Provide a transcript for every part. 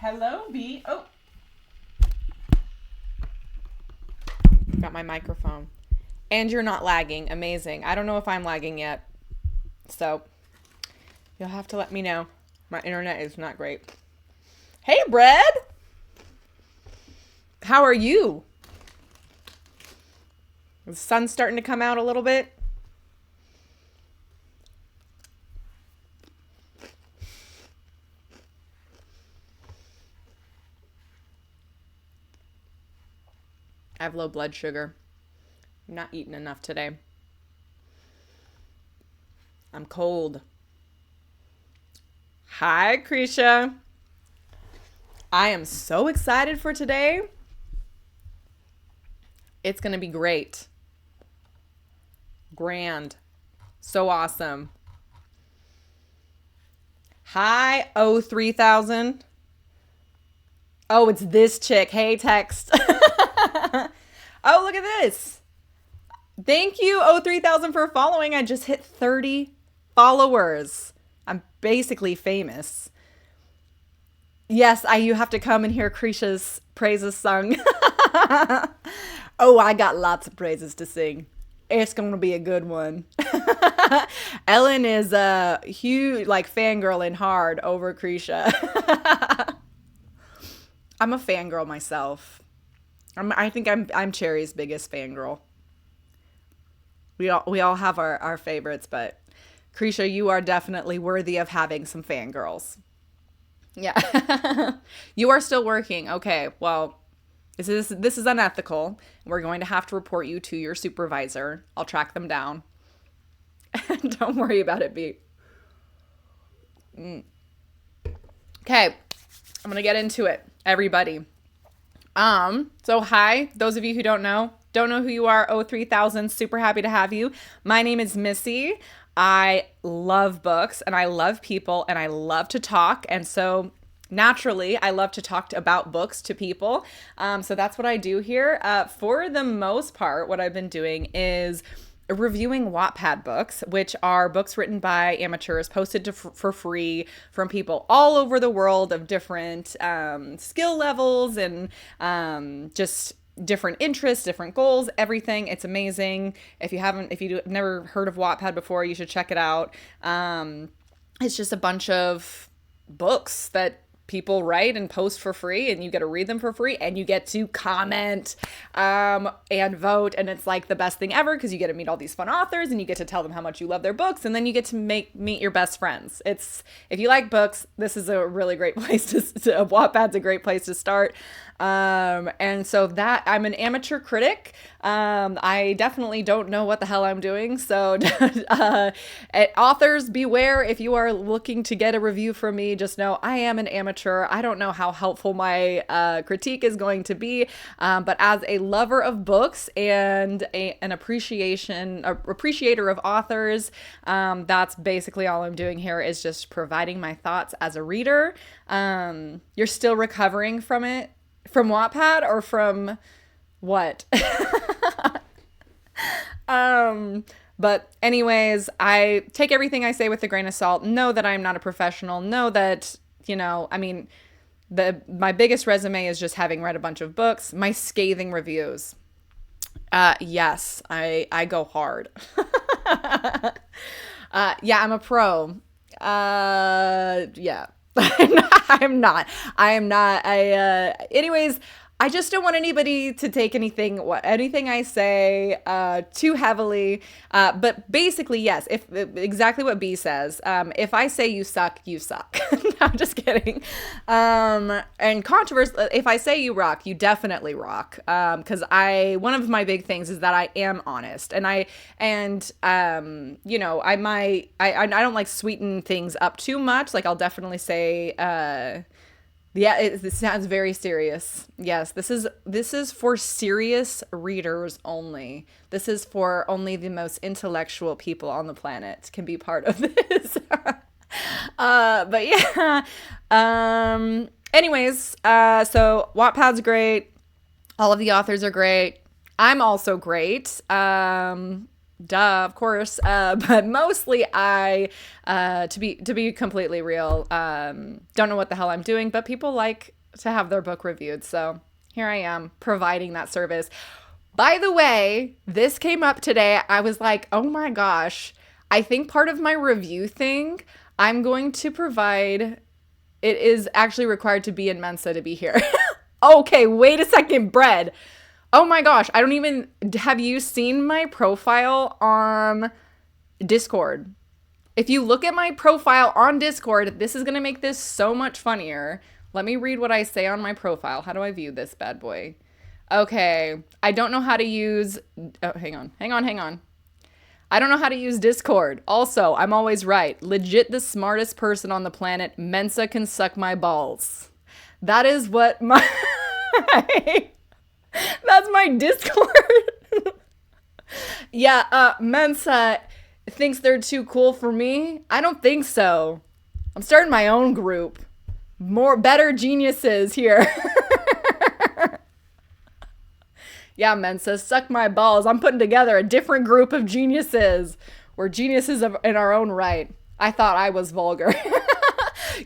Hello, B. Oh. Got my microphone. And you're not lagging. Amazing. I don't know if I'm lagging yet. So you'll have to let me know. My internet is not great. Hey, Bread. How are you? The sun's starting to come out a little bit. I have low blood sugar. I'm not eating enough today. I'm cold. Hi, Krisha. I am so excited for today. It's going to be great. Grand. So awesome. Hi, 3000. Oh, it's this chick. Hey, text. Oh, look at this. Thank you, 3000, for following. I just hit 30 followers. I'm basically famous. Yes, you have to come and hear Krisha's praises sung. Oh, I got lots of praises to sing. It's going to be a good one. Ellen is a huge, fangirling hard over Krisha. I'm a fangirl myself. I think I'm Cherry's biggest fangirl. We all have our favorites, but Krisha, you are definitely worthy of having some fangirls. Yeah. You are still working. Okay, well, this is unethical. We're going to have to report you to your supervisor. I'll track them down. Don't worry about it, B. Okay, I'm going to get into it, everybody. So hi, those of you who don't know who you are, 3000, super happy to have you. My name is Missy. I love books and I love people and I love to talk. And so naturally, I love to talk about books to people. So that's what I do here. For the most part, what I've been doing is reviewing Wattpad books, which are books written by amateurs, posted for free from people all over the world of different skill levels and just different interests, different goals, everything. It's amazing. If you've never heard of Wattpad before, you should check it out. It's just a bunch of books that people write and post for free, and you get to read them for free, and you get to comment and vote, and it's like the best thing ever because you get to meet all these fun authors and you get to tell them how much you love their books, and then you get to meet your best friends. If you like books, this is a really great place to Wattpad's a great place to start. And so that I'm an amateur critic. I definitely don't know what the hell I'm doing. So, authors beware. If you are looking to get a review from me, just know I am an amateur. I don't know how helpful my, critique is going to be. But as a lover of books and an appreciator of authors, that's basically all I'm doing here is just providing my thoughts as a reader. You're still recovering from it. From Wattpad or from what? But anyways, I take everything I say with a grain of salt. Know that I'm not a professional. Know that, my biggest resume is just having read a bunch of books. My scathing reviews. Yes, I go hard. Yeah, I'm a pro. Yeah. I'm not. Anyways, I just don't want anybody to take anything I say too heavily. But basically, yes, if exactly what B says. If I say you suck, you suck. No, I'm just kidding. And controversy. If I say you rock, you definitely rock. Because one of my big things is that I am honest, and I don't like sweeten things up too much. Like I'll definitely say. Yeah, this sounds very serious. Yes, this is for serious readers only. This is for only the most intellectual people on the planet can be part of this. But yeah. Anyways, so Wattpad's great. All of the authors are great. I'm also great. Duh, of course. But mostly to be completely real, don't know what the hell I'm doing, but people like to have their book reviewed. So here I am providing that service. By the way, this came up today. I was like, oh my gosh, I think part of my review thing, I'm going to provide, it is actually required to be in Mensa to be here. Okay, wait a second, bread. Oh my gosh, I don't even, have you seen my profile on Discord? If you look at my profile on Discord, this is going to make this so much funnier. Let me read what I say on my profile. How do I view this bad boy? Okay, I don't know how to use, oh, hang on. I don't know how to use Discord. Also, I'm always right. Legit the smartest person on the planet. Mensa can suck my balls. That is what my... That's my Discord. Yeah, Mensa thinks they're too cool for me. I don't think so. I'm starting my own group. Better geniuses here. Yeah, Mensa, suck my balls. I'm putting together a different group of geniuses. We're geniuses in our own right. I thought I was vulgar.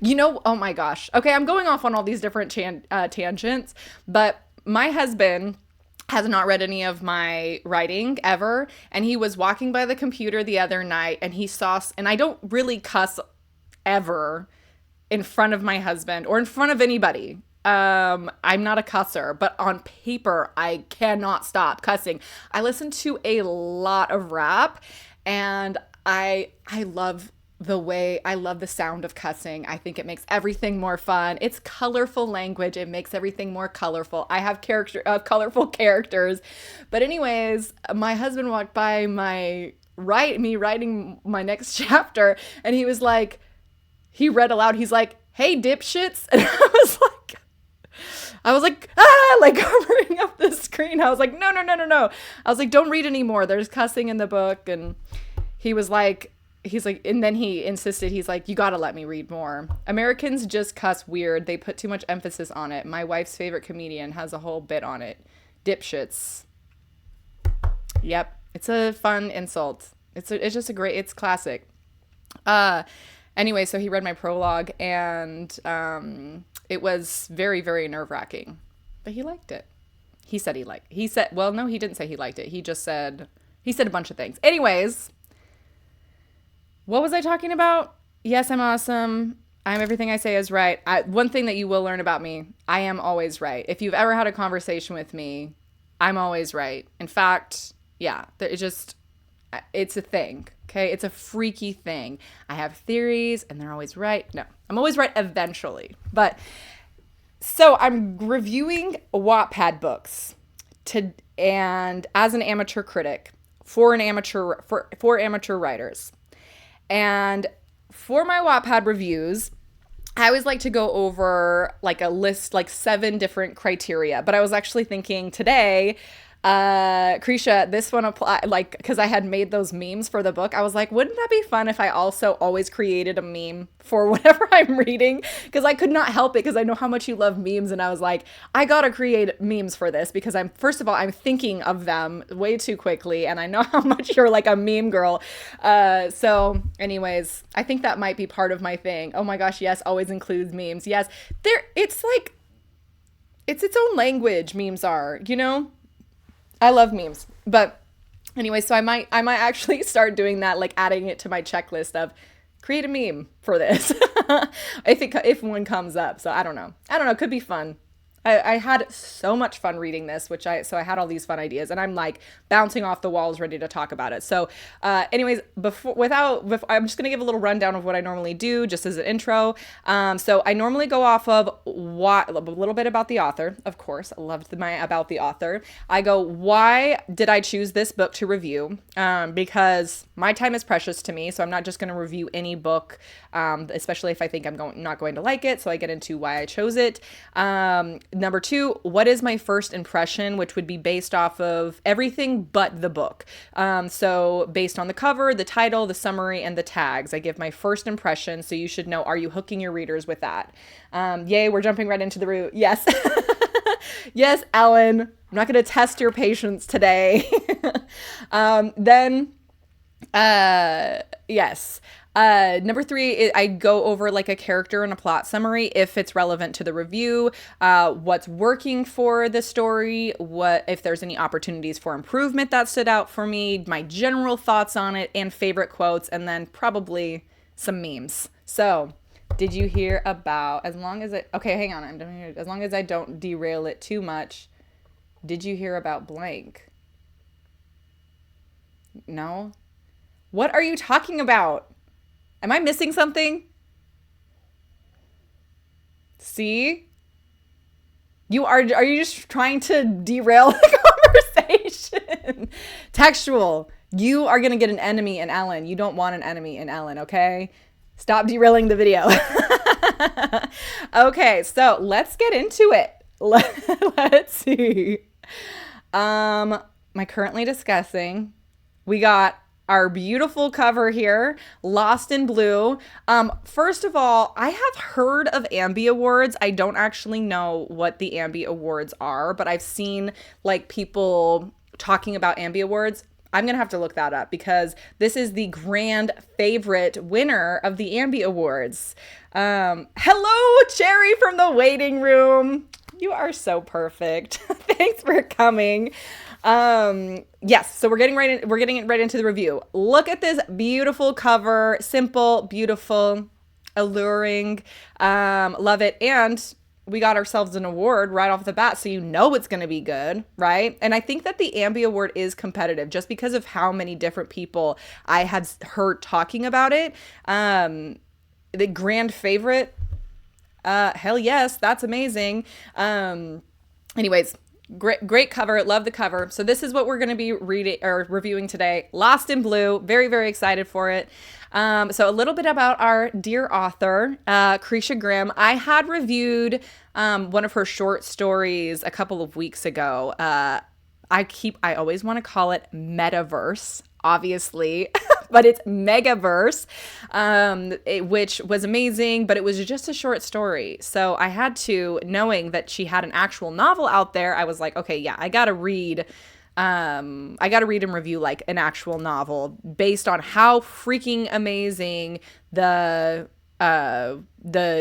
Oh my gosh. Okay, I'm going off on all these different tangents, but my husband has not read any of my writing ever, and he was walking by the computer the other night, and he saw, and I don't really cuss ever in front of my husband or in front of anybody. I'm not a cusser, but on paper, I cannot stop cussing. I listen to a lot of rap, and I love the sound of cussing. I think it makes everything more fun. It's colorful language. It makes everything more colorful. I have colorful characters. But anyways, my husband walked by me writing my next chapter, and he was like, he read aloud. He's like, "Hey, dipshits." And I was like, like covering up the screen. I was like, no. I was like, don't read anymore. There's cussing in the book. And he's like, and then he insisted, he's like, you gotta let me read more. Americans just cuss weird. They put too much emphasis on it. My wife's favorite comedian has a whole bit on it. Dipshits. Yep. It's a fun insult. It's classic. Anyway, so he read my prologue, and it was very, very nerve-wracking, but he liked it. He said, well, no, he didn't say he liked it. He said a bunch of things. Anyways, what was I talking about? Yes, I'm awesome. Everything I say is right. One thing that you will learn about me, I am always right. If you've ever had a conversation with me, I'm always right. In fact, yeah, it's a thing. Okay, it's a freaky thing. I have theories and they're always right. No, I'm always right eventually. But so I'm reviewing Wattpad books and as an amateur critic for amateur writers. And for my Wattpad reviews, I always like to go over like a list, like 7 different criteria. But I was actually thinking today, Krisha, this one apply, like, because I had made those memes for the book. I was like, wouldn't that be fun if I also always created a meme for whatever I'm reading? Because I could not help it, because I know how much you love memes, and I was like, I gotta create memes for this, because I'm thinking of them way too quickly, and I know how much you're like a meme girl. So anyways, I think that might be part of my thing. Oh my gosh, yes, always includes memes. Yes, it's its own language, memes are, I love memes. But anyway, so I might actually start doing that, like adding it to my checklist of create a meme for this if one comes up. So I don't know. It could be fun. I had so much fun reading this, so I had all these fun ideas, and I'm like bouncing off the walls ready to talk about it. So anyways, I'm just going to give a little rundown of what I normally do just as an intro. So I normally go off of a little bit about the author. Of course, I loved about the author. I go, why did I choose this book to review? Because my time is precious to me. So I'm not just going to review any book, especially if I think I'm not going to like it. So I get into why I chose it. Number 2, what is my first impression, which would be based off of everything but the book. So based on the cover, the title, the summary, and the tags, I give my first impression. So you should know, are you hooking your readers with that? Yay, we're jumping right into the root. Yes. Yes, Ellen, I'm not going to test your patience today. Then Yes. Number three, I go over like a character and a plot summary if it's relevant to the review, what's working for the story, what if there's any opportunities for improvement that stood out for me, my general thoughts on it, and favorite quotes, and then probably some memes. So, did you hear about, as long as it, okay, hang on, as long as I don't derail it too much, did you hear about blank? No? What are you talking about? Am I missing something? See? Are you just trying to derail the conversation? Textual. You are going to get an enemy in Ellen. You don't want an enemy in Ellen, okay? Stop derailing the video. Okay, so let's get into it. Let's see. My currently discussing. We got our beautiful cover here, Lost in Blue. First of all, I have heard of Ambi Awards. I don't actually know what the Ambi Awards are, but I've seen like people talking about Ambi Awards. I'm going to have to look that up because this is the grand favorite winner of the Ambi Awards. Hello, Cherry from the waiting room. You are so perfect. Thanks for coming. Yes, so we're getting right into the review. Look at this beautiful cover, simple, beautiful, alluring. Love it. And we got ourselves an award right off the bat, so you know it's going to be good, right? And I think that the Ambi Award is competitive just because of how many different people I had heard talking about it. The grand favorite, hell yes, that's amazing. Anyways, great cover. Love the cover. So this is what we're going to be reading or reviewing today. Lost in Blue. Very, very excited for it. So a little bit about our dear author, Krisha Grimm. I had reviewed one of her short stories a couple of weeks ago. I always want to call it Metaverse, obviously, but it's Megaverse, which was amazing, but it was just a short story. So I had to, knowing that she had an actual novel out there, I was like, okay, yeah, I gotta read and review like an actual novel based on how freaking amazing the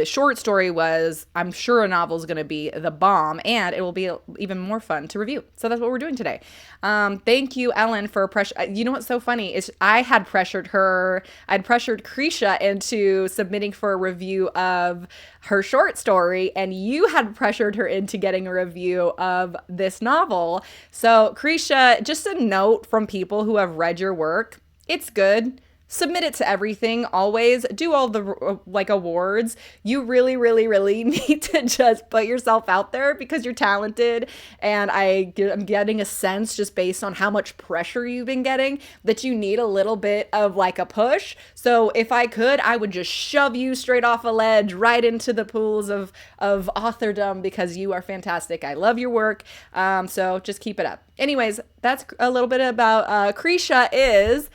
short story was. I'm sure a novel is going to be the bomb, and it will be even more fun to review. So that's what we're doing today. Thank you, Ellen, for pressure. You know what's so funny is I'd pressured Krisha into submitting for a review of her short story, and you had pressured her into getting a review of this novel. So Krisha, just a note from people who have read your work, it's good. Submit it to everything. Always do all the like awards. You really, really, really need to just put yourself out there because you're talented. And I'm getting a sense just based on how much pressure you've been getting that you need a little bit of like a push. So if I could, I would just shove you straight off a ledge right into the pools of authordom because you are fantastic. I love your work. So just keep it up. Anyways, that's a little bit about Krisha.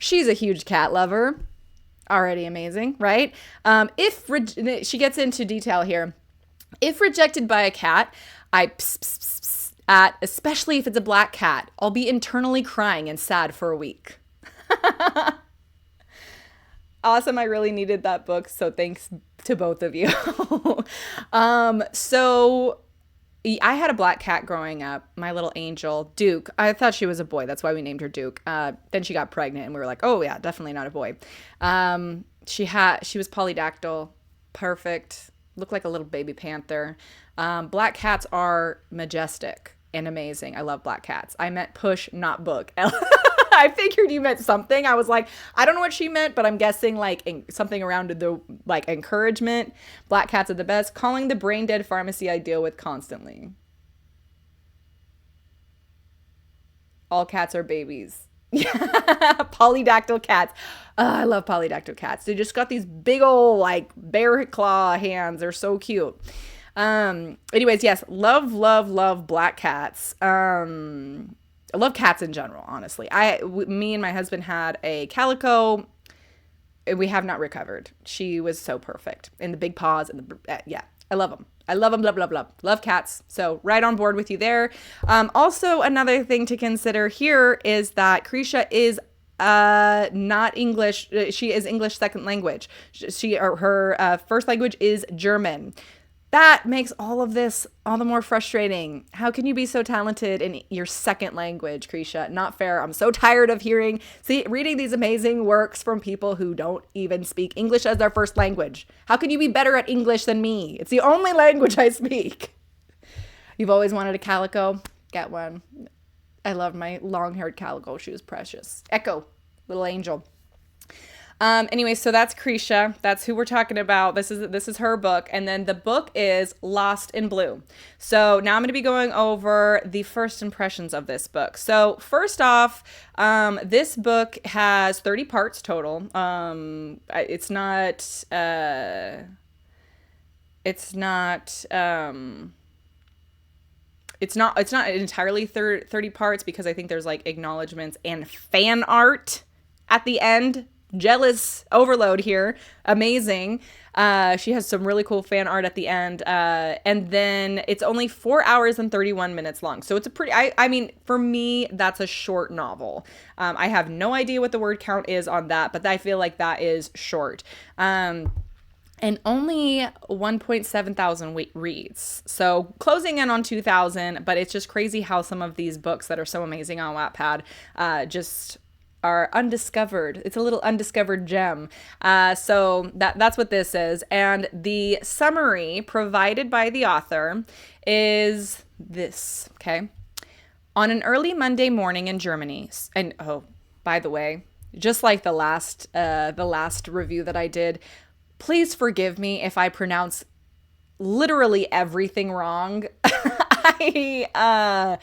She's a huge cat lover. Already amazing, right? She gets into detail here. If rejected by a cat, I pss at, especially if it's a black cat, I'll be internally crying and sad for a week. Awesome. I really needed that book. So thanks to both of you. So I had a black cat growing up, my little angel, Duke. I thought she was a boy. That's why we named her Duke. Then she got pregnant and we were like, oh yeah, definitely not a boy. She was polydactyl, perfect, looked like a little baby panther. Black cats are majestic and amazing. I love black cats. I meant push, not book. I figured you meant something. I was like, I don't know what she meant, but I'm guessing like something around the like encouragement. Black cats are the best. Calling the brain dead pharmacy I deal with constantly. All cats are babies. Polydactyl cats. I love polydactyl cats. They just got these big old like bear claw hands. They're so cute. Anyways, yes, love black cats. I love cats in general, honestly. Me and my husband had a calico. We have not recovered. She was so perfect. And the big paws and yeah, I love them. I love them, love. Love cats. So right on board with you there. Also, another thing to consider here is that Krisha is not English. She is English second language. Her first language is German. That makes all of this all the more frustrating. How can you be so talented in your second language, Krisha? Not fair. I'm so tired of reading these amazing works from people who don't even speak English as their first language. How can you be better at English than me? It's the only language I speak. You've always wanted a calico? Get one. I loved my long-haired calico. She was precious. Echo, little angel. Anyway, so that's Krisha. That's who we're talking about. This is her book. And then the book is Lost in Blue. So now I'm going to be going over the first impressions of this book. So first off, this book has 30 parts total. It's not entirely 30 parts because I think there's like acknowledgments and fan art at the end. Jealous overload here. Amazing. She has some really cool fan art at the end. And then it's only 4 hours and 31 minutes long. So it's a pretty, I mean, for me, that's a short novel. I have no idea what the word count is on that, but I feel like that is short. And only 1.7 thousand reads. So closing in on 2,000, but it's just crazy how some of these books that are so amazing on Wattpad just are undiscovered. It's a little undiscovered gem. So that's what this is. And the summary provided by the author is this, okay? On an early Monday morning in Germany, and oh, by the way, just like the last review that I did, please forgive me if I pronounce literally everything wrong. I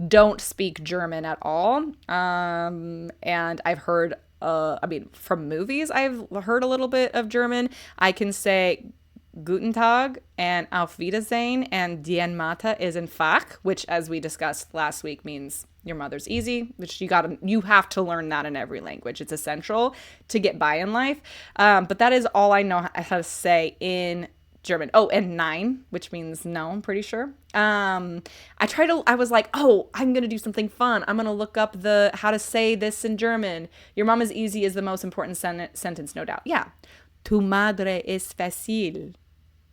don't speak German at all. And I've heard, from movies, I've heard a little bit of German. I can say Guten Tag and Auf Wiedersehen and Dien Mata is in Fach, which, as we discussed last week, means your mother's easy, which you have to learn that in every language. It's essential to get by in life. But that is all I know how to say in German. Oh, and nein, which means no, I'm pretty sure. I was like, oh, I'm going to do something fun. I'm going to look up how to say this in German. Your mom is easy is the most important sentence, no doubt. Yeah. Tu madre es fácil.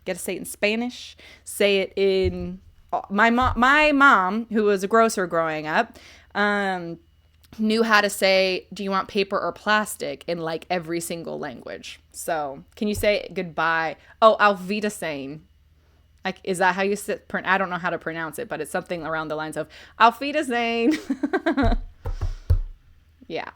Got to say it in Spanish. Say it in my mom, who was a grocer growing up, knew how to say, do you want paper or plastic in like every single language. So can you say goodbye? Oh, Auf Wiedersehen. Like, is that how you say? I don't know how to pronounce it, but it's something around the lines of Auf Wiedersehen. Yeah.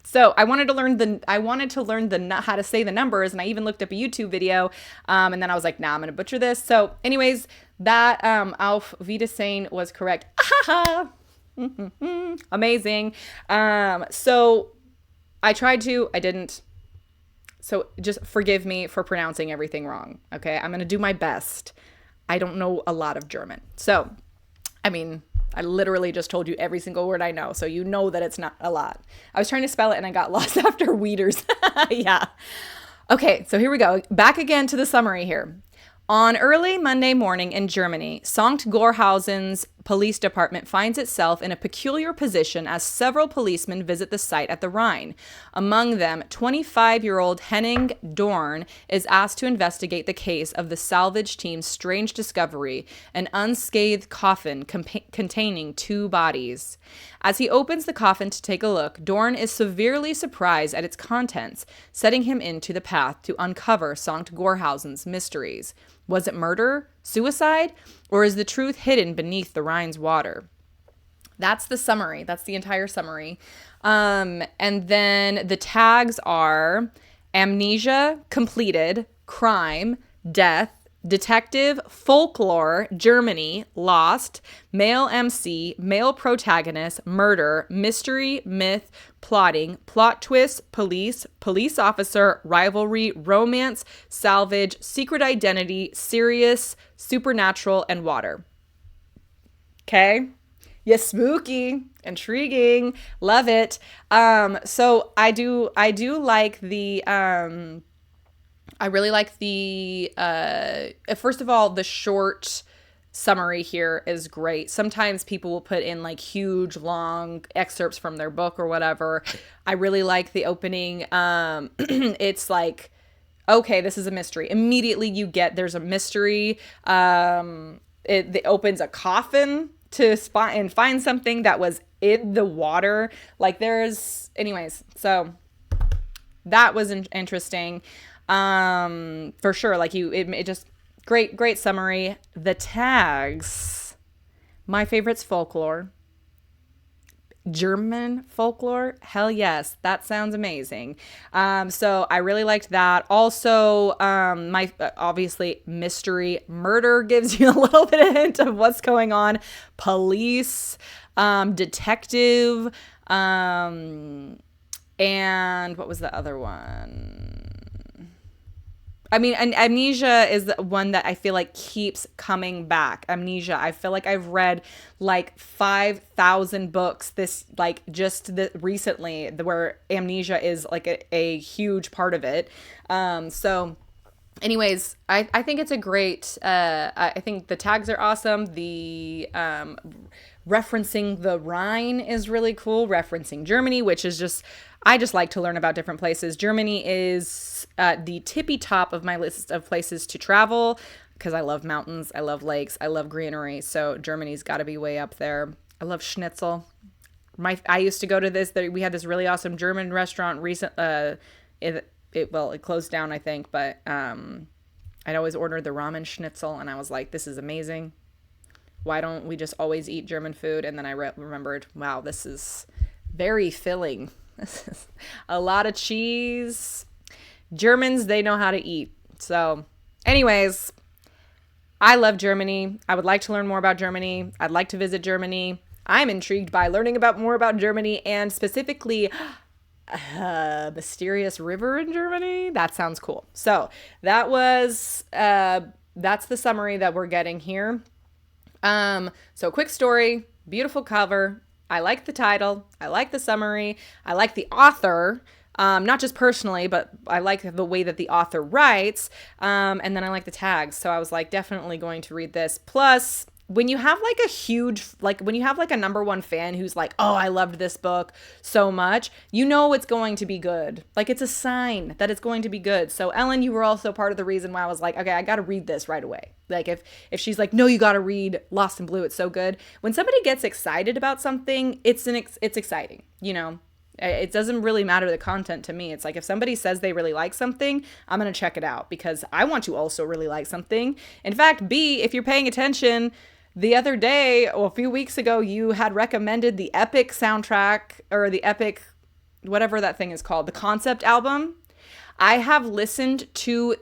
So I wanted to learn how to say the numbers, and I even looked up a YouTube video, and then I was like, nah, I'm gonna butcher this. So anyways, that Auf Wiedersehen was correct. Amazing. So I didn't. So just forgive me for pronouncing everything wrong. Okay. I'm going to do my best. I don't know a lot of German. So, I mean, I literally just told you every single word I know. So you know that it's not a lot. I was trying to spell it and I got lost after Weeders. Yeah. Okay. So here we go. Back again to the summary here. On early Monday morning in Germany, Sankt Gorhausen's police department finds itself in a peculiar position as several policemen visit the site at the Rhine. Among them, 25-year-old Henning Dorn is asked to investigate the case of the salvage team's strange discovery, an unscathed coffin containing 2 bodies. As he opens the coffin to take a look, Dorn is severely surprised at its contents, setting him into the path to uncover Sankt Gorhausen's mysteries. Was it murder, suicide, or is the truth hidden beneath the Rhine's water? That's the summary. That's the entire summary. And then the tags are amnesia, completed, crime, death, detective, folklore, Germany, lost, male MC, male protagonist, murder, mystery, myth, plotting, plot twist, police, police officer, rivalry, romance, salvage, secret identity, serious, supernatural, and water. Okay? Yes, spooky, intriguing, love it. So I do like the I really like the first of all, the short summary here is great. Sometimes people will put in like huge long excerpts from their book or whatever. I really like the opening. It's like, okay, this is a mystery. Immediately you get there's a mystery. It opens a coffin to spot and find something that was in the water. Like there's, anyways. So that was interesting, for sure. Like it just great summary. The tags, my favorite's folklore. German folklore, hell yes, that sounds amazing. So I really liked that. Also, my obviously mystery murder gives you a little bit of hint of what's going on. Police, detective, and what was the other one? I mean, Amnesia is the one that I feel like keeps coming back. Amnesia. I feel like I've read like 5,000 books recently where amnesia is like a huge part of it. So anyways, I think it's a great, I think the tags are awesome. The, referencing the Rhine is really cool. Referencing Germany, which is just, I just like to learn about different places. Germany is the tippy top of my list of places to travel because I love mountains, I love lakes, I love greenery. So Germany's got to be way up there. I love schnitzel. I used to go to this. We had this really awesome German restaurant it closed down, I think, but I'd always order the ramen schnitzel, and I was like, this is amazing. Why don't we just always eat German food? And then I remembered, wow, this is very filling. This is a lot of cheese. Germans, they know how to eat. So, anyways, I love Germany. I would like to learn more about Germany. I'd like to visit Germany. I'm intrigued by learning more about Germany, and specifically mysterious river in Germany. That sounds cool. So that's the summary that we're getting here. So quick story, beautiful cover. I like the title. I like the summary. I like the author. Not just personally, but I like the way that the author writes. And then I like the tags. So I was like, definitely going to read this. Plus, when you have like when you have like a number one fan who's like, oh, I loved this book so much, you know it's going to be good. Like it's a sign that it's going to be good. So Ellen, you were also part of the reason why I was like, okay, I got to read this right away. Like if she's like, no, you got to read Lost in Blue, it's so good. When somebody gets excited about something, it's exciting, you know? It doesn't really matter the content to me. It's like if somebody says they really like something, I'm going to check it out because I want to also really like something. In fact, B, if you're paying attention, the other day, or a few weeks ago, you had recommended the Epic soundtrack, or the Epic, whatever that thing is called, the concept album. I have listened to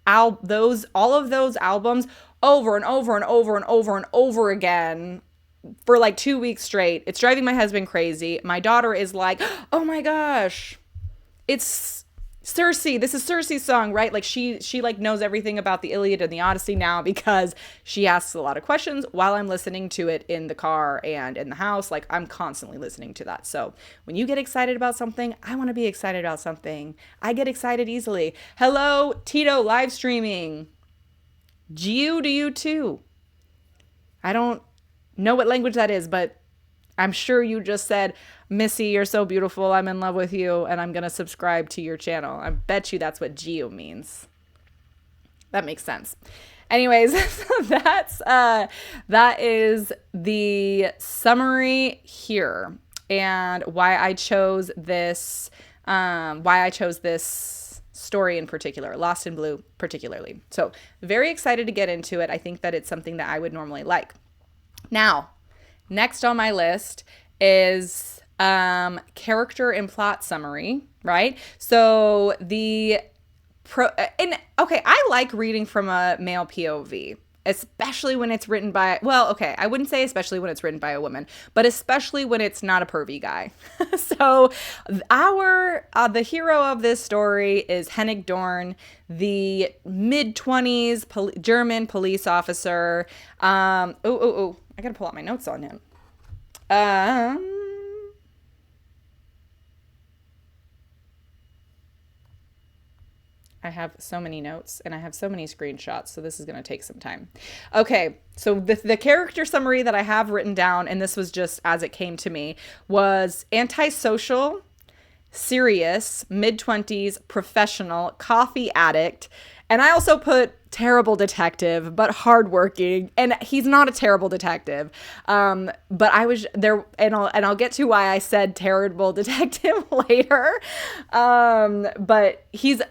all of those albums over and over and over and over and over again for like 2 weeks straight. It's driving my husband crazy. My daughter is like, oh my gosh, it's Circe. This is Circe's song, right? Like she like knows everything about the Iliad and the Odyssey now because she asks a lot of questions while I'm listening to it in the car and in the house. Like I'm constantly listening to that. So when you get excited about something, I want to be excited about something. I get excited easily. Hello, Tito live streaming. Gio, do you too? I don't know what language that is, but I'm sure you just said, Missy, you're so beautiful. I'm in love with you, and I'm going to subscribe to your channel. I bet you that's what Geo means. That makes sense. Anyways, that is the summary here and why I chose this story in particular, Lost in Blue particularly. So very excited to get into it. I think that it's something that I would normally like. Now, next on my list is character and plot summary, right? So I like reading from a male POV, especially when it's written by, I wouldn't say especially when it's written by a woman, but especially when it's not a pervy guy. So the hero of this story is Hennig Dorn, the mid-20s German police officer. I gotta pull out my notes on him. I have so many notes and I have so many screenshots, so this is going to take some time. Okay, so the character summary that I have written down, and this was just as it came to me, was antisocial, serious, mid-20s, professional, coffee addict. And I also put terrible detective, but hardworking. And he's not a terrible detective. But I was there, and I'll get to why I said terrible detective later. But he's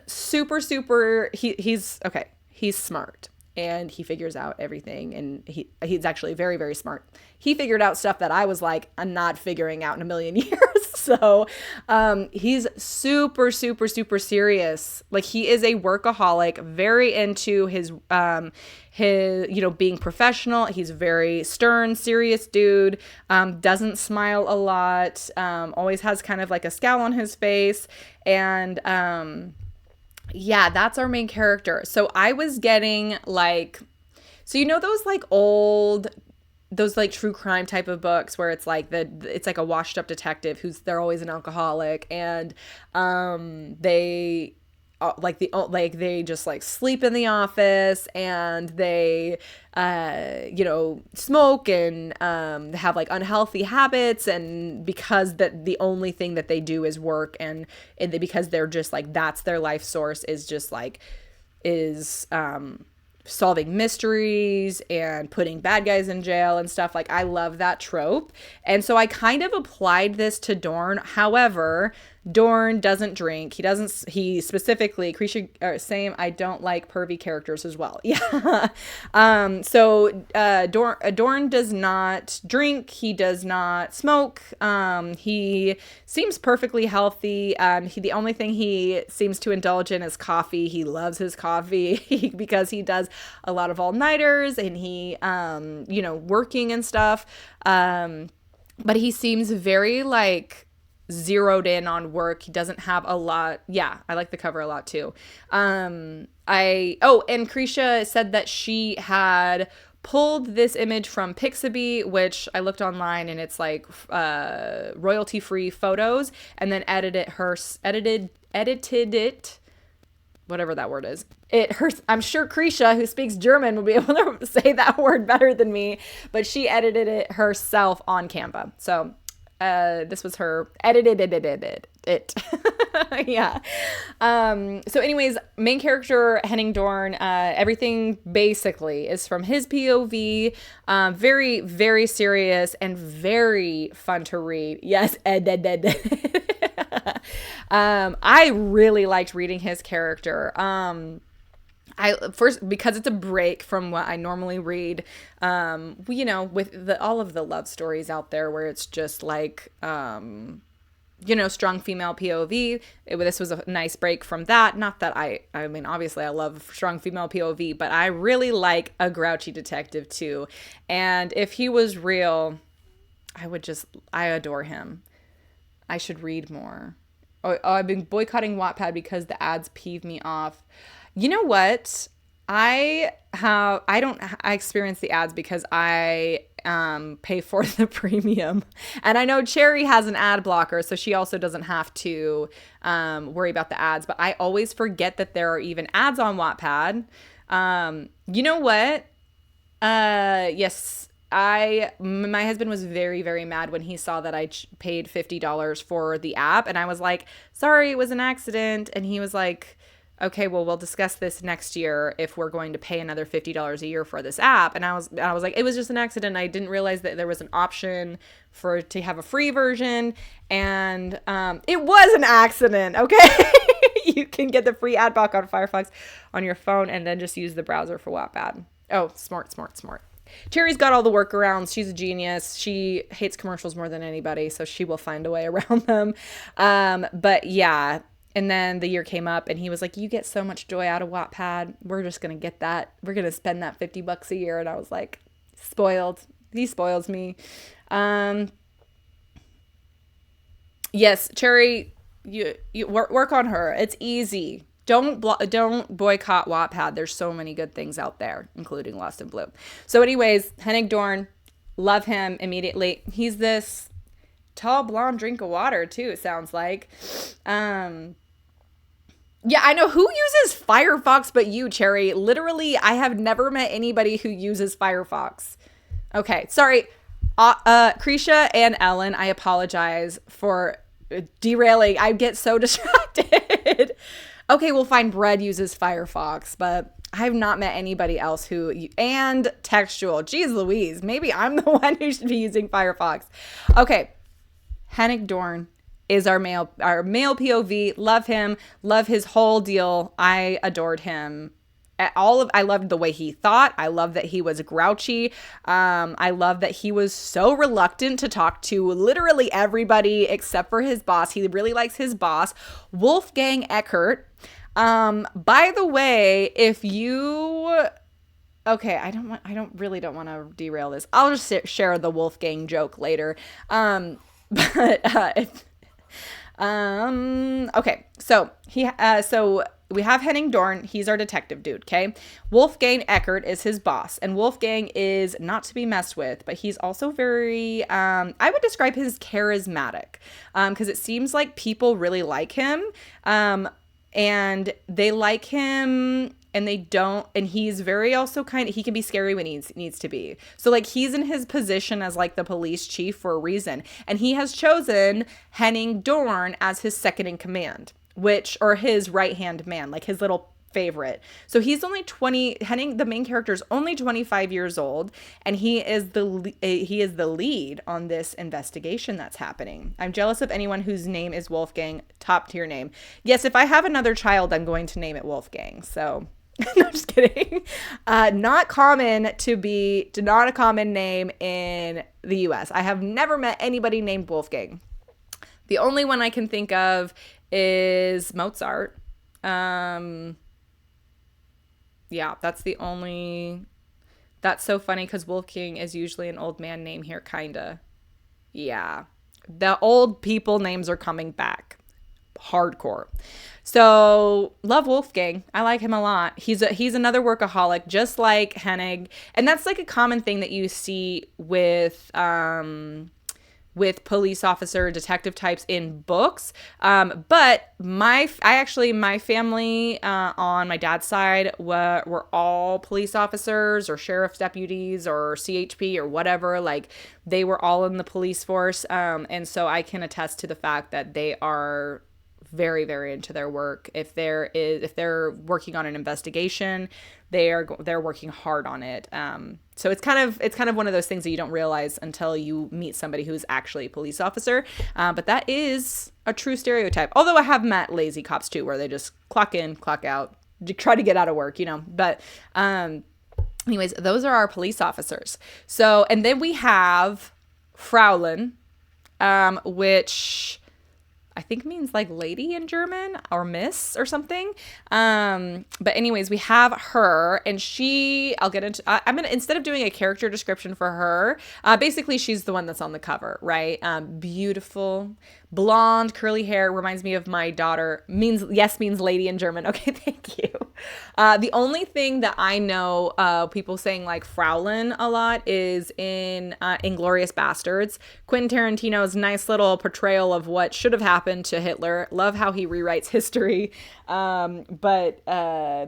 he's okay. He's smart and he figures out everything, and he's actually very, very smart. He figured out stuff that I was like, I'm not figuring out in a million years. So he's super, super, super serious. Like, he is a workaholic, very into his being professional. He's very stern, serious dude, doesn't smile a lot, always has kind of like a scowl on his face. And yeah, that's our main character. So I was getting like, so those like those like true crime type of books where it's like it's like a washed up detective they're always an alcoholic, and they they just like sleep in the office, and they smoke and have like unhealthy habits, and because the only thing that they do is work, and because they're just like, that's their life source, is just like solving mysteries and putting bad guys in jail and stuff. Like, I love that trope. And so I kind of applied this to Dorn. However, Dorn doesn't drink. He specifically, Krisha, same, I don't like pervy characters as well. Yeah. Dorn does not drink. He does not smoke. He seems perfectly healthy. The only thing he seems to indulge in is coffee. He loves his coffee because he does a lot of all-nighters, and he, working and stuff. But he seems very like zeroed in on work. He doesn't have a lot. Yeah, I like the cover a lot too. And Krisha said that she had pulled this image from Pixabay, which I looked online, and it's like royalty-free photos, and then edited it, whatever that word is. I'm sure Krisha, who speaks German, will be able to say that word better than me, but she edited it herself on Canva. So this was her edited it. Yeah. So anyways, main character Henning Dorn, everything basically is from his POV. Very, very serious and very fun to read. Yes. I really liked reading his character. Because it's a break from what I normally read, with all of the love stories out there where it's just like, strong female POV. This was a nice break from that. Not that I mean, obviously I love strong female POV, but I really like a grouchy detective too. And if he was real, I adore him. I should read more. I've been boycotting Wattpad because the ads peeve me off. You know what? I experience the ads because I pay for the premium. And I know Cherry has an ad blocker, so she also doesn't have to worry about the ads. But I always forget that there are even ads on Wattpad. You know what? Yes. My husband was very, very mad when he saw that I paid $50 for the app, and I was like, sorry, it was an accident. And he was like, okay, well, we'll discuss this next year if we're going to pay another $50 a year for this app. And I was like, it was just an accident. I didn't realize that there was an option to have a free version, and it was an accident. Okay. You can get the free ad block on Firefox on your phone and then just use the browser for Wattpad. Oh, smart. Cherry's got all the workarounds. She's a genius. She hates commercials more than anybody, so she will find a way around them. But yeah. And then the year came up, and he was like, you get so much joy out of Wattpad. We're just going to get that. We're going to spend that $50 a year. And I was like, spoiled. He spoils me. Yes, Cherry, you work on her. It's easy. Don't boycott Wattpad. There's so many good things out there, including Lost in Blue. So anyways, Henning Dorn, love him immediately. He's this tall blonde drink of water too, it sounds like. Yeah, I know. Who uses Firefox but you, Cherry? Literally, I have never met anybody who uses Firefox. Okay, sorry. Krisha and Ellen, I apologize for derailing. I get so distracted. Okay, well, fine. Bread uses Firefox, but I've not met anybody else who, and Textual. Jeez Louise, maybe I'm the one who should be using Firefox. Okay, Hennig Dorn is our male POV. Love him. Love his whole deal. I adored him. I loved the way he thought. I love that he was grouchy. I love that he was so reluctant to talk to literally everybody except for his boss. He really likes his boss, Wolfgang Eckert. By the way, if you okay, I don't want to derail this. I'll just share the Wolfgang joke later. But okay, so we have Henning Dorn. He's our detective dude. Okay, Wolfgang Eckert is his boss, and Wolfgang is not to be messed with, but he's also very I would describe his charismatic, because it seems like people really like him, and they like him. And they don't, and he's very also he can be scary when he needs to be. So like he's in his position as like the police chief for a reason. And he has chosen Henning Dorn as his second in command, or his right-hand man, like his little favorite. So he's only 20, Henning, the main character, is only 25 years old, and he is the lead on this investigation that's happening. I'm jealous of anyone whose name is Wolfgang, top tier name. Yes, if I have another child, I'm going to name it Wolfgang. So no, just kidding. Not a common name in the US. I have never met anybody named Wolfgang. The only one I can think of is Mozart. Yeah, that's so funny because Wolfgang is usually an old man name here, kinda. Yeah. The old people names are coming back. Hardcore. So love Wolfgang. I like him a lot. He's another workaholic, just like Hennig, and that's like a common thing that you see with police officer detective types in books. But my family on my dad's side were all police officers or sheriff's deputies or CHP or whatever. Like they were all in the police force. And so I can attest to the fact that they are very, very into their work. If they're working on an investigation, they're working hard on it. So it's kind of one of those things that you don't realize until you meet somebody who's actually a police officer. But that is a true stereotype. Although I have met lazy cops too, where they just clock in, clock out, try to get out of work, But anyways, those are our police officers. So, and then we have Fraulein, which I think means like lady in German or miss or something. But anyways, we have her, and I'll get into, I'm going to, instead of doing a character description for her, basically she's the one that's on the cover, right? Beautiful, blonde, curly hair, reminds me of my daughter. Means lady in German. Okay, thank you. The only thing that I know people saying like Fraulein a lot is in Inglourious Bastards. Quentin Tarantino's nice little portrayal of what should have happened to Hitler. Love how he rewrites history. But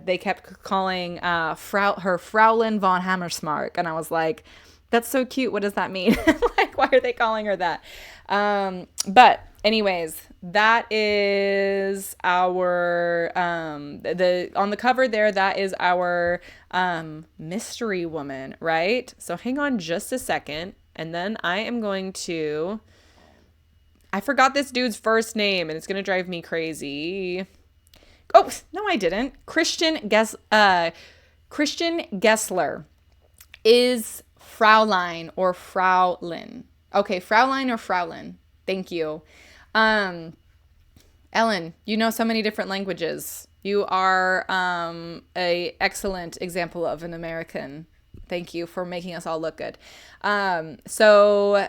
they kept calling her Fraulein von Hammersmark, and I was like, that's so cute. What does that mean? Like, why are they calling her that? But anyways, that is our on the cover there, that is our mystery woman, right? So hang on just a second, and then I am going to, I forgot this dude's first name, and it's gonna drive me crazy. Oh no, I didn't. Christian Gessler is Fraulein or Fraulein. Okay, Fraulein or Fraulein. Thank you. Ellen, you know so many different languages. You are a excellent example of an American. Thank you for making us all look good. So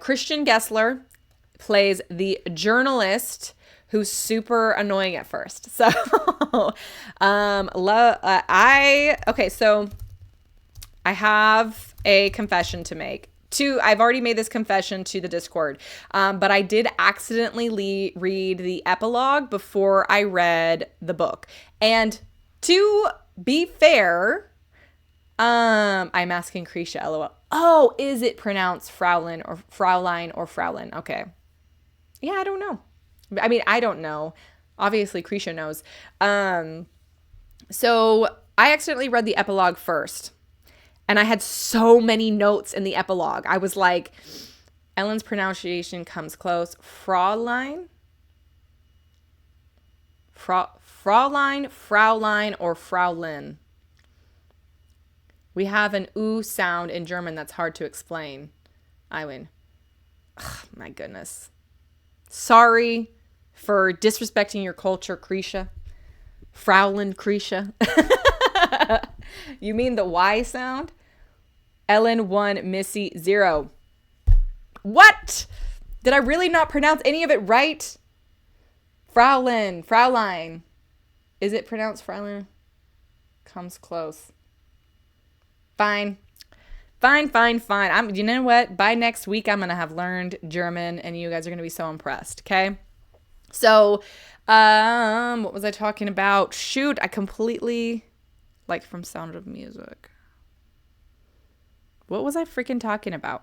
Christian Gessler plays the journalist who's super annoying at first. So so I have a confession to make I've already made this confession to the Discord, but I did accidentally read the epilogue before I read the book. And to be fair, I'm asking Krisha, LOL. Oh, is it pronounced Fraulein or Fraulein? Okay. Yeah, I don't know. I mean, I don't know. Obviously, Krisha knows. So I accidentally read the epilogue first. And I had so many notes in the epilogue. I was like, Ellen's pronunciation comes close. Fraulein, or Fraulein. We have an oo sound in German that's hard to explain. Eileen. Oh, my goodness. Sorry for disrespecting your culture, Krisha. Fraulein Krisha. You mean the Y sound? Ellen 1, Missy 0. What? Did I really not pronounce any of it right? Fraulein. Is it pronounced Fraulein? Comes close. Fine. You know what? By next week, I'm going to have learned German and you guys are going to be so impressed. Okay. So, what was I talking about? Shoot, I completely, like from Sound of Music. What was I freaking talking about?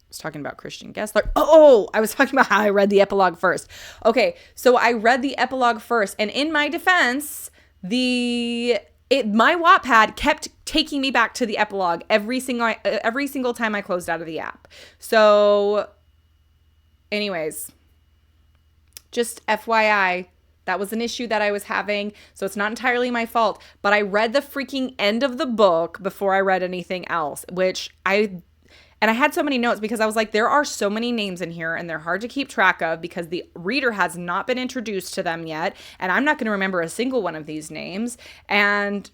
I was talking about Christian Gessler. Oh, I was talking about how I read the epilogue first. Okay, so I read the epilogue first, and in my defense, my Wattpad kept taking me back to the epilogue every single time I closed out of the app. So, anyways, just FYI, that was an issue that I was having, so it's not entirely my fault, but I read the freaking end of the book before I read anything else, and I had so many notes because I was like, there are so many names in here and they're hard to keep track of because the reader has not been introduced to them yet, and I'm not going to remember a single one of these names, and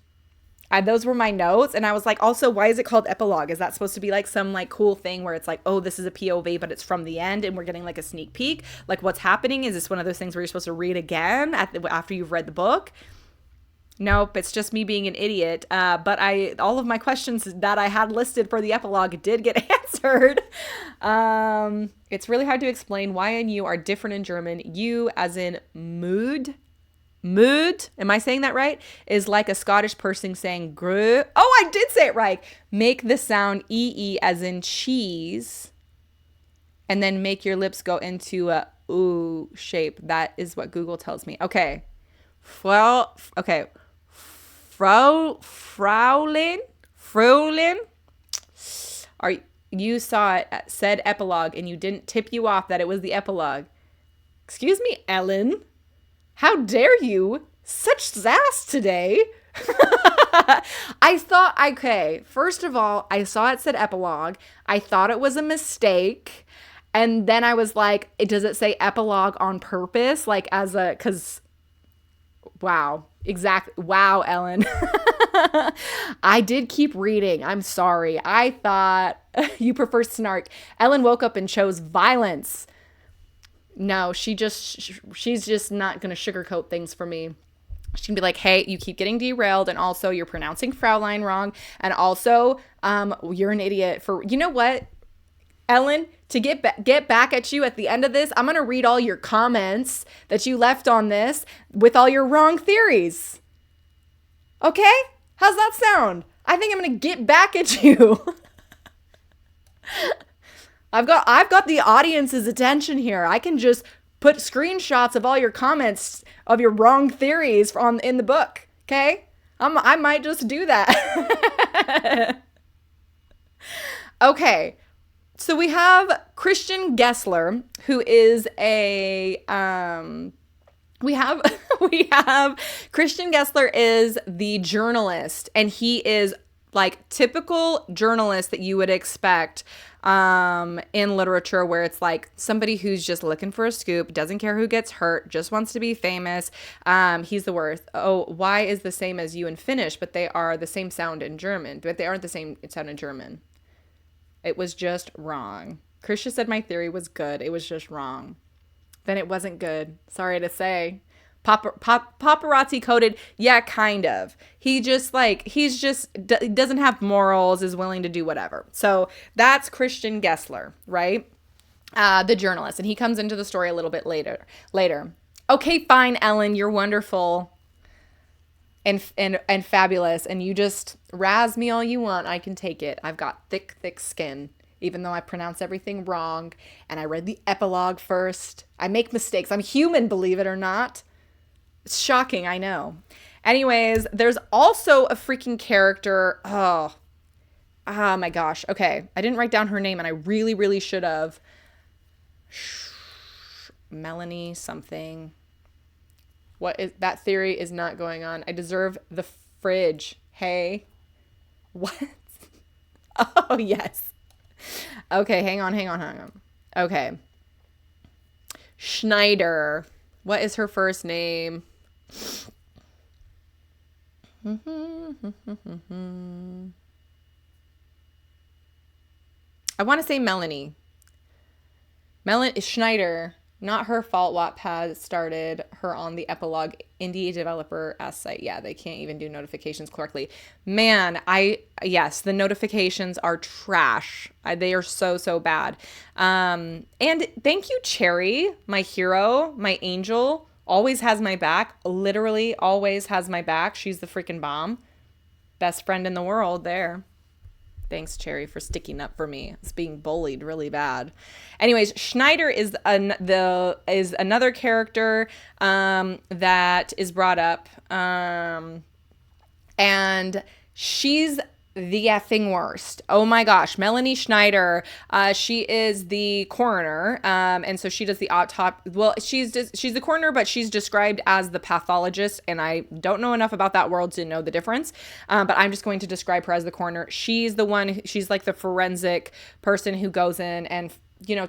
those were my notes. And I was like, also, why is it called epilogue? Is that supposed to be like some like cool thing where it's like, oh, this is a POV, but it's from the end and we're getting like a sneak peek? Like, what's happening? Is this one of those things where you're supposed to read again after you've read the book? Nope, it's just me being an idiot. But all of my questions that I had listed for the epilogue did get answered. It's really hard to explain. Y and U are different in German. U as in mood. Mood, am I saying that right? Is like a Scottish person saying grue. Oh, I did say it right. Make the sound ee as in cheese, and then make your lips go into a ooh shape. That is what Google tells me. Okay, Fraulein. You saw it said epilogue, and you didn't tip you off that it was the epilogue. Excuse me, Ellen. How dare you? Such sass today. I thought, okay, first of all, I saw it said epilogue. I thought it was a mistake. And then I was like, does it say epilogue on purpose? Like because, wow, exactly. Wow, Ellen. I did keep reading. I'm sorry. I thought you prefer snark. Ellen woke up and chose violence. No, she's just not going to sugarcoat things for me. She can be like, hey, you keep getting derailed, and also you're pronouncing Fraulein wrong, and also you're an idiot for, you know what, Ellen, to get back at you at the end of this, I'm going to read all your comments that you left on this with all your wrong theories. Okay? How's that sound? I think I'm going to get back at you. I've got the audience's attention here. I can just put screenshots of all your comments of your wrong theories in the book. Okay? I might just do that. Okay. So we have Christian Gessler, who is we have Christian Gessler is the journalist, and he is like typical journalist that you would expect in literature, where it's like somebody who's just looking for a scoop, doesn't care who gets hurt, just wants to be famous. He's the worst. Oh, Y is the same as U in Finnish, but they are the same sound in German, but they aren't the same sound in German. It was just wrong. Krisha said my theory was good. It was just wrong. Then it wasn't good. Sorry to say. Paparazzi coded. Yeah, kind of. Doesn't have morals, is willing to do whatever. So that's Christian Gessler, right? The journalist. And he comes into the story a little bit later. Okay, fine, Ellen, you're wonderful and fabulous, and you just razz me all you want. I can take it. I've got thick skin, even though I pronounce everything wrong, and I read the epilogue first. I make mistakes. I'm human, believe it or not. It's shocking, I know. Anyways, there's also a freaking character. Oh my gosh. Okay, I didn't write down her name, and I really should have. Melanie something. What is that? Theory is not going on. I deserve the fridge. Hey. What? Oh, yes. Okay, hang on. Okay. Schneider. What is her first name? I want to say Melanie. Melanie Schneider. Not her fault. Wattpad started her on the epilogue indie developer site. Yeah, they can't even do notifications correctly. Man, yes, the notifications are trash. They are so bad. And thank you, Cherry, my hero, my angel, always has my back. Literally always has my back. She's the freaking bomb. Best friend in the world there. Thanks, Cherry, for sticking up for me. It's being bullied really bad. Anyways, Schneider is another character that is brought up, and she's the effing worst. Oh my gosh, Melanie Schneider. She is the coroner, and so she does the autopsy. Well, she's the coroner, but she's described as the pathologist, and I don't know enough about that world to know the difference. But I'm just going to describe her as the coroner. She's the one. She's like the forensic person who goes in and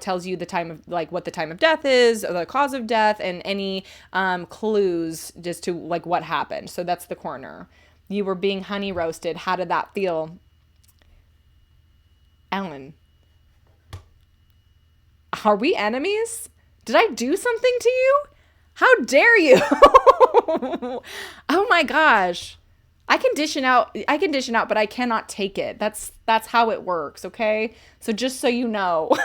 tells you the time of, like, what the time of death is, or the cause of death, and any clues just to like what happened. So that's the coroner. You were being honey roasted. How did that feel? Ellen, are we enemies? Did I do something to you? How dare you? Oh my gosh. I can dish it out, but I cannot take it. That's how it works, okay? So just so you know.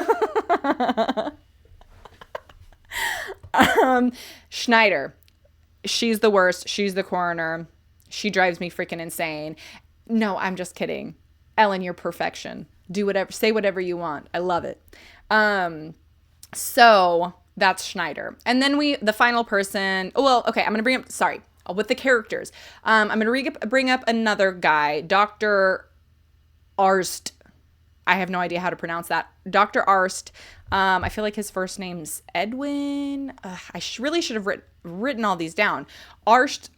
Schneider. She's the worst. She's the coroner. She drives me freaking insane. No, I'm just kidding. Ellen, you're perfection. Do whatever, say whatever you want. I love it. So that's Schneider. And then the final person, okay, I'm going to with the characters. I'm going to bring up another guy, Dr. Arst. I have no idea how to pronounce that. Dr. Arst. I feel like his first name's Edwin. I really should have written all these down. Arst,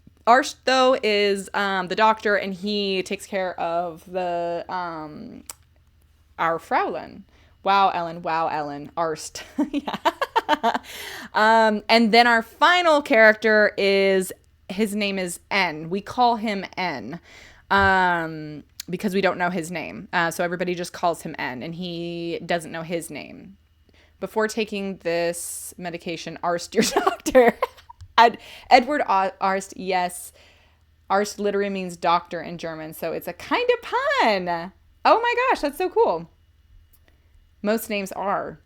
though, is the doctor, and he takes care of the our Fraulein. Wow, Ellen. Arst. Yeah. And then our final character his name is N. We call him N because we don't know his name. So everybody just calls him N, and he doesn't know his name. Before taking this medication, Arst, your doctor. Edward Arst, yes. Arst literally means doctor in German, so it's a kind of pun. Oh my gosh, that's so cool. Most names are.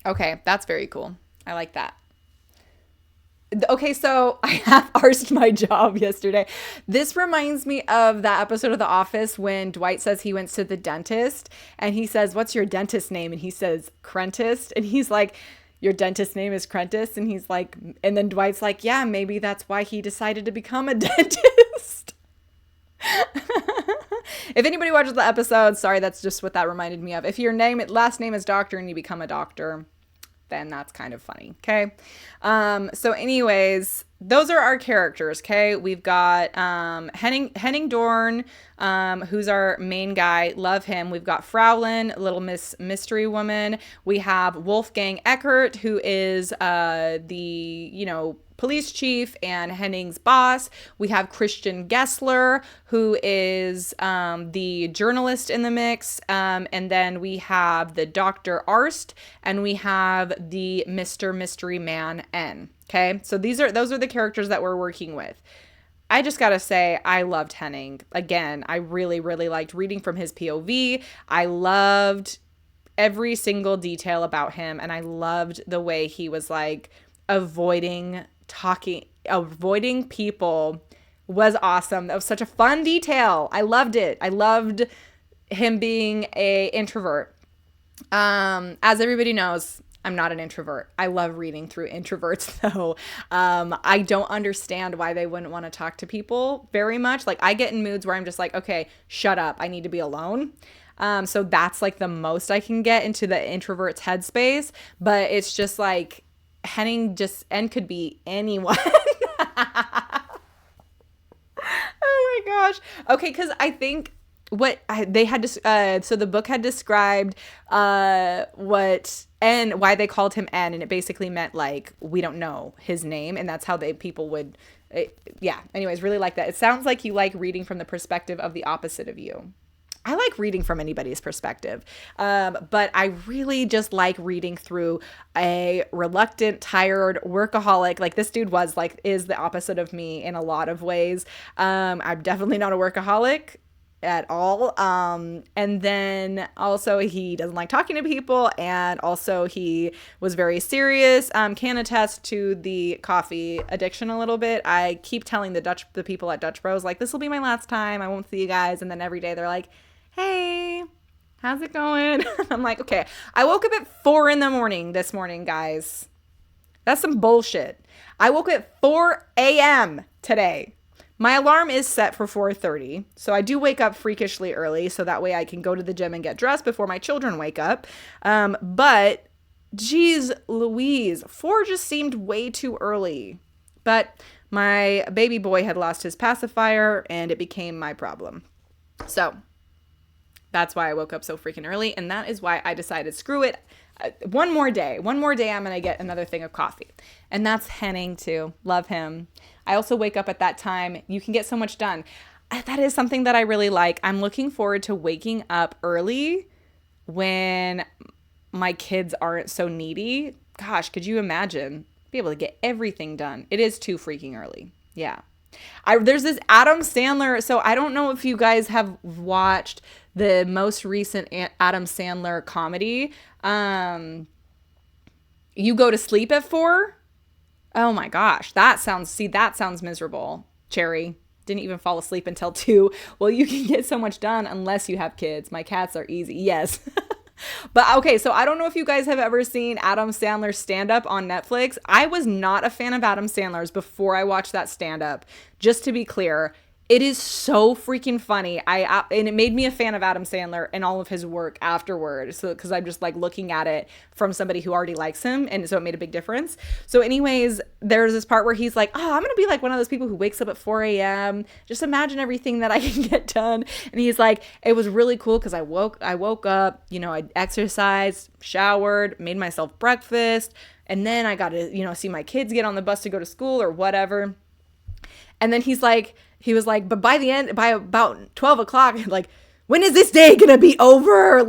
Okay, that's very cool. I like that. Okay, so I have arsed my job yesterday. This reminds me of that episode of The Office when Dwight says he went to the dentist, and he says, "What's your dentist name?" And he says, "Crentist." And he's like, "Your dentist name is Crentist?" And he's like, and then Dwight's like, "Yeah, maybe that's why he decided to become a dentist." If anybody watches the episode, sorry, that's just what that reminded me of. If your last name is Doctor and you become a doctor, then that's kind of funny. Okay. So anyways, those are our characters. Okay. We've got, Henning Dorn, who's our main guy. Love him. We've got Fraulein, Little Miss Mystery Woman. We have Wolfgang Eckert, who is, the, police chief and Henning's boss. We have Christian Gessler, who is the journalist in the mix. And then we have the Dr. Arst, and we have the Mr. Mystery Man N. Okay, so those are the characters that we're working with. I just gotta say, I loved Henning. Again, I really, really liked reading from his POV. I loved every single detail about him, and I loved the way he was like avoiding people was awesome. That was such a fun detail. I loved it. I loved him being a introvert. As everybody knows, I'm not an introvert. I love reading through introverts though. I don't understand why they wouldn't want to talk to people very much. Like I get in moods where I'm just like, okay, shut up. I need to be alone. So that's like the most I can get into the introvert's headspace, but it's just like Henning could be anyone. Oh my gosh. Okay, because I think they had so the book had described what N, why they called him N, and it basically meant like we don't know his name, and that's how people would yeah, anyways, really like that. It sounds like you like reading from the perspective of the opposite of you. I like reading from anybody's perspective, but I really just like reading through a reluctant, tired workaholic. Like this dude is the opposite of me in a lot of ways. I'm definitely not a workaholic at all. And then also he doesn't like talking to people, and also he was very serious. Can attest to the coffee addiction a little bit. I keep telling the people at Dutch Bros, like, this will be my last time. I won't see you guys. And then every day they're like, hey, how's it going? I'm like, okay. I woke up at 4 a.m. this morning, guys. That's some bullshit. I woke up at 4 a.m. today. My alarm is set for 4:30, so I do wake up freakishly early, so that way I can go to the gym and get dressed before my children wake up. But, geez Louise, 4 just seemed way too early. But my baby boy had lost his pacifier, and it became my problem. So that's why I woke up so freaking early, and that is why I decided, screw it. One more day I'm going to get another thing of coffee. And that's Henning too. Love him. I also wake up at that time. You can get so much done. That is something that I really like. I'm looking forward to waking up early when my kids aren't so needy. Gosh, could you imagine? Be able to get everything done. It is too freaking early. Yeah. There's this Adam Sandler. So I don't know if you guys have watched the most recent Adam Sandler comedy. You Go to Sleep at 4. Oh my gosh. That sounds miserable. Cherry. Didn't even fall asleep until 2. Well, you can get so much done unless you have kids. My cats are easy. Yes. But okay, so I don't know if you guys have ever seen Adam Sandler's stand-up on Netflix. I was not a fan of Adam Sandler's before I watched that stand-up. Just to be clear, it is so freaking funny. And it made me a fan of Adam Sandler and all of his work afterward. So because I'm just like looking at it from somebody who already likes him, and so it made a big difference. So anyways, there's this part where he's like, "Oh, I'm gonna be like one of those people who wakes up at 4 a.m. Just imagine everything that I can get done." And he's like, "It was really cool because I woke up, I exercised, showered, made myself breakfast, and then I got to see my kids get on the bus to go to school or whatever." And then he was like, but by about 12 o'clock, like, when is this day gonna be over?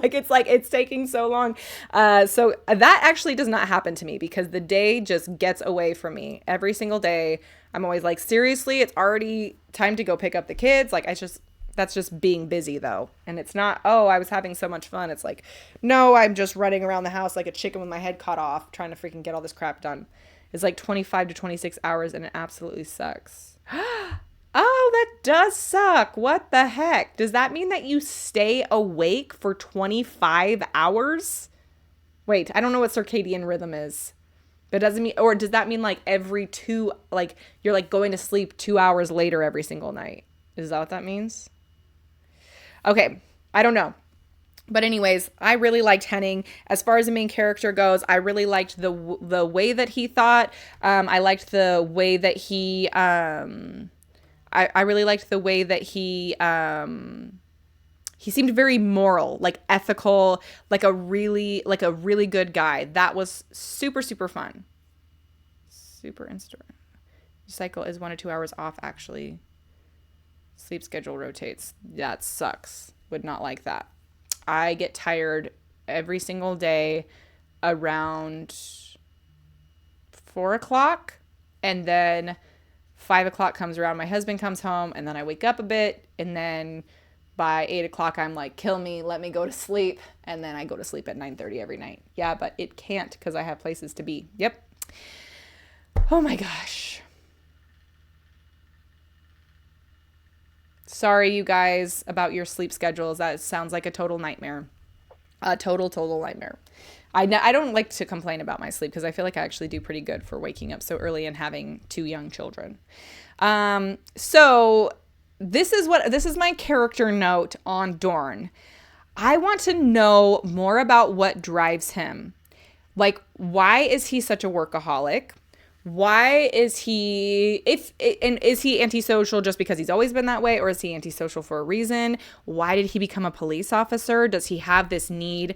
It's taking so long. So that actually does not happen to me because the day just gets away from me every single day. I'm always like, seriously, it's already time to go pick up the kids. That's just being busy though. And it's not, oh, I was having so much fun. It's like, no, I'm just running around the house like a chicken with my head cut off, trying to freaking get all this crap done. It's like 25 to 26 hours and it absolutely sucks. Oh, that does suck. What the heck? Does that mean that you stay awake for 25 hours? Wait, I don't know what circadian rhythm is. But does that mean like every you're like going to sleep 2 hours later every single night? Is that what that means? Okay, I don't know. But anyways, I really liked Henning. As far as the main character goes, I really liked the way that he thought. I liked the way that he I really liked the way that he seemed very moral, like ethical, like a really good guy. That was super, super fun. Super instant. Cycle is 1 to 2 hours off, actually. Sleep schedule rotates. That sucks. Would not like that. I get tired every single day around 4 o'clock, and then 5 o'clock comes around, my husband comes home, and then I wake up a bit, and then by 8 o'clock I'm like, kill me, let me go to sleep, and then I go to sleep at 9:30 every night. Yeah, but it can't because I have places to be. Yep. Oh my gosh. Sorry, you guys, about your sleep schedules. That sounds like a total nightmare. A total nightmare. I don't like to complain about my sleep because I feel like I actually do pretty good for waking up so early and having 2 young children. So this is my character note on Dorn. I want to know more about what drives him. Like, why is he such a workaholic? Why is he, is he antisocial just because he's always been that way, or is he antisocial for a reason? Why did he become a police officer? Does he have this need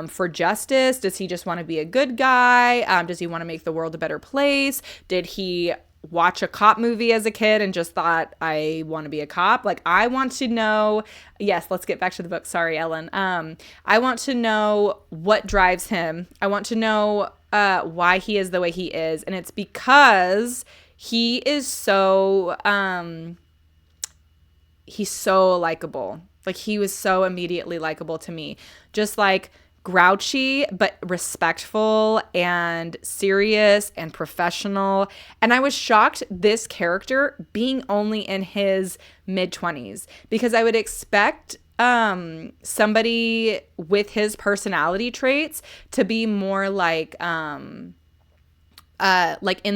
for justice? Does he just want to be a good guy? Does he want to make the world a better place? Did he watch a cop movie as a kid and just thought, I want to be a cop? Like, I want to know, yes, let's get back to the book. Sorry, Ellen. I want to know what drives him. I want to know why he is the way he is. And it's because he is so, he's so likable. Like, he was so immediately likable to me. Just like grouchy, but respectful and serious and professional. And I was shocked this character being only in his mid-20s, because I would expect somebody with his personality traits to be more like in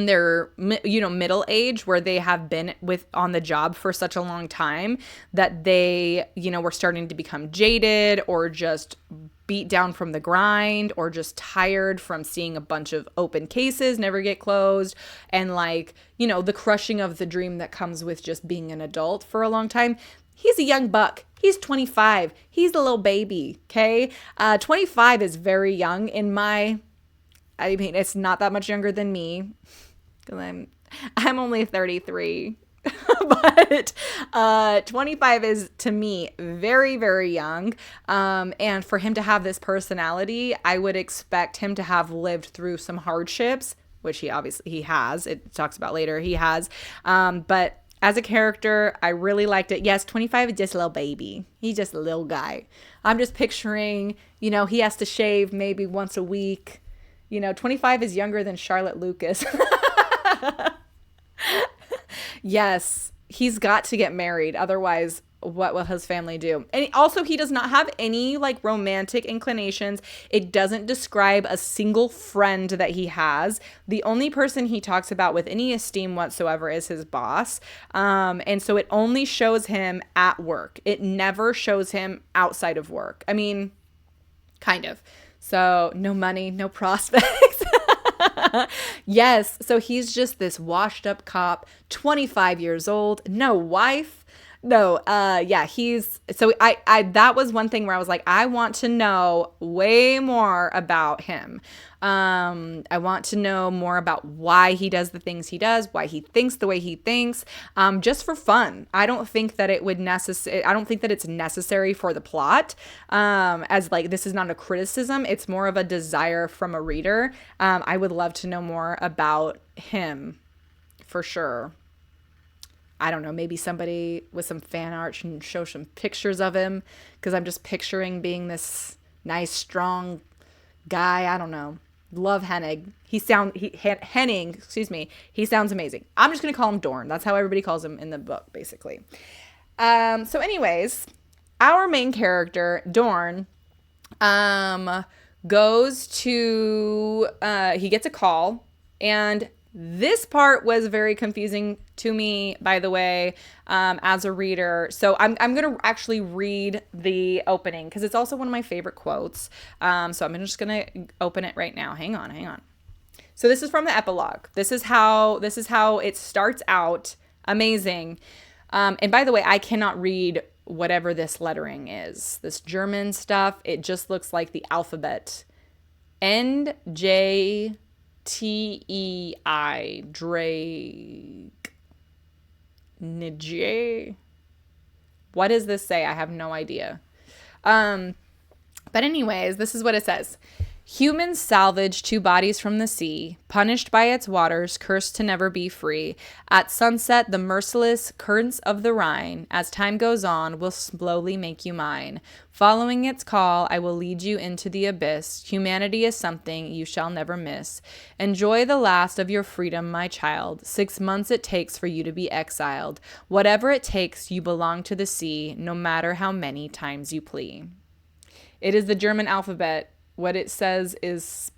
their, middle age, where they have been on the job for such a long time that they, were starting to become jaded, or just beat down from the grind, or just tired from seeing a bunch of open cases never get closed, and the crushing of the dream that comes with just being an adult for a long time. He's a young buck. He's 25. He's a little baby, okay? 25 is very young it's not that much younger than me, because I'm only 33. But 25 is, to me, very, very young. And for him to have this personality, I would expect him to have lived through some hardships, which he has. It talks about later. He has. But as a character, I really liked it. Yes, 25 is just a little baby. He's just a little guy. I'm just picturing, he has to shave maybe once a week. 25 is younger than Charlotte Lucas. Yes, he's got to get married. Otherwise, what will his family do? And also, he does not have any romantic inclinations. It doesn't describe a single friend that he has. The only person he talks about with any esteem whatsoever is his boss. And so it only shows him at work. It never shows him outside of work. I mean, kind of. So no money, no prospects. Yes. So he's just this washed up cop, 25 years old, no wife. No, yeah, that was one thing where I was like, I want to know way more about him. I want to know more about why he does the things he does, why he thinks the way he thinks, just for fun. I don't think that I don't think that it's necessary for the plot. This is not a criticism. It's more of a desire from a reader. I would love to know more about him, for sure. I don't know, maybe somebody with some fan art can show some pictures of him, because I'm just picturing being this nice, strong guy. I don't know. Love Hennig. Henning, excuse me. He sounds amazing. I'm just going to call him Dorn. That's how everybody calls him in the book, basically. So anyways, our main character, Dorn, goes to, he gets a call, and this part was very confusing to me, by the way, as a reader. So I'm going to actually read the opening, because it's also one of my favorite quotes. So I'm just going to open it right now. Hang on. So this is from the epilogue. This is how it starts out. Amazing. And by the way, I cannot read whatever this lettering is. This German stuff, it just looks like the alphabet. NJ T-E-I, Drake, Nij. What does this say? I have no idea. But anyways, this is what it says. Humans salvage 2 bodies from the sea, punished by its waters, cursed to never be free. At sunset, the merciless currents of the Rhine, as time goes on, will slowly make you mine. Following its call, I will lead you into the abyss. Humanity is something you shall never miss. Enjoy the last of your freedom, my child. 6 months it takes for you to be exiled. Whatever it takes, you belong to the sea, no matter how many times you plea. It is the German alphabet. What it says is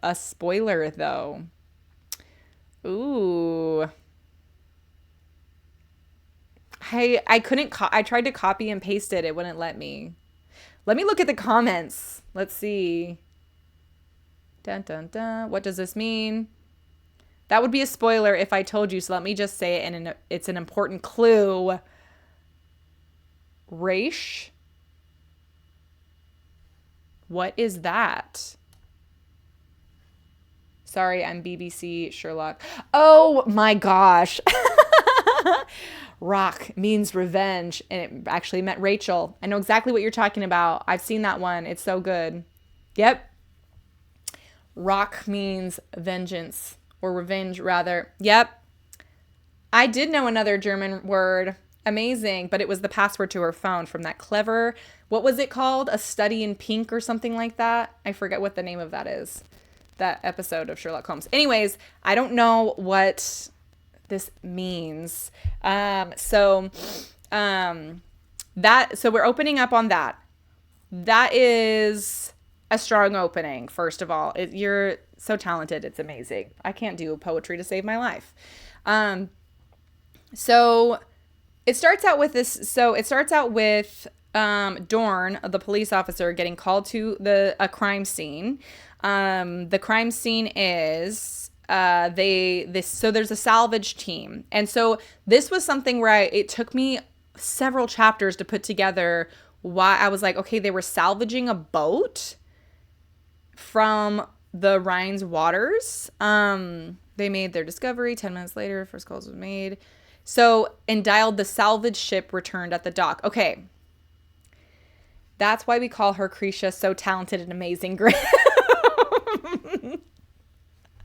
a spoiler, though. Ooh. I couldn't, I tried to copy and paste it. It wouldn't let me. Let me look at the comments. Let's see. Dun, dun, dun. What does this mean? That would be a spoiler if I told you. So let me just say it, and it's an important clue. Reich. What is that? Sorry, I'm BBC Sherlock. Oh my gosh. Rock means revenge, and it actually meant Rachel. I know exactly what you're talking about. I've seen that one. It's so good. Yep. Rock means vengeance, or revenge rather. Yep. I did know another German word. Amazing, but it was the password to her phone from that clever, what was it called? A Study in Pink or something like that? I forget what the name of that is. That episode of Sherlock Holmes. Anyways, I don't know what this means. So we're opening up on that. That is a strong opening, first of all. You're so talented. It's amazing. I can't do poetry to save my life. So it starts out with this. So it starts out with Dorn, the police officer, getting called to a crime scene. The crime scene is so there's a salvage team, and so this was something where it took me several chapters to put together why I was like, okay, they were salvaging a boat from the Rhine's waters. They made their discovery 10 minutes later. First calls was made. So, and dialed the salvage ship returned at the dock. Okay. That's why we call her Krisha so talented and amazing.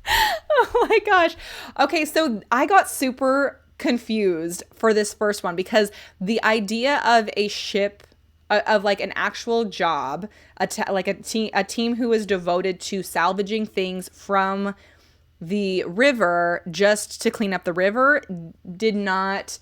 Oh my gosh. Okay, so I got super confused for this first one because the idea of a ship, of like an actual job, a team who is devoted to salvaging things from the river just to clean up the river did not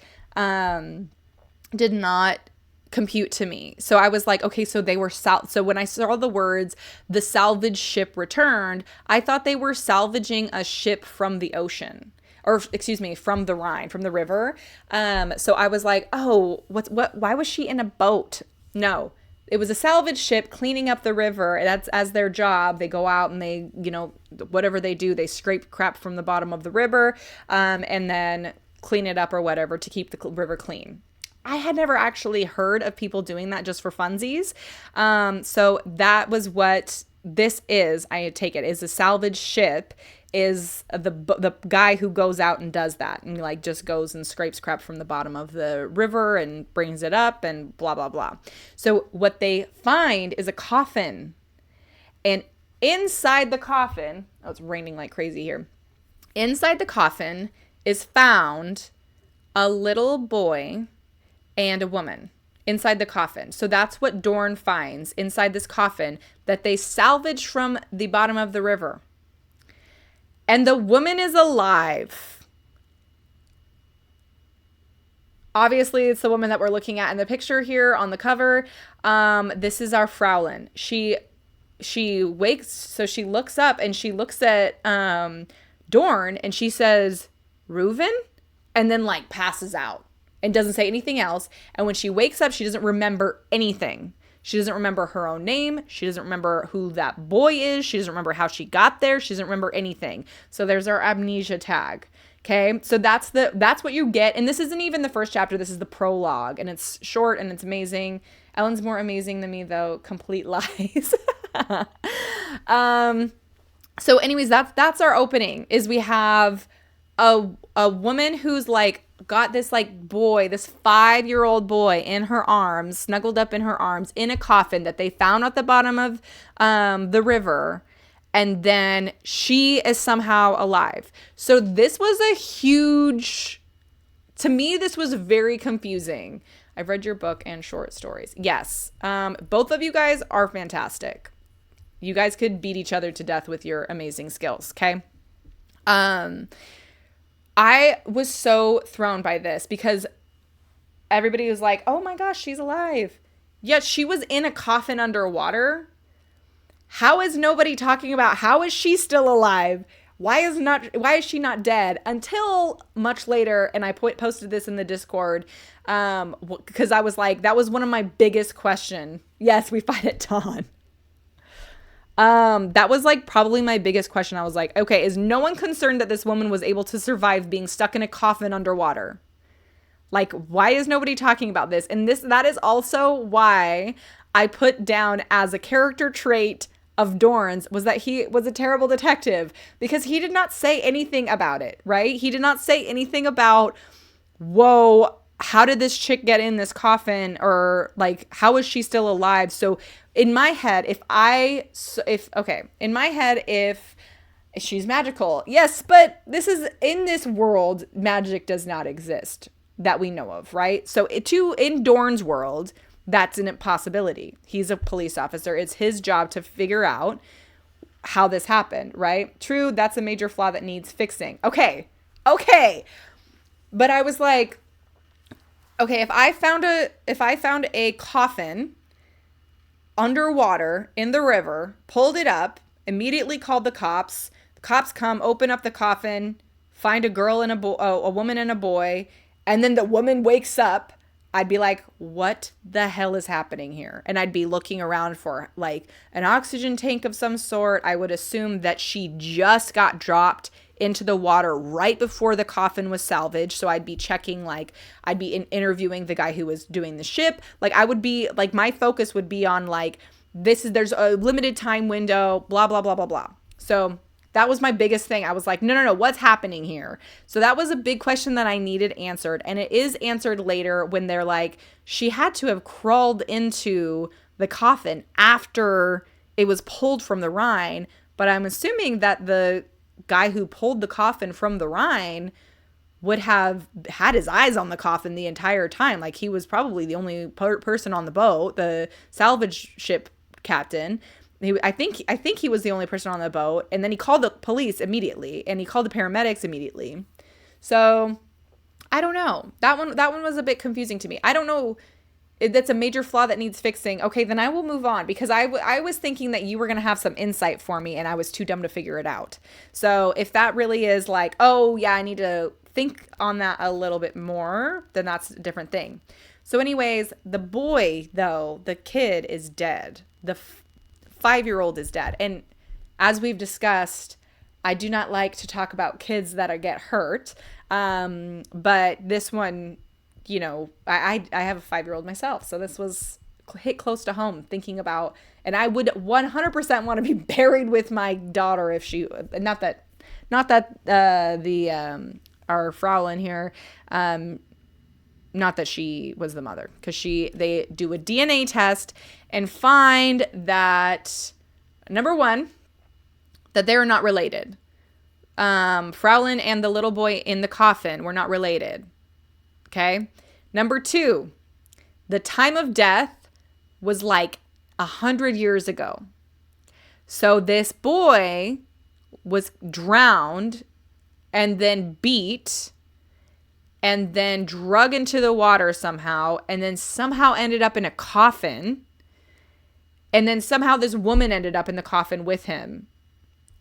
compute to me. So I was like, okay, so they were so when I saw the words the salvage ship returned, I thought they were salvaging a ship from the ocean, or excuse me, from the Rhine, from the river. So I was like, oh, why was she in a boat? No. It was a salvage ship cleaning up the river. That's as their job. They go out and they, whatever they do, they scrape crap from the bottom of the river, and then clean it up or whatever to keep the river clean. I had never actually heard of people doing that just for funsies. So that was what this is. I take it is a salvage ship is the guy who goes out and does that and like just goes and scrapes crap from the bottom of the river and brings it up and blah, blah, blah. So what they find is a coffin, and inside the coffin, oh, it's raining like crazy here. Inside the coffin is found a little boy and a woman inside the coffin. So that's what Dorn finds inside this coffin that they salvaged from the bottom of the river. And the woman is alive. Obviously, it's the woman that we're looking at in the picture here on the cover. This is our Fraulein. She wakes, so she looks up and she looks at Dorn and she says, Reuven? And then like passes out and doesn't say anything else. And when she wakes up, she doesn't remember anything. She doesn't remember her own name. She doesn't remember who that boy is. She doesn't remember how she got there. She doesn't remember anything. So there's our amnesia tag. Okay. So that's what you get. And this isn't even the first chapter. This is the prologue, and it's short and it's amazing. Ellen's more amazing than me though. Complete lies. So anyways, that's our opening is we have a woman who's like got this like boy, this 5-year-old boy in her arms, snuggled up in her arms in a coffin that they found at the bottom of the river. and then she is somehow alive. So this was a huge, to me, this was very confusing. I've read your book and short stories. Yes. Both of you guys are fantastic. You guys could beat each other to death with your amazing skills. Okay. I was so thrown by this because everybody was like, oh my gosh, she's alive. Yet she was in a coffin underwater. How is nobody talking about how is she still alive? Why is she not dead? Until much later, and I posted this in the Discord, because I was like, that was one of my biggest questions. Yes, we fight at dawn. That was like probably my biggest question. I was like, okay, is no one concerned that this woman was able to survive being stuck in a coffin underwater? Like, why is nobody talking about this? And that is also why I put down as a character trait of Dorn's was that he was a terrible detective, because he did not say anything about it, right? He did not say anything about, whoa, how did this chick get in this coffin? Or like, how is she still alive? So in my head, if she's magical, yes, but this is in this world, magic does not exist that we know of, right? So in Dorn's world, that's an impossibility. He's a police officer. It's his job to figure out how this happened, right? True, that's a major flaw that needs fixing. Okay. But I was like, okay, if I found a coffin underwater in the river, pulled it up, immediately called the cops come, open up the coffin, find a girl and a woman and a boy, and then the woman wakes up, I'd be like, what the hell is happening here? And I'd be looking around for like an oxygen tank of some sort. I would assume that she just got dropped into the water right before the coffin was salvaged. So I'd be checking, like, I'd be interviewing the guy who was doing the ship. Like, I would be like, my focus would be on like, there's a limited time window, blah, blah, blah, blah, blah. So that was my biggest thing. I was like, no, what's happening here? So that was a big question that I needed answered. And it is answered later when they're like, she had to have crawled into the coffin after it was pulled from the Rhine. But I'm assuming that the guy who pulled the coffin from the Rhine would have had his eyes on the coffin the entire time. Like, he was probably the only person on the boat, the salvage ship captain. I think he was the only person on the boat, and then he called the police immediately, and he called the paramedics immediately. So I don't know. That one was a bit confusing to me. I don't know. That's a major flaw that needs fixing. Okay, then I will move on, because I was thinking that you were going to have some insight for me, and I was too dumb to figure it out. So if that really is like, oh yeah, I need to think on that a little bit more, then that's a different thing. So anyways, the boy, though, the kid is dead. The 5-year-old is dead. And as we've discussed, I do not like to talk about kids that get hurt. But this one, you know, I have a 5-year-old myself. So this was hit close to home, thinking about, and I would 100% want to be buried with my daughter if she, not that our Fraulein here, not that she was the mother, because they do a DNA test and find that, number one, that they are not related. Fraulein and the little boy in the coffin were not related. Okay. Number two, the time of death was like 100 years ago. So this boy was drowned and then beat and then drug into the water somehow, and then somehow ended up in a coffin. And then somehow this woman ended up in the coffin with him.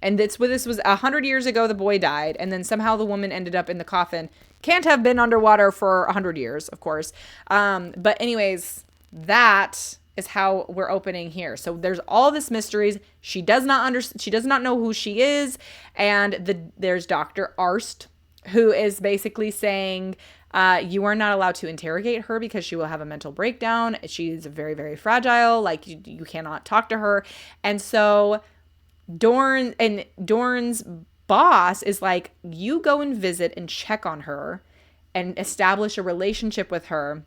And this was 100 years ago, the boy died, and then somehow the woman ended up in the coffin. Can't have been underwater for 100 years, of course. But anyways, that is how we're opening here. So there's all this mysteries. She does not know who she is. And there's Dr. Arst, who is basically saying, you are not allowed to interrogate her because she will have a mental breakdown. She's very, very fragile. Like, you cannot talk to her. And so Dorn's boss is like, you go and visit and check on her and establish a relationship with her.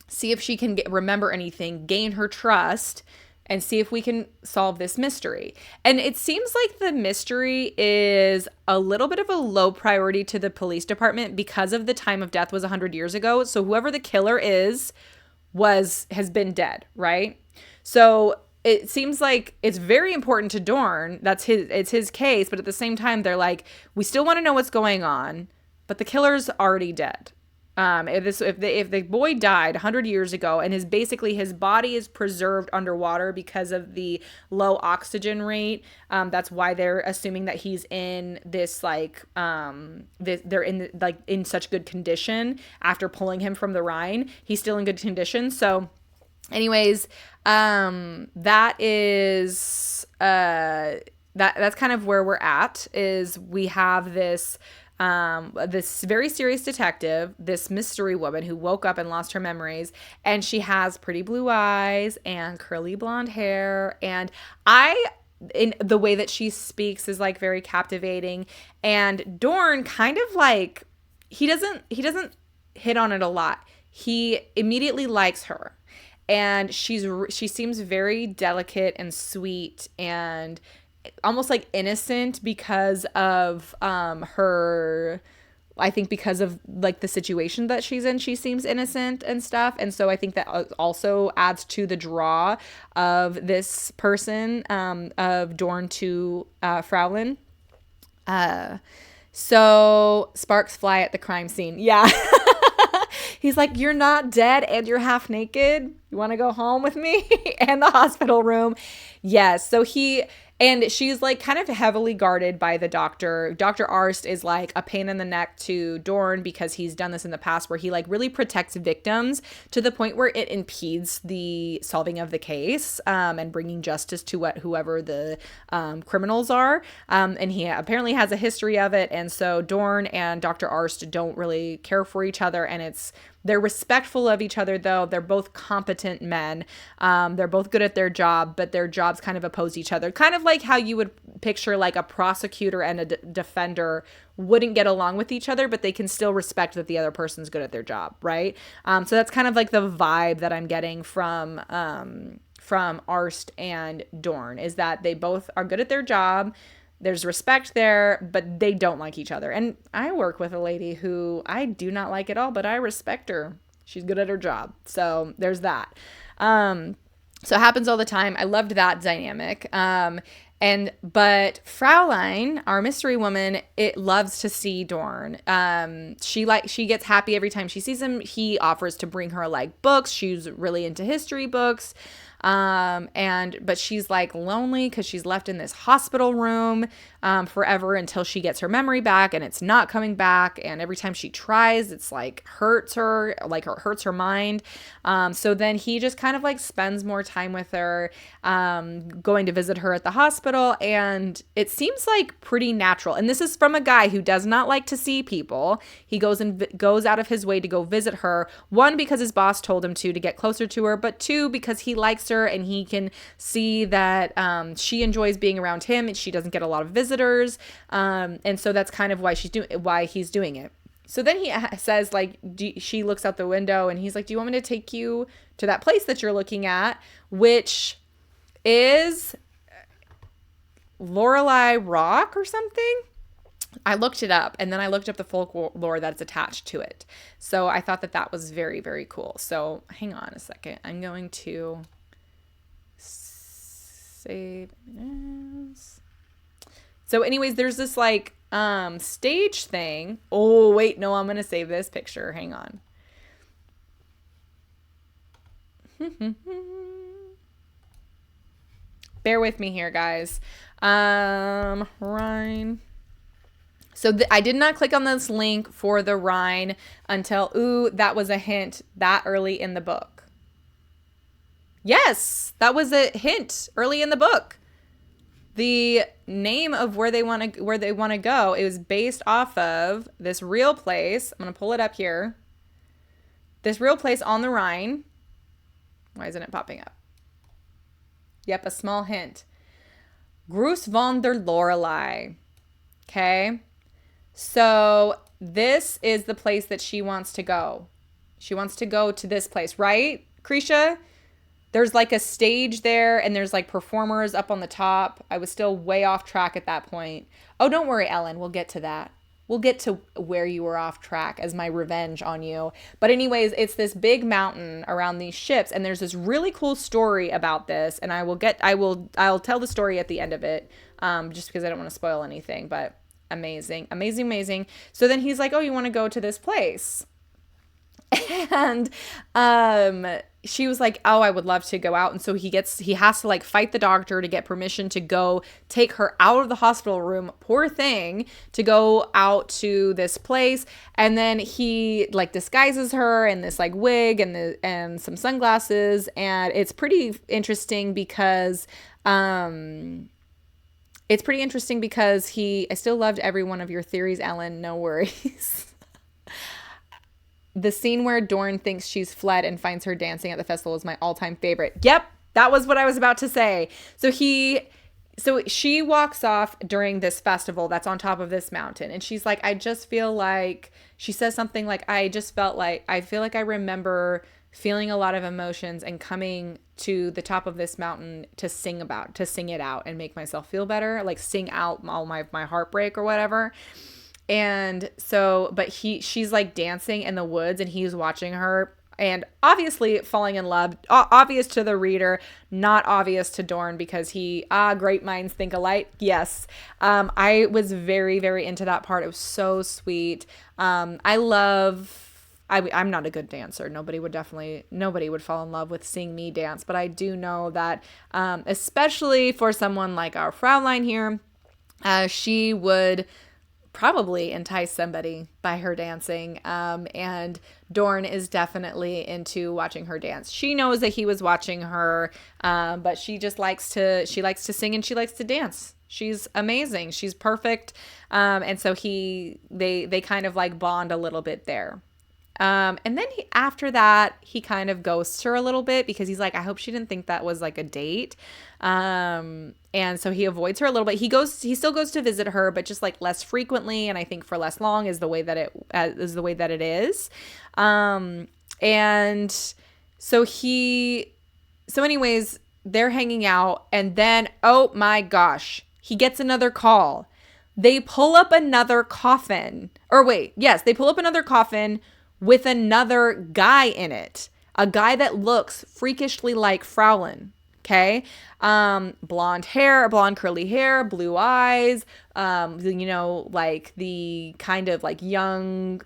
See if she can remember anything, gain her trust, and see if we can solve this mystery. And it seems like the mystery is a little bit of a low priority to the police department because of the time of death was 100 years ago. So whoever the killer has been dead, right? So it seems like it's very important to Dorn. It's his case, but at the same time, they're like, we still want to know what's going on, but the killer's already dead. If the boy died 100 years ago and his body is preserved underwater because of the low oxygen rate, that's why they're assuming that he's in this they're in such good condition after pulling him from the Rhine. He's still in good condition. So anyways, that is that's kind of where we're at. Is we have this very serious detective, this mystery woman who woke up and lost her memories, and she has pretty blue eyes and curly blonde hair, and in the way that she speaks is like very captivating. And Dorn kind of like he doesn't hit on it a lot. He immediately likes her, and she seems very delicate and sweet and almost like innocent because of her, I think because of like the situation that she's in, she seems innocent and stuff. And so I think that also adds to the draw of this person, of Dorn to Fraulein. So sparks fly at the crime scene. Yeah. He's like, you're not dead and you're half naked. You want to go home with me? And the hospital room. Yes. So she's like kind of heavily guarded by the doctor. Dr. Arst is like a pain in the neck to Dorn because he's done this in the past where he like really protects victims to the point where it impedes the solving of the case, and bringing justice to whoever the criminals are. And he apparently has a history of it. And so Dorn and Dr. Arst don't really care for each other. And they're respectful of each other, though. They're both competent men. They're both good at their job, but their jobs kind of oppose each other. Kind of like how you would picture like a prosecutor and a defender wouldn't get along with each other, but they can still respect that the other person's good at their job, right? So that's kind of like the vibe that I'm getting from Arst and Dorn, is that they both are good at their job. There's respect there, but they don't like each other. And I work with a lady who I do not like at all, but I respect her. She's good at her job. So there's that. So it happens all the time. I loved that dynamic. But Fraulein, our mystery woman, it loves to see Dorn. She gets happy every time she sees him. He offers to bring her like books. She's really into history books. But she's like lonely because she's left in this hospital room forever until she gets her memory back, and it's not coming back. And every time she tries, it's like hurts her mind. So then he just kind of like spends more time with her, going to visit her at the hospital, and it seems like pretty natural. And this is from a guy who does not like to see people. He goes out of his way to go visit her. One, because his boss told him to get closer to her, but two, because he likes her and he can see that she enjoys being around him and she doesn't get a lot of visitors. And so that's kind of why he's doing it. So then he says, like, she looks out the window and he's like, do you want me to take you to that place that you're looking at, which is Lorelei Rock or something? I looked it up, and then I looked up the folklore that's attached to it. So I thought that was very, very cool. So hang on a second. I'm going to save this. So anyways, there's this like stage thing. Oh, wait, no, I'm going to save this picture. Hang on. Bear with me here, guys. Rhine. So I did not click on this link for the Rhine until, that was a hint that early in the book. Yes, that was a hint early in the book. The name of where they want to go, it was based off of this real place. I'm going to pull it up here. This real place on the Rhine. Why isn't it popping up? Yep, a small hint. Groos van der Lorelei. Okay. So this is the place that she wants to go. She wants to go to this place, right, Krisha? there's like a stage there and there's like performers up on the top. I was still way off track at that point. Oh, don't worry, Ellen. We'll get to that. We'll get to where you were off track as my revenge on you. But anyways, it's this big mountain around these ships, and there's this really cool story about this, and I'll tell the story at the end of it, just because I don't want to spoil anything, but amazing, amazing, amazing. So then he's like, oh, you want to go to this place? And she was like, oh, I would love to go out. And so he has to like fight the doctor to get permission to go take her out of the hospital room, poor thing, to go out to this place. And then he like disguises her in this like wig and some sunglasses. And it's pretty interesting because I still loved every one of your theories, Ellen. No worries. The scene where Dorn thinks she's fled and finds her dancing at the festival is my all-time favorite. Yep, that was what I was about to say. So she walks off during this festival that's on top of this mountain. And she's like, I just feel like, she says something like, I feel like I remember feeling a lot of emotions and coming to the top of this mountain to sing it out and make myself feel better, like sing out all my heartbreak or whatever. And so, but she's like dancing in the woods and he's watching her and obviously falling in love, obvious to the reader, not obvious to Dorn because great minds think alike. Yes. I was very, very into that part. It was so sweet. I'm not a good dancer. Nobody would fall in love with seeing me dance, but I do know that, especially for someone like our Fraulein here, she would probably entice somebody by her dancing. And Dorn is definitely into watching her dance. She knows that he was watching her, but she likes to sing and she likes to dance. She's amazing. She's perfect. And so they kind of like bond a little bit there. And then after that, he kind of ghosts her a little bit because he's like, I hope she didn't think that was like a date. And so he avoids her a little bit. He still goes to visit her, but just like less frequently. And I think for less long is the way that it is. And so anyways, they're hanging out and then, oh my gosh, he gets another call. They pull up another coffin they pull up another coffin with another guy in it. A guy that looks freakishly like Fraulein. Okay. Blonde curly hair, blue eyes, like the kind of like young,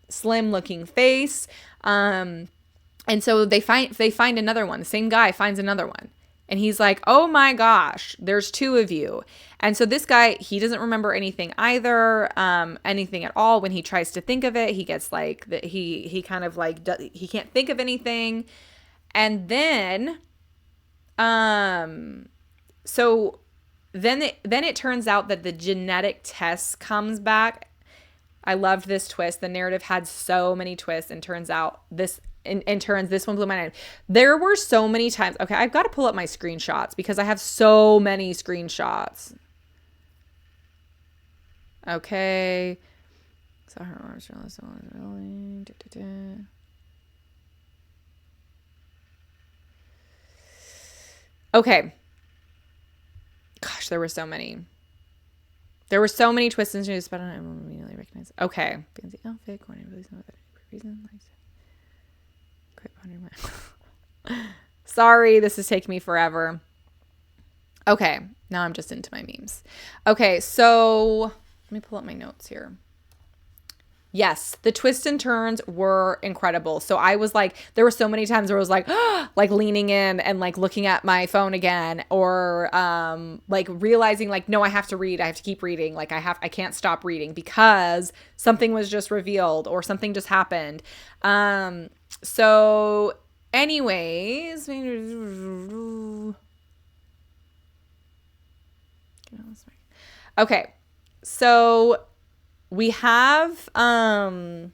slim looking face. And so they find another one. The same guy finds another one. And he's like, oh my gosh, there's two of you. And so this guy, he doesn't remember anything either, anything at all. When he tries to think of it, he gets like, he kind of like, he can't think of anything. And then, so then it turns out that the genetic test comes back. I loved this twist. The narrative had so many twists and turns out this one blew my mind. There were so many times. Okay, I've got to pull up my screenshots because I have so many screenshots. Okay. Okay. Gosh, there were so many. There were so many twists and turns, but I don't immediately recognize. Okay. Fancy outfit, corny, really know that reason. Sorry, this is taking me forever. Okay, now I'm just into my memes. Okay, so let me pull up my notes here. Yes, the twists and turns were incredible. So I was like, there were so many times where I was like, like leaning in and like looking at my phone again, or like realizing like, no, I have to read. I have to keep reading. Like I can't stop reading because something was just revealed or something just happened. So anyways, okay, so we have the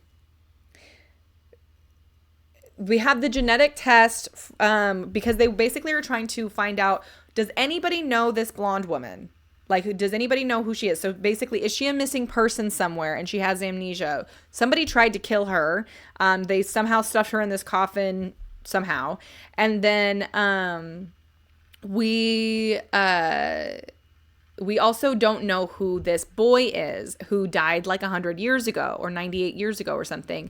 genetic test because they basically were trying to find out, does anybody know this blonde woman? Like, does anybody know who she is? So basically, is she a missing person somewhere and she has amnesia? Somebody tried to kill her. They somehow stuffed her in this coffin somehow. And then we also don't know who this boy is who died like 100 years ago or 98 years ago or something.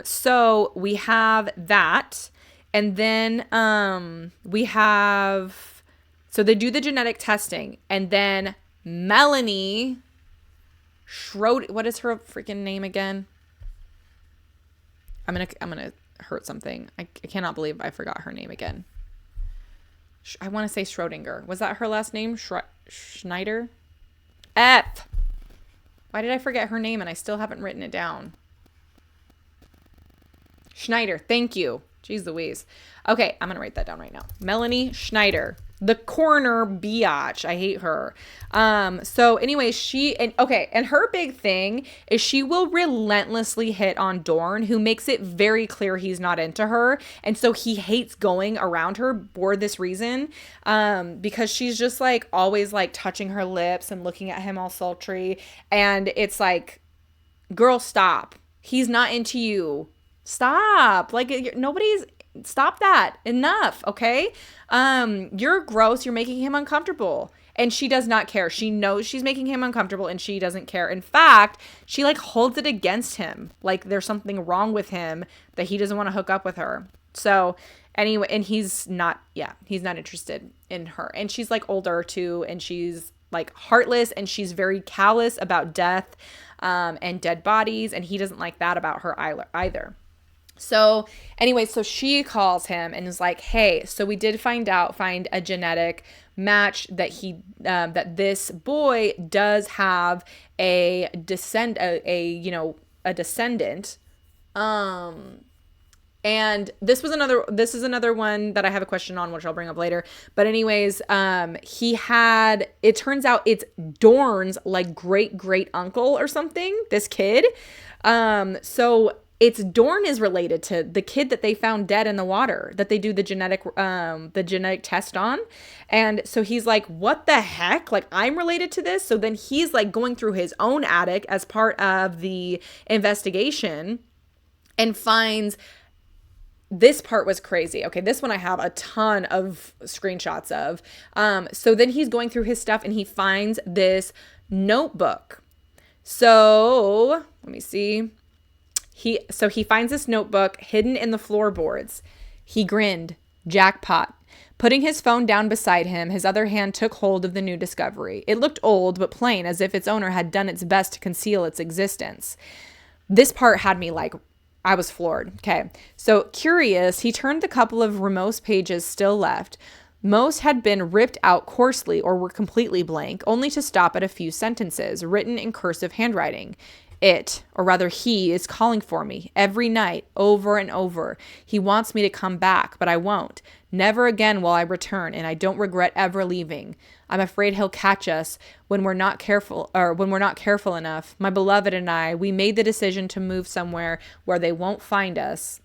So we have that. And then we have, so they do the genetic testing, and then Melanie Schroeder, what is her freaking name again? I'm gonna hurt something. I cannot believe I forgot her name again. I want to say Schrodinger. Was that her last name? Schneider? F. Why did I forget her name and I still haven't written it down? Schneider. Thank you. Jeez Louise. Okay, I'm going to write that down right now. Melanie Schneider. The coroner biatch. I hate her. So anyway, and her big thing is she will relentlessly hit on Dorn, who makes it very clear he's not into her. And so he hates going around her for this reason, because she's just like always like touching her lips and looking at him all sultry. And it's like, girl, stop. He's not into you. Stop. Like, stop that. Enough. Okay. You're gross. You're making him uncomfortable. And she does not care. She knows she's making him uncomfortable and she doesn't care. In fact, she like holds it against him. Like there's something wrong with him that he doesn't want to hook up with her. So anyway, and he's not interested in her. And she's like older too. And she's like heartless and she's very callous about death, and dead bodies. And he doesn't like that about her either. So anyway, so she calls him and is like, hey, so we did find a genetic match that this boy does have a descendant. And this is another one that I have a question on, which I'll bring up later. But anyways, it turns out it's Dorn's like great uncle or something, this kid. So Dorn is related to the kid that they found dead in the water that they do the genetic test on. And so he's like, what the heck? Like, I'm related to this. So then he's like going through his own attic as part of the investigation and finds, this part was crazy. Okay, this one I have a ton of screenshots of. So then he's going through his stuff and he finds this notebook. So let me see. He finds this notebook hidden in the floorboards. He grinned. Jackpot. Putting his phone down beside him, his other hand took hold of the new discovery. It looked old, but plain, as if its owner had done its best to conceal its existence. This part had me like, I was floored. Okay. So curious, he turned the couple of Ramos pages still left. Most had been ripped out coarsely or were completely blank, only to stop at a few sentences, written in cursive handwriting. He is calling for me every night, over and over. He wants me to come back, but I won't. Never again will I return, and I don't regret ever leaving. I'm afraid he'll catch us when we're not careful enough. My beloved and I, we made the decision to move somewhere where they won't find us.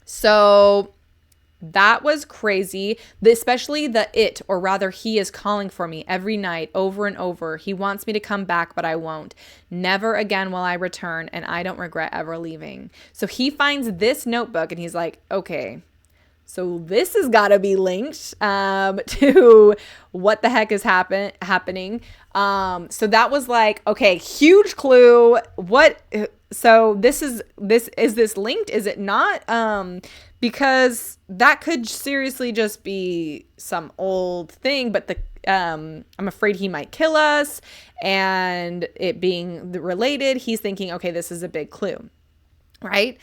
So that was crazy, especially he is calling for me every night, over and over. He wants me to come back, but I won't. Never again will I return, and I don't regret ever leaving. So he finds this notebook, and he's like, okay, so this has got to be linked to what the heck is happening. So that was like, okay, huge clue. So this is this linked? Is it not? Because that could seriously just be some old thing, but I'm afraid he might kill us, and it being related, he's thinking, okay, this is a big clue, right?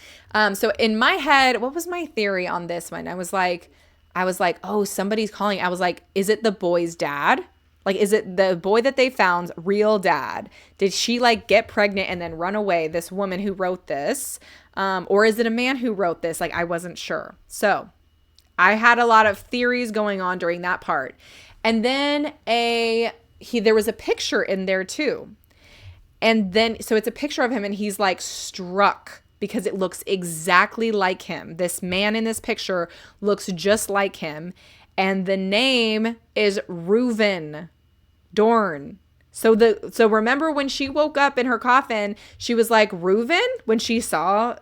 So in my head, what was my theory on this one? I was like, oh, somebody's calling. I was like, is it the boy's dad? Like, is it the boy that they found's real dad? Did she like get pregnant and then run away, this woman who wrote this? Or is it a man who wrote this? Like, I wasn't sure. So I had a lot of theories going on during that part. And then there was a picture in there too. And then, so it's a picture of him and he's like struck because it looks exactly like him. This man in this picture looks just like him. And the name is Reuven Dorn. So remember when she woke up in her coffin, she was like Reuven when she saw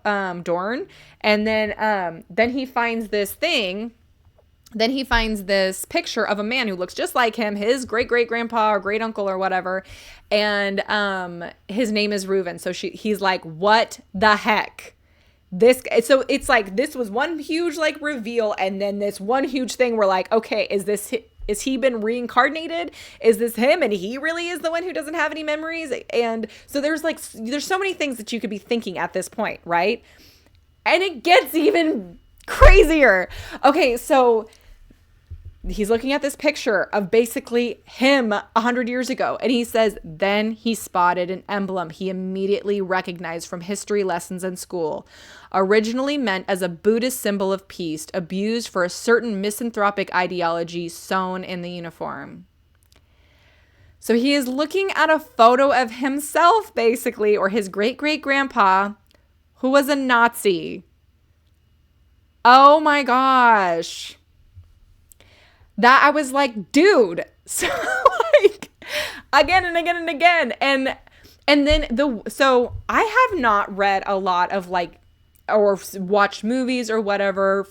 Dorn, and then he finds this thing. Then he finds this picture of a man who looks just like him, his great great grandpa or great uncle or whatever, and his name is Reuven. So he's like, what the heck? So it's like this was one huge like reveal, and then this one huge thing. We're like, okay, is he been reincarnated? Is this him? And he really is the one who doesn't have any memories? And so there's so many things that you could be thinking at this point, right? And it gets even crazier. Okay, so he's looking at this picture of basically him 100 years ago. And he says, then he spotted an emblem he immediately recognized from history lessons in school. Originally meant as a Buddhist symbol of peace, abused for a certain misanthropic ideology sewn in the uniform. So he is looking at a photo of himself, basically, or his great-great-grandpa, who was a Nazi. Oh my gosh. That I was like, dude. So like again and again and again. And then so I have not read a lot of like or watched movies or whatever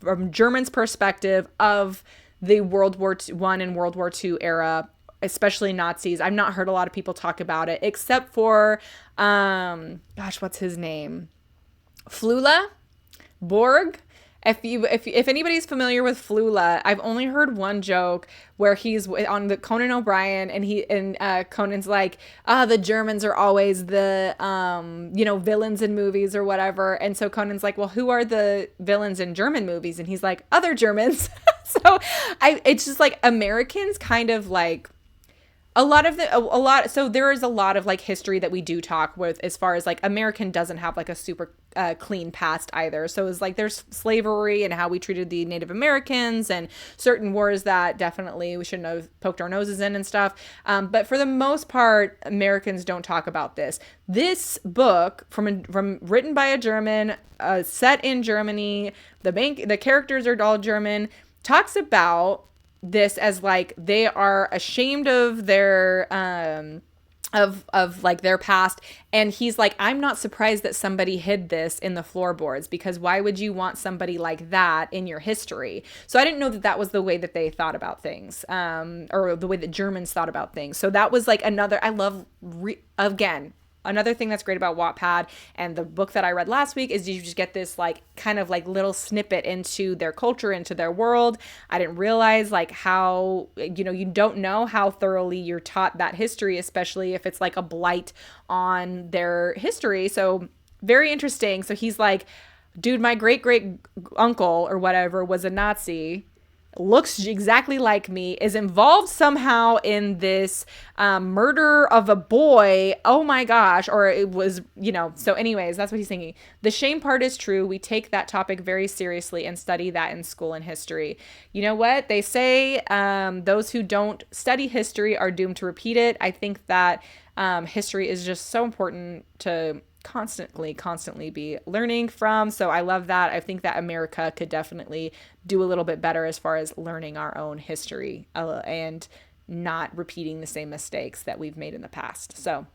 from German's perspective of the World War I and World War II era, especially Nazis. I've not heard a lot of people talk about it except for what's his name? Flula Borg. If anybody's familiar with Flula, I've only heard one joke where he's on the Conan O'Brien and Conan's like, the Germans are always the villains in movies or whatever. And so Conan's like, well, who are the villains in German movies? And he's like, other Germans. So it's just like Americans kind of like so there is a lot of like history that we do talk with as far as like American doesn't have like a super clean past either. So it's like there's slavery and how we treated the Native Americans and certain wars that definitely we shouldn't have poked our noses in and stuff. But for the most part, Americans don't talk about this. This book from written by a German, set in Germany, the characters are all German, talks about this as like they are ashamed of their of like their past, and he's like, I'm not surprised that somebody hid this in the floorboards, because why would you want somebody like that in your history? So I didn't know that was the way that they thought about things, or the way that Germans thought about things. So that was like another, I love again, another thing that's great about Wattpad and the book that I read last week is you just get this like kind of like little snippet into their culture, into their world. I didn't realize like how, you don't know how thoroughly you're taught that history, especially if it's like a blight on their history. So very interesting. So he's like, dude, my great great uncle or whatever was a Nazi, looks exactly like me, is involved somehow in this murder of a boy. Oh my gosh. Or it was, so anyways, that's what he's thinking. The shame part is true. We take that topic very seriously and study that in school and history. You know what? They say those who don't study history are doomed to repeat it. I think that history is just so important to constantly be learning from. So I love that. I think that America could definitely do a little bit better as far as learning our own history and not repeating the same mistakes that we've made in the past. So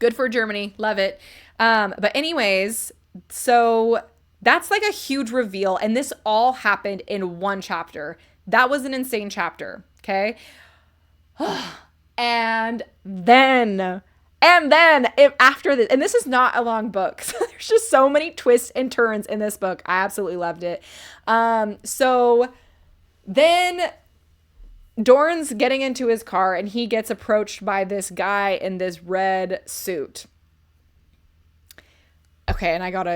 good for Germany. Love it. But anyways, so that's like a huge reveal. And this all happened in one chapter. That was an insane chapter. Okay. And then if after this, and this is not a long book, so there's just so many twists and turns in this book. I absolutely loved it. So then Dorn's getting into his car and he gets approached by this guy in this red suit. Okay, and I got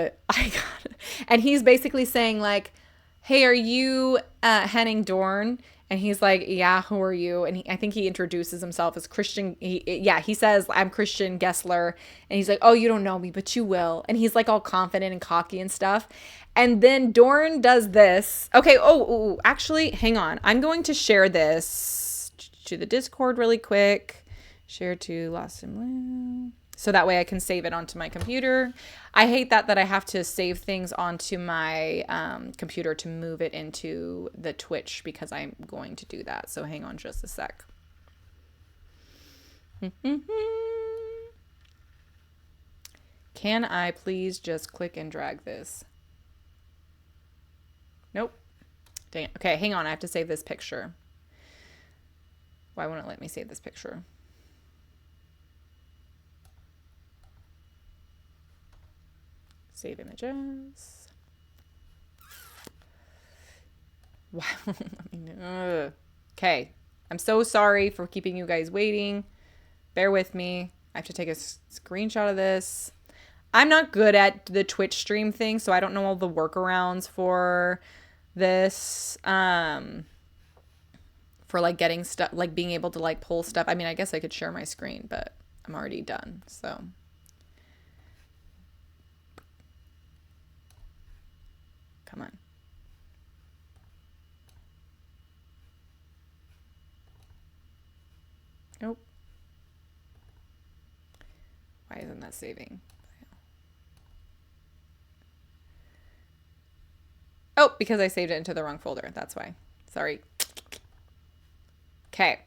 and he's basically saying like, hey, are you Henning Dorn? And he's like, yeah, who are you? And I think he introduces himself as Christian. He says, I'm Christian Gessler. And he's like, oh, you don't know me, but you will. And he's like all confident and cocky and stuff. And then Dorn does this. Okay, actually, hang on. I'm going to share this to the Discord really quick. Share to Lost in Blue. So that way I can save it onto my computer. I hate that I have to save things onto my computer to move it into the Twitch, because I'm going to do that. So hang on just a sec. Can I please just click and drag this? Nope. Dang it. Okay, hang on. I have to save this picture. Why won't it let me save this picture? Save images. Wow. Okay. I'm so sorry for keeping you guys waiting. Bear with me. I have to take a screenshot of this. I'm not good at the Twitch stream thing, so I don't know all the workarounds for this. For like getting stuff, like being able to like pull stuff. I mean, I guess I could share my screen, but I'm already done. So. Come on. Nope. Why isn't that saving? Oh, because I saved it into the wrong folder. That's why. Sorry. Okay.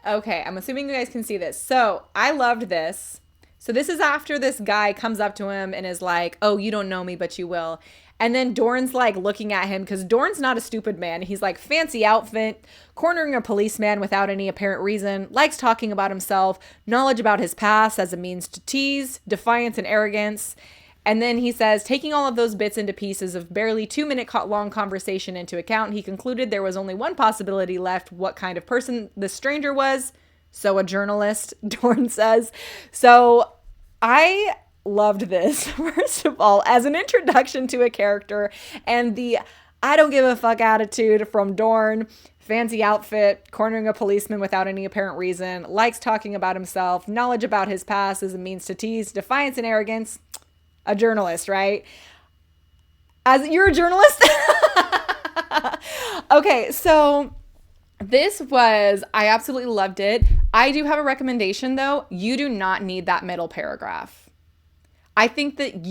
Okay, I'm assuming you guys can see this. So I loved this. So this is after this guy comes up to him and is like, oh, you don't know me, but you will. And then Dorn's like looking at him because Dorn's not a stupid man. He's like, fancy outfit, cornering a policeman without any apparent reason, likes talking about himself, knowledge about his past as a means to tease, defiance and arrogance. And then he says, taking all of those bits into pieces of barely 2-minute long conversation into account, he concluded there was only one possibility left, what kind of person the stranger was. So a journalist, Dorn says. So I loved this, first of all, as an introduction to a character and the I don't give a fuck attitude from Dorn. Fancy outfit, cornering a policeman without any apparent reason, likes talking about himself, knowledge about his past as a means to tease, defiance and arrogance. A journalist, right? As you're a journalist? Okay, so I absolutely loved it. I do have a recommendation though. You do not need that middle paragraph. I think that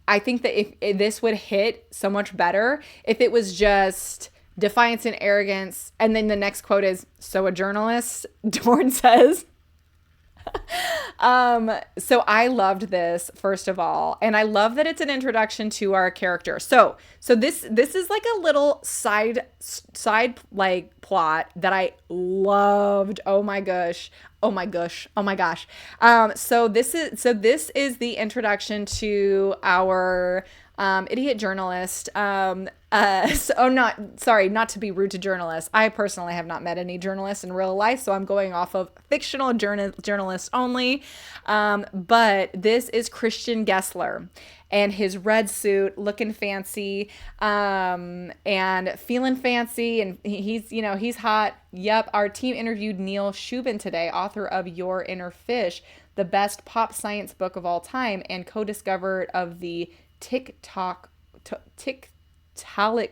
if this would hit so much better if it was just defiance and arrogance. And then the next quote is, so a journalist, Dorn says. So I loved this, first of all, and I love that it's an introduction to our character. So this is like a little side like plot that I loved. Oh my gosh. So this is the introduction to our idiot journalist. Not to be rude to journalists. I personally have not met any journalists in real life, so I'm going off of fictional journalists only. But this is Christian Gessler and his red suit, looking fancy, and feeling fancy, and he's hot. Yep, our team interviewed Neil Shubin today, author of Your Inner Fish, the best pop science book of all time, and co-discoverer of the Tiktaalik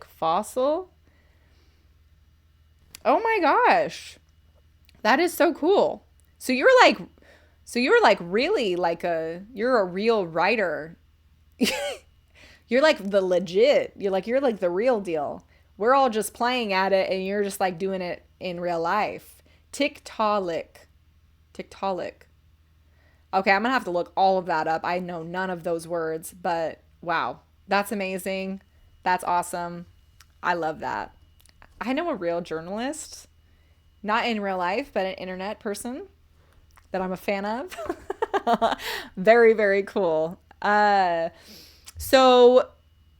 fossil. Oh my gosh, that is so cool. So you're really like you're a real writer. You're like the legit. You're like the real deal. We're all just playing at it, and you're just like doing it in real life. Tiktaalik. Okay, I'm gonna have to look all of that up. I know none of those words, but wow, that's amazing. That's awesome. I love that. I know a real journalist, not in real life, but an internet person that I'm a fan of. Very, very cool. So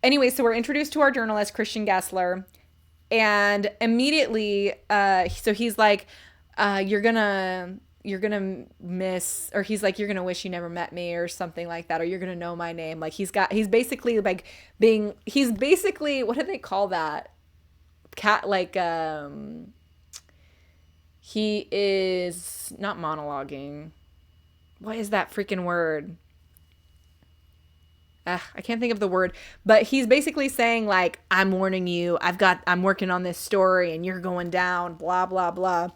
we're introduced to our journalist, Christian Gessler, and immediately, so he's like, you're gonna miss, or he's like, you're gonna wish you never met me, or something like that, or you're gonna know my name. Like he's basically what do they call that? He is not monologuing. What is that freaking word? I can't think of the word, but he's basically saying like, I'm warning you, I'm working on this story and you're going down, blah, blah, blah.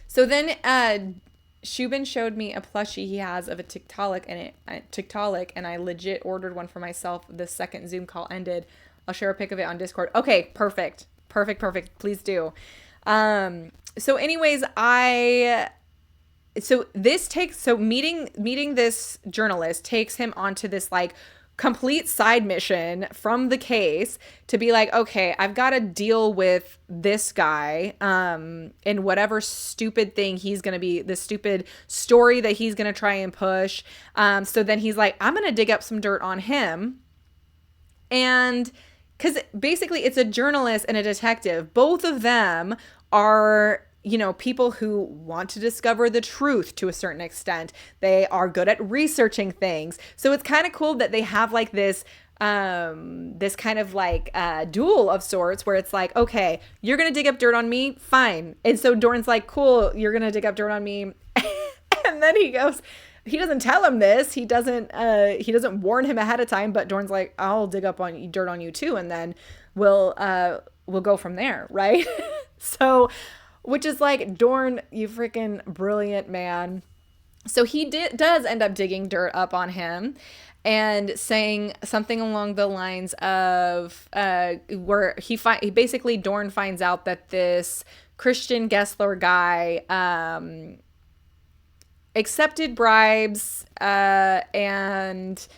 So then, Shubin showed me a plushie he has of a Tiktaalik, and I legit ordered one for myself the second Zoom call ended. I'll share a pic of it on Discord. Okay, perfect. Please do. So anyways, meeting this journalist takes him onto this like complete side mission from the case to be like, okay, I've got to deal with this guy and whatever stupid thing he's going to be, the stupid story that he's going to try and push. So then he's like, I'm going to dig up some dirt on him. And because basically it's a journalist and a detective. Both of them are, you know, people who want to discover the truth to a certain extent. They are good at researching things. So it's kind of cool that they have like this kind of like duel of sorts where it's like, okay, you're going to dig up dirt on me. Fine. And so Dorn's like, cool, you're going to dig up dirt on me. And then he doesn't tell him this. He doesn't warn him ahead of time, but Dorn's like, I'll dig up dirt on you too. And then we'll go from there. Right. So, which is like, Dorn, you freaking brilliant man. So he does end up digging dirt up on him and saying something along the lines of where basically Dorn finds out that this Christian Gessler guy accepted bribes and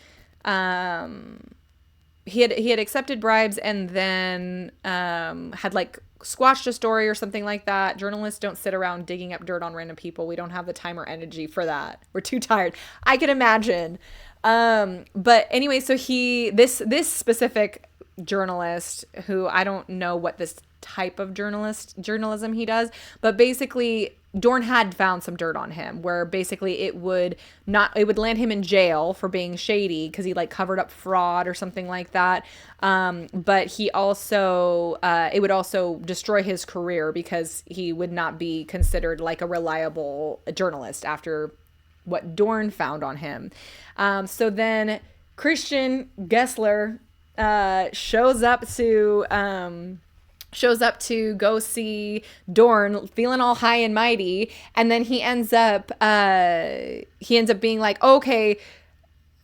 he had accepted bribes and then had like squashed a story or something like that. Journalists don't sit around digging up dirt on random people. We don't have the time or energy for that. We're too tired. I can imagine. But anyway, so this specific journalist, who I don't know what this type of journalism he does, but basically Dorn had found some dirt on him where basically it would land him in jail for being shady because he like covered up fraud or something like that. But he also, it would also destroy his career because he would not be considered like a reliable journalist after what Dorn found on him. So then Christian Gessler shows up to go see Dorn, feeling all high and mighty, and then he ends up being like, okay,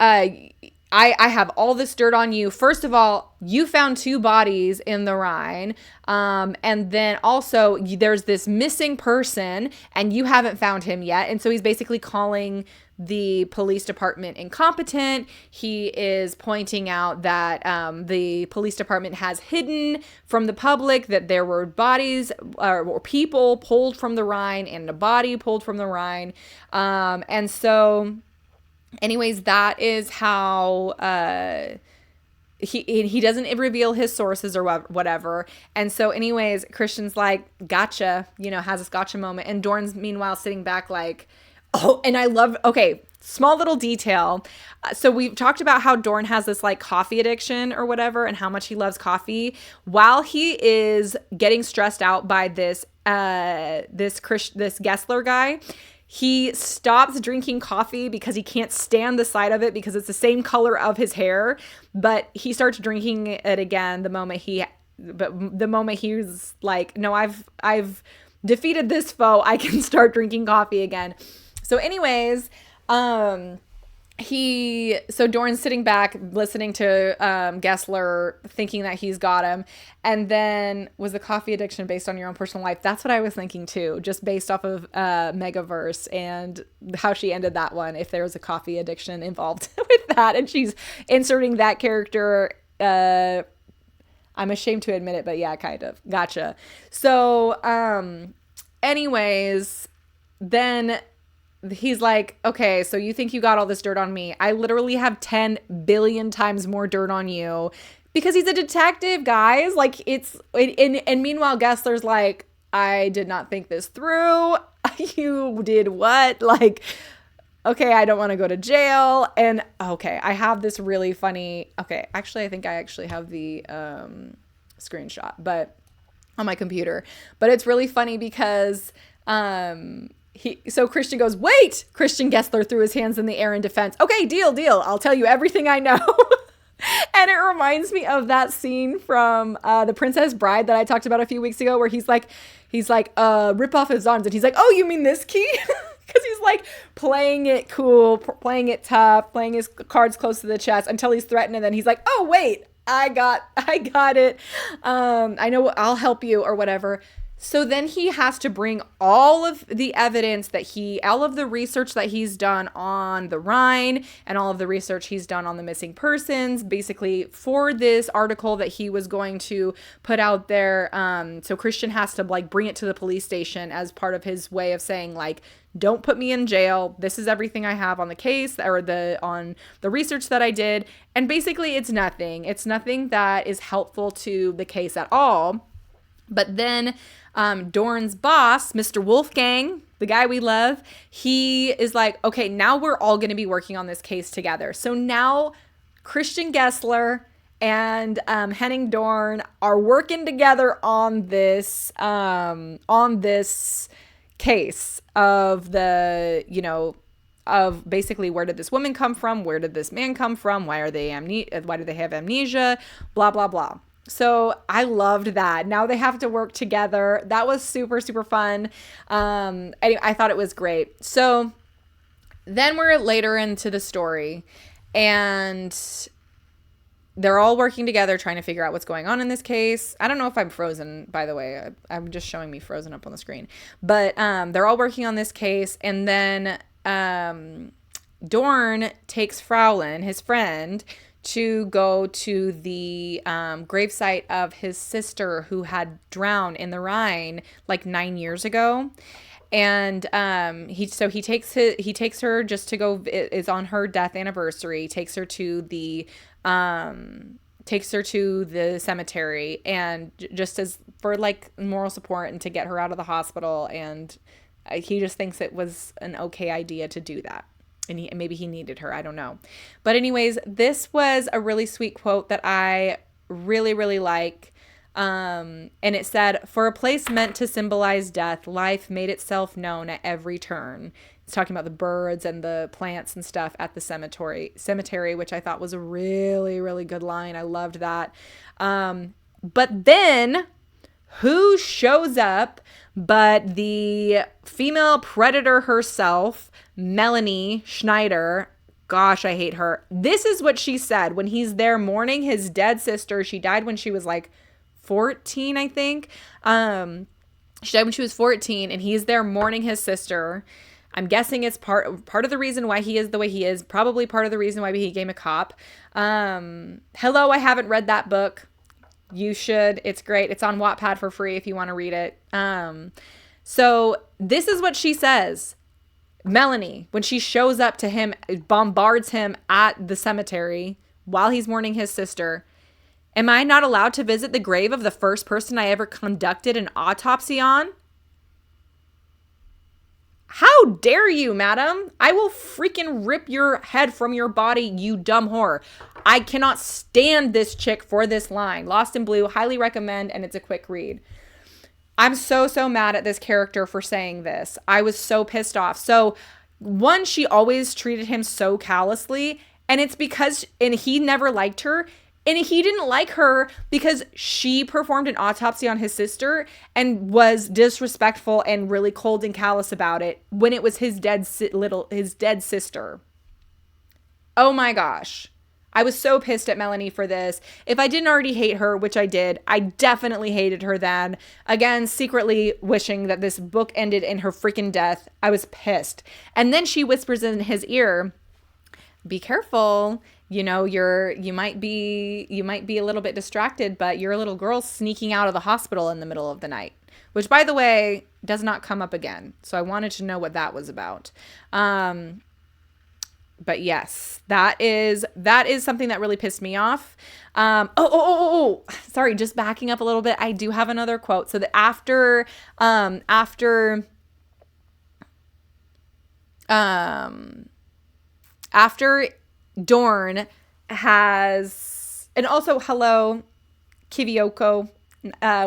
I have all this dirt on you. First of all, you found 2 bodies in the Rhine. And then also there's this missing person and you haven't found him yet. And so he's basically calling the police department incompetent. He is pointing out that the police department has hidden from the public that there were bodies or people pulled from the Rhine and a body pulled from the Rhine. And so anyways, that is how he doesn't reveal his sources or whatever. And so anyways, Christian's like, gotcha, has this gotcha moment. And Dorn's meanwhile sitting back like, oh, and I love, okay, small little detail. So we've talked about how Dorn has this like coffee addiction or whatever and how much he loves coffee. While he is getting stressed out by this Gessler guy, he stops drinking coffee because he can't stand the sight of it because it's the same color of his hair, but he starts drinking it again the moment he's like, no, I've defeated this foe. I can start drinking coffee again. So anyways, so Dorn's sitting back listening to Gessler, thinking that he's got him. And then, was the coffee addiction based on your own personal life? That's what I was thinking too, just based off of Megaverse and how she ended that one, if there was a coffee addiction involved with that. And she's inserting that character. I'm ashamed to admit it, but yeah, kind of. Gotcha. So anyways, then he's like, okay, so you think you got all this dirt on me. I literally have 10 billion times more dirt on you, because he's a detective, guys. Like, and meanwhile, Gessler's like, I did not think this through. You did what? Like, okay, I don't want to go to jail. And okay, I have this really funny, okay, actually, I think I actually have the screenshot, but on my computer, but it's really funny because, so Christian goes, wait! Christian Gessler threw his hands in the air in defense. Okay, deal. I'll tell you everything I know. And it reminds me of that scene from The Princess Bride that I talked about a few weeks ago, where he's like, rip off his arms. And he's like, oh, you mean this key? Because he's like playing it cool, playing it tough, playing his cards close to the chest until he's threatened. And then he's like, oh, wait, I got it. I know, I'll help you or whatever. So then he has to bring all of the evidence all of the research that he's done on the Rhine and all of the research he's done on the missing persons, basically for this article that he was going to put out there. So Christian has to like bring it to the police station as part of his way of saying like, don't put me in jail. This is everything I have on the case or on the research that I did. And basically it's nothing. It's nothing that is helpful to the case at all. But then Dorn's boss, Mr. Wolfgang, the guy we love, he is like, okay, now we're all going to be working on this case together. So now Christian Gessler and Henning Dorn are working together on this case of the, of basically where did this woman come from? Where did this man come from? Why do they have amnesia? Blah, blah, blah. So I loved that. Now they have to work together. That was super, super fun. Anyway, I thought it was great. So then we're later into the story and they're all working together trying to figure out what's going on in this case. I don't know if I'm frozen, by the way. I'm just showing me frozen up on the screen. But they're all working on this case. And then Dorn takes Fraulein, his friend, to go to the gravesite of his sister who had drowned in the Rhine like 9 years ago. And he takes her just to go, is on her death anniversary, takes her to the cemetery and just as for like moral support and to get her out of the hospital. And he just thinks it was an okay idea to do that. And maybe he needed her. I don't know. But anyways, this was a really sweet quote that I really, really like. And it said, for a place meant to symbolize death, life made itself known at every turn. It's talking about the birds and the plants and stuff at the cemetery, which I thought was a really, really good line. I loved that. But then who shows up but the female predator herself, Melanie Schneider. Gosh, I hate her. This is what she said when he's there mourning his dead sister. She died when she was like 14, I think. She died when she was 14, and he's there mourning his sister. I'm guessing it's part of the reason why he is the way he is. Probably part of the reason why he became a cop. Hello, I haven't read that book. You should. It's great. It's on Wattpad for free if you want to read it. So this is what she says. Melanie, when she shows up to him, bombards him at the cemetery while he's mourning his sister. Am I not allowed to visit the grave of the first person I ever conducted an autopsy on? How dare you, madam? I will freaking rip your head from your body, you dumb whore. I cannot stand this chick for this line. Lost in Blue, highly recommend, and it's a quick read. I'm so mad at this character for saying this. I was so pissed off. So, one, she always treated him so callously, and it's because, and he never liked her. And he didn't like her because she performed an autopsy on his sister and was disrespectful and really cold and callous about it when it was his dead sister. Oh my gosh. I was so pissed at Melanie for this. If I didn't already hate her, which I did, I definitely hated her then. Again, secretly wishing that this book ended in her freaking death. I was pissed. And then she whispers in his ear, be careful. You know, you might be a little bit distracted, but you're a little girl sneaking out of the hospital in the middle of the night, which, by the way, does not come up again. So I wanted to know what that was about. But yes, that is something that really pissed me off. Sorry, just backing up a little bit. I do have another quote. So that after Dorn has, and also hello, Kivioko,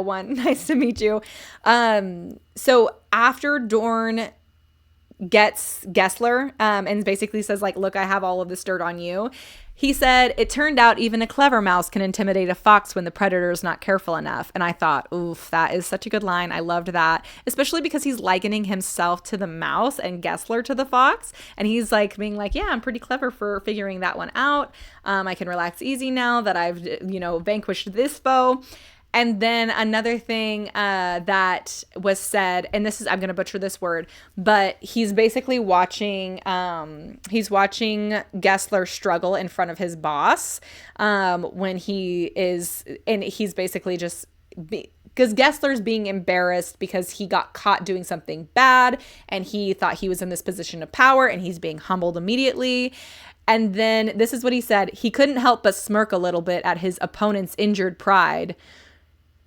one, nice to meet you. So after Dorn gets Gessler, and basically says like, look, I have all of this dirt on you. He said, it turned out even a clever mouse can intimidate a fox when the predator is not careful enough. And I thought, oof, that is such a good line. I loved that, especially because he's likening himself to the mouse and Gessler to the fox. And he's like being like, yeah, I'm pretty clever for figuring that one out. I can relax easy now that I've, vanquished this foe. And then another thing that was said, and this is, I'm going to butcher this word, but he's basically watching Gessler struggle in front of his boss when he is, and he's basically just, because Gessler's being embarrassed because he got caught doing something bad and he thought he was in this position of power and he's being humbled immediately. And then this is what he said. He couldn't help but smirk a little bit at his opponent's injured pride.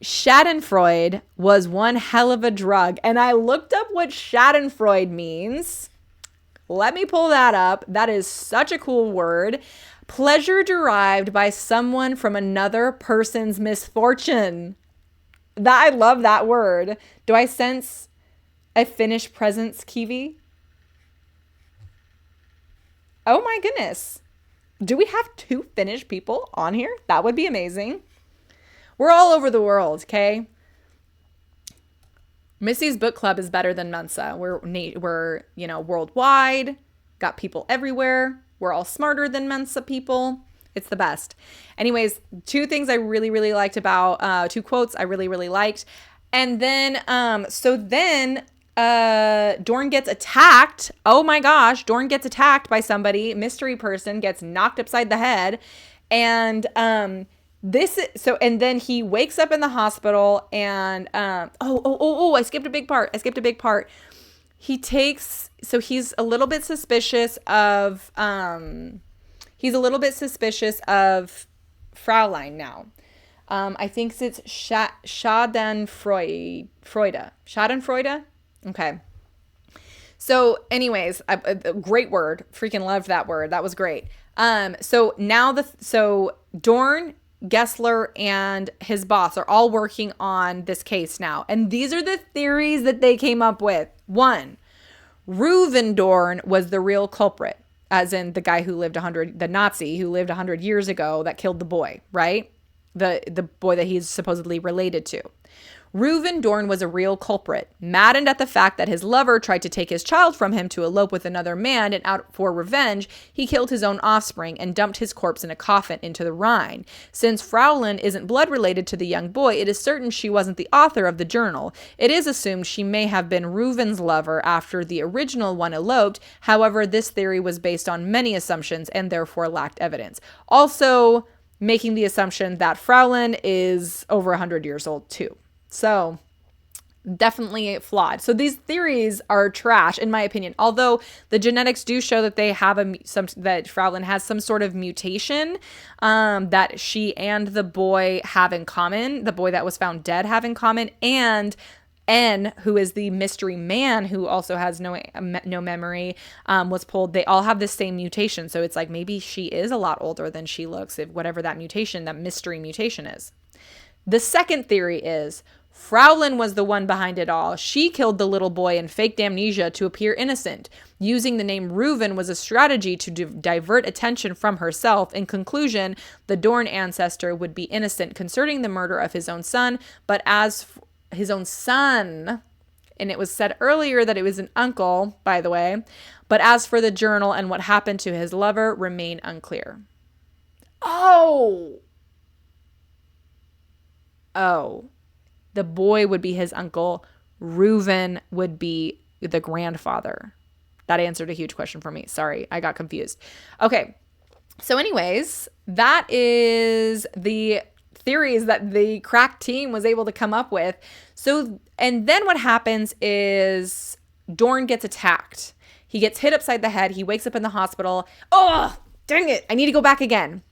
Schadenfreude was one hell of a drug. And I looked up what Schadenfreude means. Let me pull that up. That is such a cool word. Pleasure derived by someone from another person's misfortune. I love that word. Do I sense a Finnish presence, Kiwi? Oh my goodness. Do we have 2 Finnish people on here? That would be amazing. We're all over the world, okay? Missy's book club is better than Mensa. We're worldwide, got people everywhere. We're all smarter than Mensa people. It's the best. Anyways, 2 things I really, really liked about, 2 quotes I really, really liked. And then, Dorn gets attacked. Oh my gosh, Dorn gets attacked by somebody. Mystery person gets knocked upside the head. And, and then he wakes up in the hospital and, I skipped a big part. He's a little bit suspicious of, Fraulein now. I think it's Schadenfreude. Schadenfreude? Okay. So anyways, a great word. Freaking loved that word. That was great. So now Dorn, Gessler, and his boss are all working on this case now. And these are the theories that they came up with. 1, Reuven Dorn was the real culprit, as in the guy who lived the Nazi who lived 100 years ago that killed the boy, right? The boy that he's supposedly related to. Reuven Dorn was a real culprit, maddened at the fact that his lover tried to take his child from him to elope with another man, and out for revenge, he killed his own offspring and dumped his corpse in a coffin into the Rhine. Since Fraulein isn't blood related to the young boy, it is certain she wasn't the author of the journal. It is assumed she may have been Reuven's lover after the original one eloped. However, this theory was based on many assumptions and therefore lacked evidence. Also, making the assumption that Fraulein is over 100 years old too. So definitely flawed. So these theories are trash, in my opinion. Although the genetics do show that they have that Fraulein has some sort of mutation that she and the boy have in common. The boy that was found dead have in common, and N, who is the mystery man who also has no memory, was pulled. They all have the same mutation. So it's like maybe she is a lot older than she looks, if whatever that mystery mutation is. The second theory is Fraulein was the one behind it all. She killed the little boy and faked amnesia to appear innocent. Using the name Reuven was a strategy to divert attention from herself. In conclusion, the Dorn ancestor would be innocent concerning the murder of his own son, but as his own son, and it was said earlier that it was an uncle, by the way, but as for the journal and what happened to his lover remain unclear. Oh, the boy would be his uncle. Reuven would be the grandfather. That answered a huge question for me. Sorry, I got confused. Okay, so anyways, that is the theories that the crack team was able to come up with. So, and then what happens is Dorn gets attacked. He gets hit upside the head. He wakes up in the hospital. Oh, dang it. I need to go back again.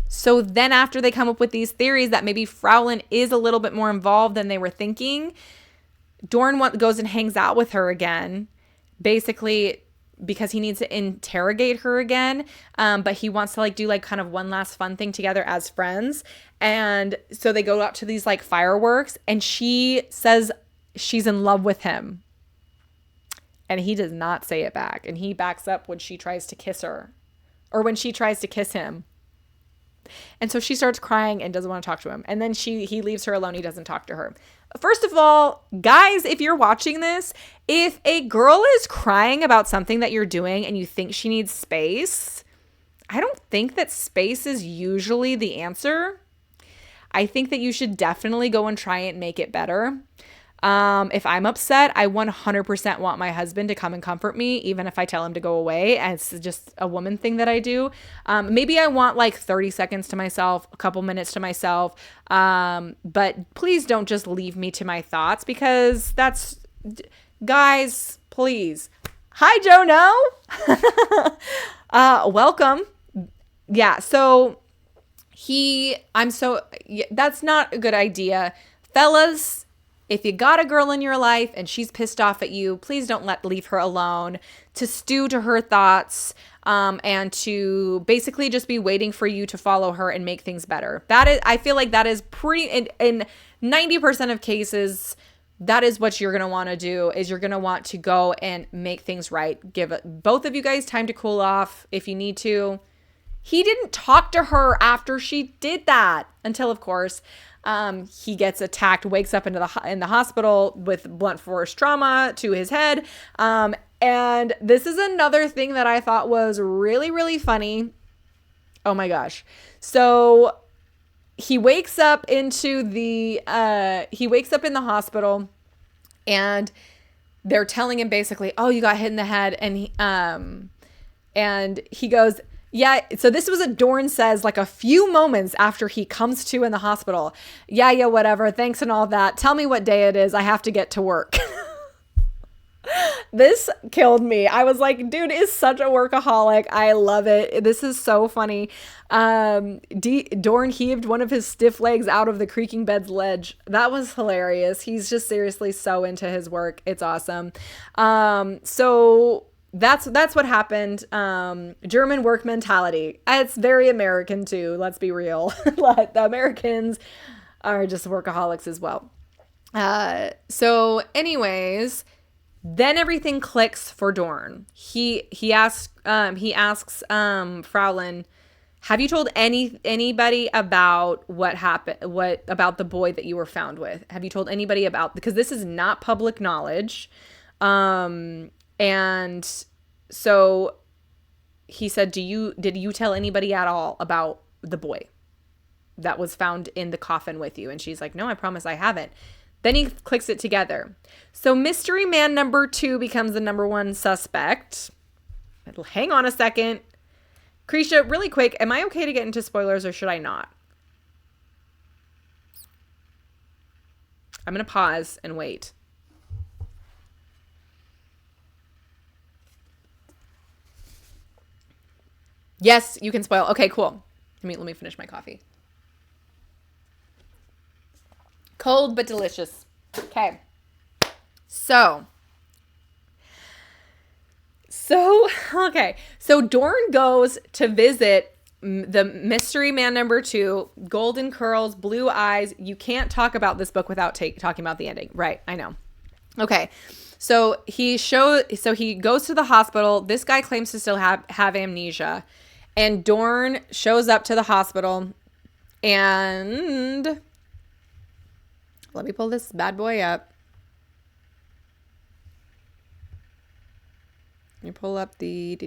So then after they come up with these theories that maybe Fraulein is a little bit more involved than they were thinking, Dorn goes and hangs out with her again, basically because he needs to interrogate her again. But he wants to do kind of one last fun thing together as friends. And so they go out to these fireworks, and she says she's in love with him. And he does not say it back. And he backs up when she tries to kiss her, or when she tries to kiss him. And so she starts crying and doesn't want to talk to him. And then he leaves her alone. He doesn't talk to her. First of all, guys, if you're watching this, if a girl is crying about something that you're doing and you think she needs space, I don't think that space is usually the answer. I think that you should definitely go and try and make it better. If I'm upset, I 100% want my husband to come and comfort me, even if I tell him to go away. And it's just a woman thing that I do. Maybe I want like 30 seconds to myself, a couple minutes to myself. But please don't just leave me to my thoughts, because guys, please. Hi, Joe. No. Welcome. Yeah. So that's not a good idea. Fellas, if you got a girl in your life and she's pissed off at you, please don't leave her alone to stew to her thoughts, and to basically just be waiting for you to follow her and make things better. I feel like that is in 90% of cases, that is what you're going to want to do, is you're going to want to go and make things right. Give both of you guys time to cool off if you need to. He didn't talk to her after she did that until, of course, he gets attacked, wakes up in the hospital with blunt force trauma to his head. And this is another thing that I thought was really, really funny. Oh my gosh. So he wakes up in the hospital, and they're telling him basically, oh, you got hit in the head. And he goes, yeah, so this was Dorn says like a few moments after he comes to in the hospital. Yeah, whatever. Thanks and all that. Tell me what day it is. I have to get to work. This killed me. I was like, dude is such a workaholic. I love it. This is so funny. Dorn heaved one of his stiff legs out of the creaking bed's ledge. That was hilarious. He's just seriously so into his work. It's awesome. So that's what happened. German work mentality. It's very American too. Let's be real. The Americans are just workaholics as well. So anyways, then everything clicks for Dorn. He asks Fraulein, have you told anybody about what happened? What about the boy that you were found with? Have you told anybody about, because this is not public knowledge. And so he said, did you tell anybody at all about the boy that was found in the coffin with you? And she's like, no, I promise I haven't. Then he clicks it together. So mystery man number 2 becomes the number 1 suspect. Hang on a second. Krisha, really quick, am I okay to get into spoilers or should I not? I'm going to pause and wait. Yes, you can spoil. Okay, cool. Let me finish my coffee. Cold but delicious. Okay. So Dorn goes to visit the mystery man number 2, golden curls, blue eyes. You can't talk about this book without talking about the ending. Right. I know. Okay. So he goes to the hospital. This guy claims to still have amnesia, and Dorn shows up to the hospital, and let me pull this bad boy up. Let me pull up the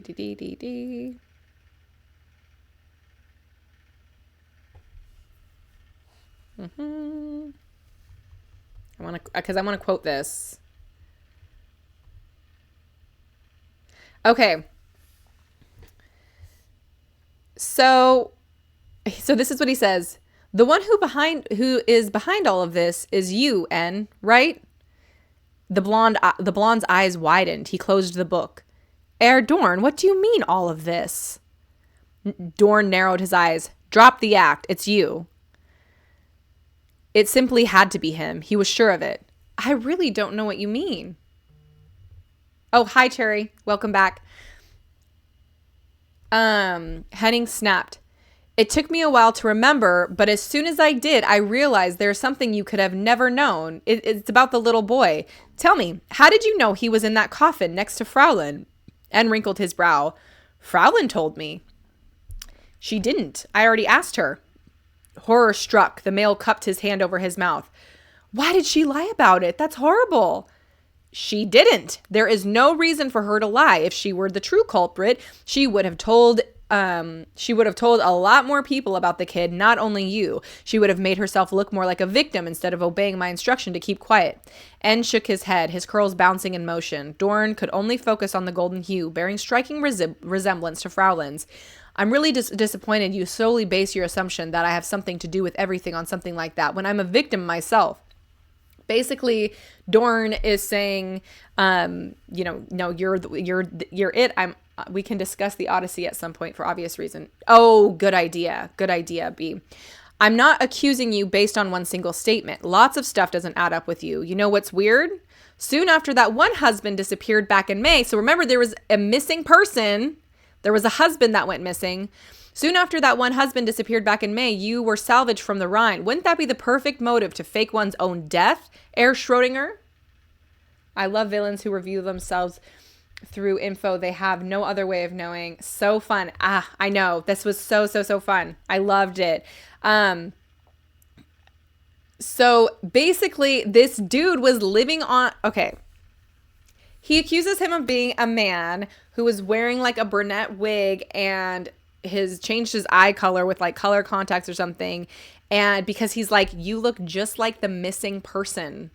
I want to quote this. Okay. So this is what he says. The one who is behind all of this is you, N, right? The blonde's eyes widened. He closed the book. Dorn, what do you mean all of this? Dorn narrowed his eyes. Drop the act. It's you. It simply had to be him. He was sure of it. I really don't know what you mean. Oh, hi, Cherry. Welcome back. Henning snapped. It took me a while to remember, but as soon as I did, I realized there's something you could have never known. It's about the little boy. Tell me, how did you know he was in that coffin next to Fraulein? And wrinkled his brow. Fraulein told me. She didn't. I already asked her. Horror struck. The male cupped his hand over his mouth. Why did she lie about it? That's horrible. She didn't. There is no reason for her to lie. If she were the true culprit, she would have told she would have told a lot more people about the kid, not only you. She would have made herself look more like a victim instead of obeying my instruction to keep quiet. N shook his head, his curls bouncing in motion. Dorn could only focus on the golden hue, bearing striking resemblance to Frauleins. I'm really disappointed you solely base your assumption that I have something to do with everything on something like that when I'm a victim myself. Basically, Dorn is saying, no, you're it. We can discuss the Odyssey at some point for obvious reason. Oh, good idea. Good idea, B. I'm not accusing you based on one single statement. Lots of stuff doesn't add up with you. You know what's weird? Soon after that one husband disappeared back in May. So remember, there was a missing person. There was a husband that went missing. Soon after that one husband disappeared back in May, you were salvaged from the Rhine. Wouldn't that be the perfect motive to fake one's own death, Herr Schrödinger? I love villains who review themselves through info they have no other way of knowing. So fun. I know. This was so fun. I loved it. So basically, this dude was living on... Okay. He accuses him of being a man who was wearing like a brunette wig and changed his eye color with like color contacts or something. And because he's like, you look just like the missing person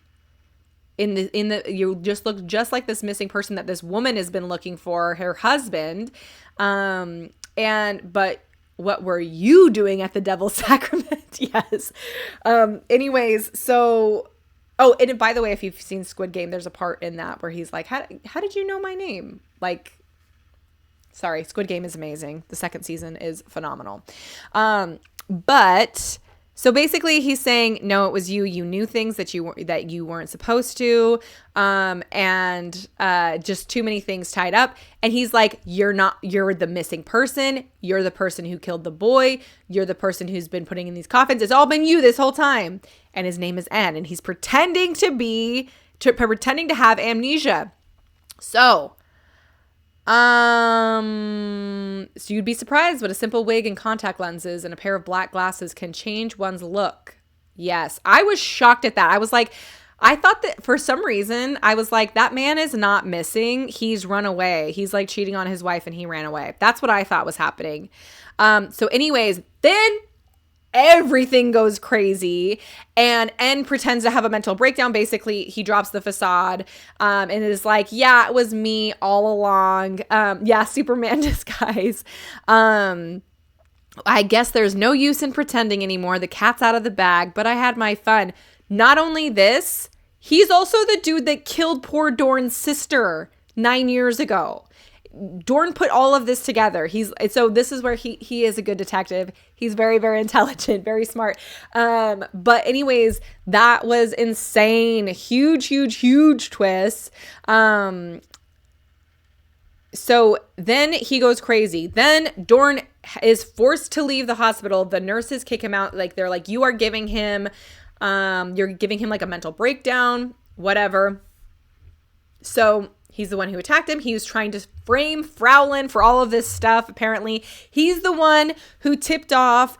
you just look just like this missing person that this woman has been looking for, her husband. But what were you doing at the Devil's Sacrament? Yes. Anyways, so, and by the way, if you've seen Squid Game, there's a part in that where he's like, how did you know my name? Like, sorry, Squid Game is amazing. The second season is phenomenal. But so basically he's saying, no, it was you. You knew things that you weren't supposed to. And just too many things tied up. And he's like, you're the missing person. You're the person who killed the boy. You're the person who's been putting in these coffins. It's all been you this whole time. And his name is N, and he's pretending to have amnesia. So you'd be surprised what a simple wig and contact lenses and a pair of black glasses can change one's look. Yes. I was shocked at that. I thought that for some reason, I was like, that man is not missing. He's run away. He's like cheating on his wife and he ran away. That's what I thought was happening. So anyways, then everything goes crazy and N pretends to have a mental breakdown. Basically, he drops the facade and is like, yeah, it was me all along. Superman disguise. I guess there's no use in pretending anymore. The cat's out of the bag, but I had my fun. Not only this, he's also the dude that killed poor Dorn's sister 9 years ago. Dorn put all of this together. So this is where he is a good detective. He's very, very intelligent, very smart. But anyways, that was insane. Huge twist. So then he goes crazy. Then Dorn is forced to leave the hospital. The nurses kick him out. Like, they're like, you're giving him like a mental breakdown, whatever. So he's the one who attacked him. He was trying to frame Fraulein for all of this stuff, apparently. He's the one who tipped off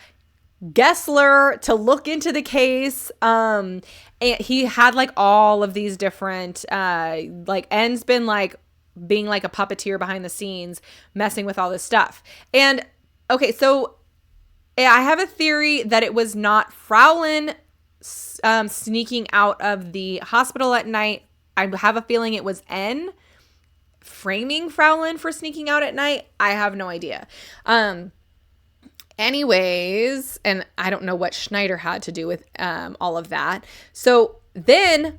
Gessler to look into the case. And he had like all of these different, N's been like being like a puppeteer behind the scenes, messing with all this stuff. And okay, so I have a theory that it was not Fraulein sneaking out of the hospital at night. I have a feeling it was N framing Fraulein for sneaking out at night. I have no idea. Anyways, and I don't know what Schneider had to do with all of that. So then,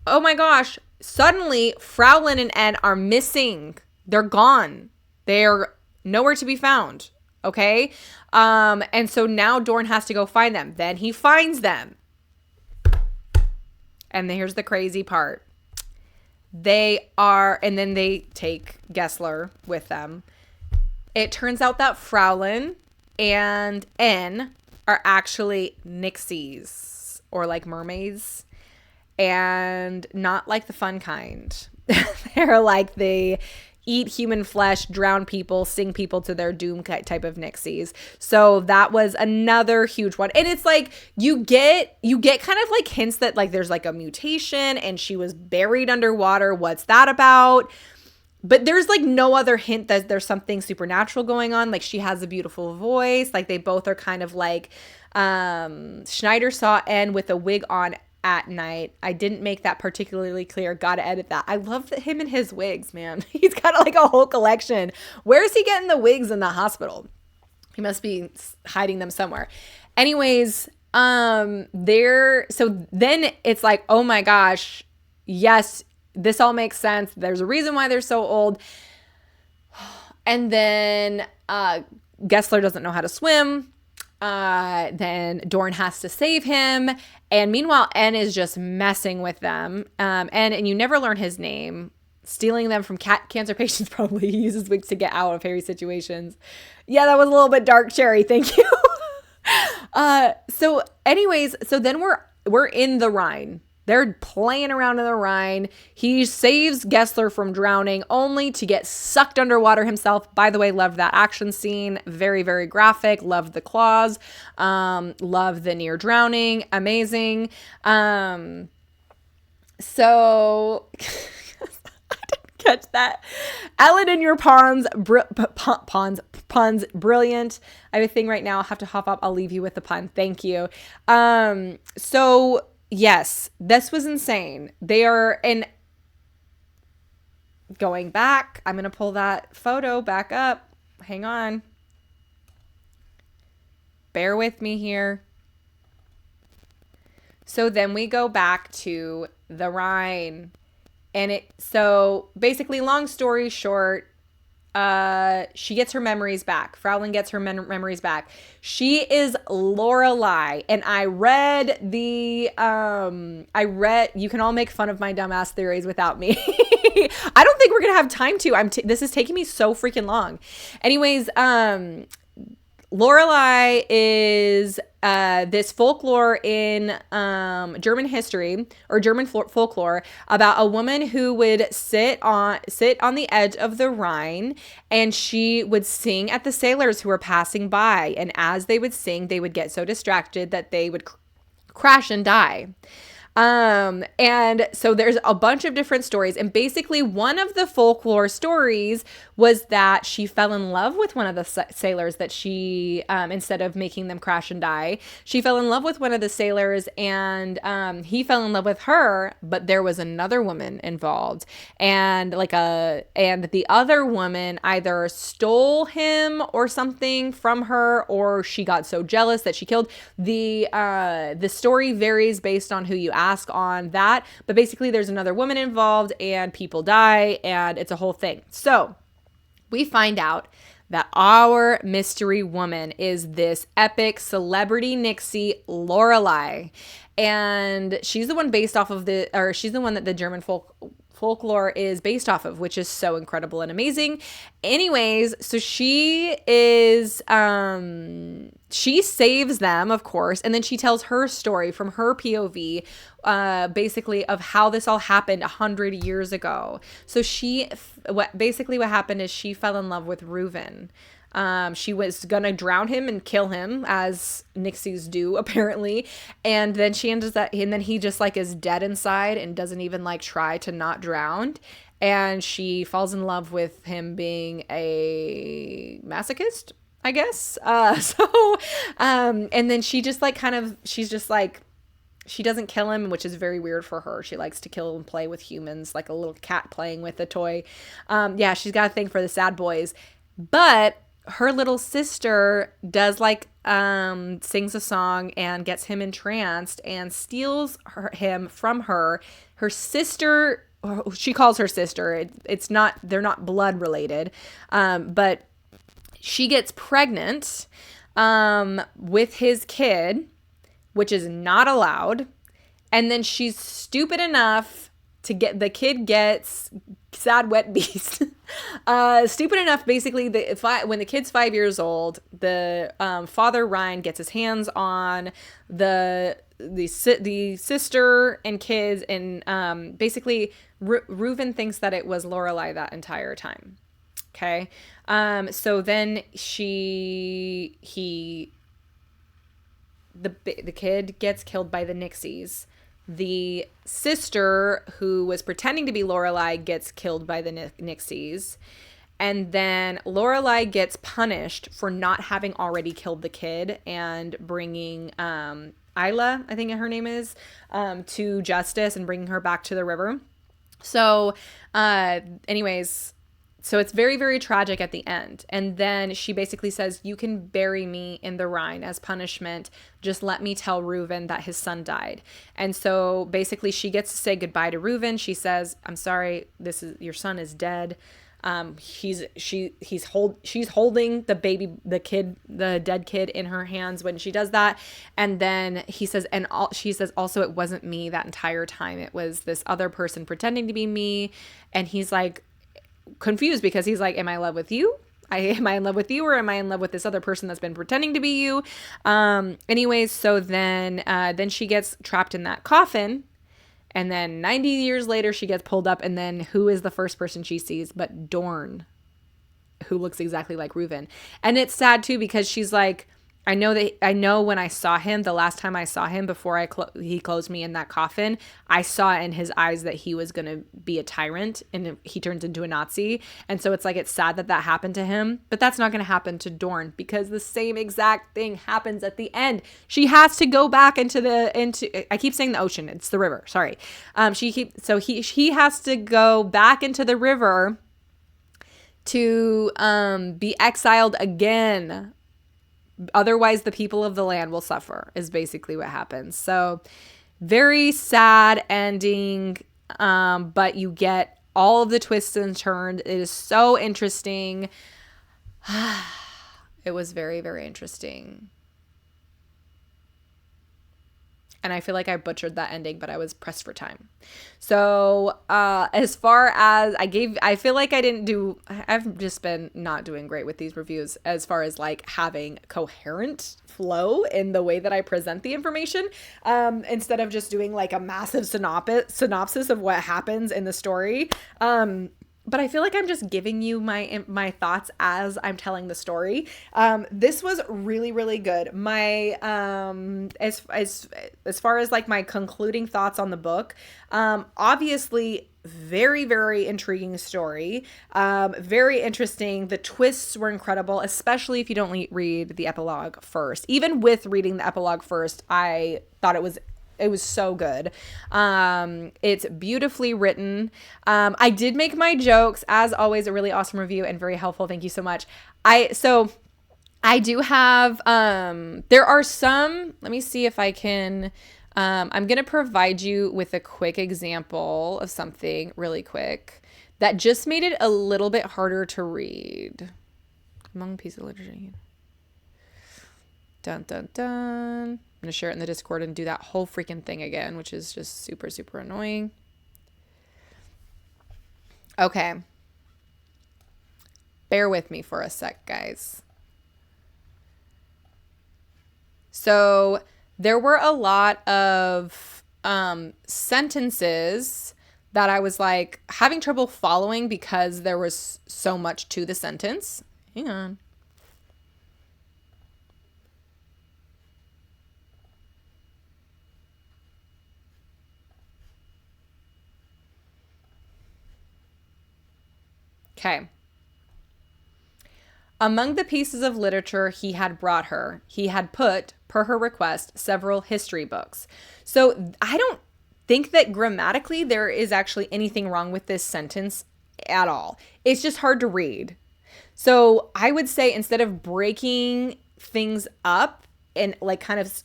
oh my gosh, suddenly Fraulein and N are missing. They're gone. They're nowhere to be found. Okay? And so now Dorn has to go find them. Then he finds them. And here's the crazy part. And then they take Gessler with them. It turns out that Fraulein and N are actually nixies, or like mermaids, and not like the fun kind. They're like they eat human flesh, drown people, sing people to their doom type of nixies. So that was another huge one. And it's like you get kind of like hints that like there's like a mutation and she was buried underwater. What's that about? but there's like no other hint that there's something supernatural going on. Like she has a beautiful voice. Like they both are kind of like, Schneider saw N with a wig on at night. I didn't make that particularly clear. Gotta edit that. I love him and his wigs, man. He's got like a whole collection. Where's he getting the wigs in the hospital? He must be hiding them somewhere. Anyways, so then it's like, oh my gosh, yes, this all makes sense. There's a reason why they're so old. And then Gessler doesn't know how to swim. Then Dorn has to save him. And meanwhile, N is just messing with them. And you never learn his name. Stealing them from cancer patients probably. He uses wigs to get out of hairy situations. Yeah, that was a little bit dark, Cherry. Thank you. So anyways, so then we're in the Rhine. They're playing around in the Rhine. He saves Gessler from drowning only to get sucked underwater himself. By the way, loved that action scene. Very, very graphic. Loved the claws. Loved the near drowning. Amazing. So I didn't catch that. Ellen and your puns, brilliant. I have a thing right now. I'll have to hop up. I'll leave you with the pun. Thank you. So yes, this was insane. They are going back. I'm going to pull that photo back up. Hang on. Bear with me here. So then we go back to the Rhine. And so basically, long story short, she gets her memories back. Fraulein gets her memories back. She is Lorelei. And you can all make fun of my dumbass theories without me. I don't think we're going to have time to. This is taking me so freaking long. Anyways, Lorelei is this folklore in German history or German folklore about a woman who would sit on the edge of the Rhine, and she would sing at the sailors who were passing by. And as they would sing, they would get so distracted that they would crash and die. And so there's a bunch of different stories, and basically one of the folklore stories was that she fell in love with one of the sailors that she, instead of making them crash and die, she fell in love with one of the sailors, and, he fell in love with her, but there was another woman involved, and and the other woman either stole him or something from her, or she got so jealous that she killed. The story varies based on who you ask on that, but basically there's another woman involved and people die and it's a whole thing. So we find out that our mystery woman is this epic celebrity Nixie Lorelei, and she's the one she's the one that the German folklore is based off of, which is so incredible and amazing. Anyways, so she saves them, of course, and then she tells her story from her POV, basically of how this all happened 100 years ago. So what happened is she fell in love with Reuven. She was gonna drown him and kill him, as Nixies do apparently, and then he just like is dead inside and doesn't even like try to not drown, and she falls in love with him being a masochist, I guess. And then she just like she's just like, she doesn't kill him, which is very weird for her. She likes to kill and play with humans, like a little cat playing with a toy. Yeah, she's got a thing for the sad boys, but her little sister does sings a song and gets him entranced and steals him from her. Her sister, she calls her sister. They're not blood related. But she gets pregnant, with his kid, which is not allowed. And then she's stupid enough the kid gets sad wet beast. Stupid enough, basically, when the kid's 5 years old, the father Ryan gets his hands on the sister and kids, and basically Reuven thinks that it was Lorelei that entire time. Okay, so then the kid gets killed by the Nixies. the sister who was pretending to be Lorelai gets killed by the Nixies. And then Lorelai gets punished for not having already killed the kid and bringing Isla, I think her name is, to justice and bringing her back to the river. So anyways, so it's very, very tragic at the end. And then she basically says, you can bury me in the Rhine as punishment. Just let me tell Reuven that his son died. And so basically she gets to say goodbye to Reuven. She says, I'm sorry, your son is dead. She's holding the baby, the dead kid in her hands when she does that. And then she says, also, it wasn't me that entire time. It was this other person pretending to be me. And he's like confused because he's like, am I in love with you? Am I in love with you, or am I in love with this other person that's been pretending to be you? Anyways, so then she gets trapped in that coffin. And then 90 years later, she gets pulled up. And then who is the first person she sees but Dorn, who looks exactly like Reuven. And it's sad, too, because she's like, I know when I saw him, the last time I saw him before he closed me in that coffin, I saw in his eyes that he was going to be a tyrant and he turns into a Nazi. And so it's sad that happened to him. But that's not going to happen to Dorn because the same exact thing happens at the end. She has to go back into I keep saying the ocean. It's the river. Sorry. He has to go back into the river to be exiled again. Otherwise, the people of the land will suffer, is basically what happens. So very sad ending, but you get all of the twists and turns. It is so interesting. It was very, very interesting. And I feel like I butchered that ending, but I was pressed for time. So as far as I feel like I've just been not doing great with these reviews as far as like having coherent flow in the way that I present the information, instead of just doing like a massive synopsis of what happens in the story. But I feel like I'm just giving you my thoughts as I'm telling the story. This was really, really good. My as far as like my concluding thoughts on the book, obviously very, very intriguing story. Very interesting. The twists were incredible, especially if you don't read the epilogue first. Even with reading the epilogue first, I thought it was so good. It's beautifully written. I did make my jokes, as always, a really awesome review and very helpful. Thank you so much. I do have, there are some, let me see if I can, I'm going to provide you with a quick example of something really quick that just made it a little bit harder to read. Among pieces of literature. Dun, dun, dun. I'm going to share it in the Discord and do that whole freaking thing again, which is just super, super annoying. Okay. Bear with me for a sec, guys. So there were a lot of sentences that I was like having trouble following because there was so much to the sentence. Hang on. Okay. Among the pieces of literature he had brought her, he had put, per her request, several history books. So I don't think that grammatically there is actually anything wrong with this sentence at all. It's just hard to read. So I would say instead of breaking things up and like kind of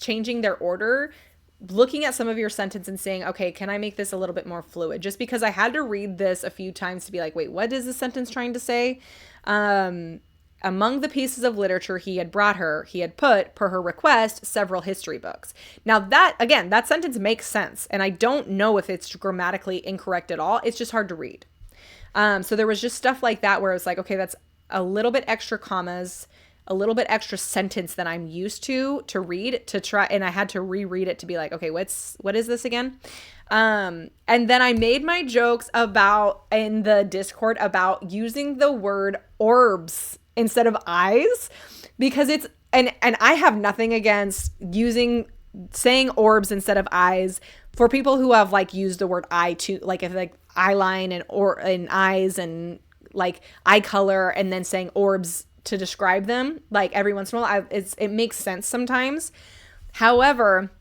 changing their order, looking at some of your sentence and saying, okay, can I make this a little bit more fluid? Just because I had to read this a few times to be like, wait, what is this sentence trying to say? Among the pieces of literature he had brought her, he had put, per her request, several history books. Now that, again, that sentence makes sense. And I don't know if it's grammatically incorrect at all. It's just hard to read. So there was just stuff like that where it was like, okay, that's a little bit extra commas, a little bit extra sentence than I'm used to read to try. And I had to reread it to be like, okay, what is this again? And then I made my jokes in the Discord about using the word orbs instead of eyes, because and I have nothing against using saying orbs instead of eyes for people who have like used the word eye to like if like eyeline and eyes and like eye color and then saying orbs to describe them like every once in a while it makes sense sometimes. However,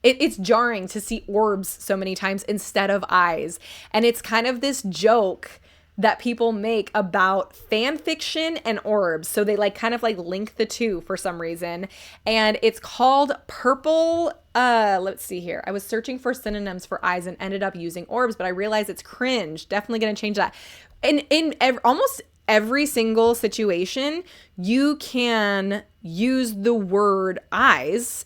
it's jarring to see orbs so many times instead of eyes. And it's kind of this joke that people make about fan fiction and orbs. So they like kind of like link the two for some reason. And it's called purple. Let's see here. I was searching for synonyms for eyes and ended up using orbs, but I realized it's cringe. Definitely going to change that. Almost every single situation, you can use the word eyes.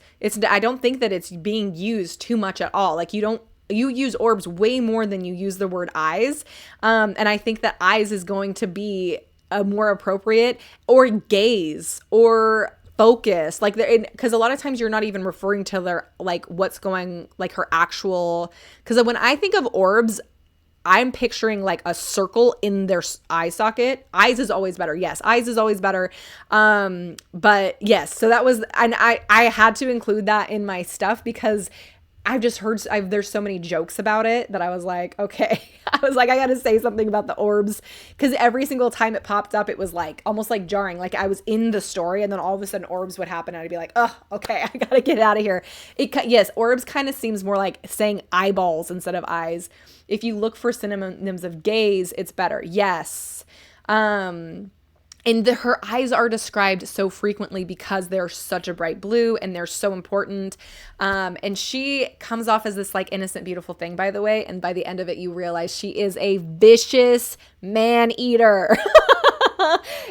I don't think that it's being used too much at all. Like you use orbs way more than you use the word eyes. And I think that eyes is going to be a more appropriate, or gaze or focus, like because a lot of times you're not even referring to their like what's going like her actual, because when I think of orbs, I'm picturing like a circle in their eye socket. Eyes is always better. Yes, eyes is always better. But yes, so that was, and I had to include that in my stuff because I've just heard, there's so many jokes about it that I was like, okay. I was like, I got to say something about the orbs, because every single time it popped up, it was like almost like jarring. Like I was in the story and then all of a sudden orbs would happen and I'd be like, oh, okay, I got to get out of here. Yes, orbs kind of seems more like saying eyeballs instead of eyes. If you look for synonyms of gaze, it's better. Yes. And her eyes are described so frequently because they're such a bright blue and they're so important. And she comes off as this like innocent, beautiful thing, by the way. And by the end of it, you realize she is a vicious man-eater.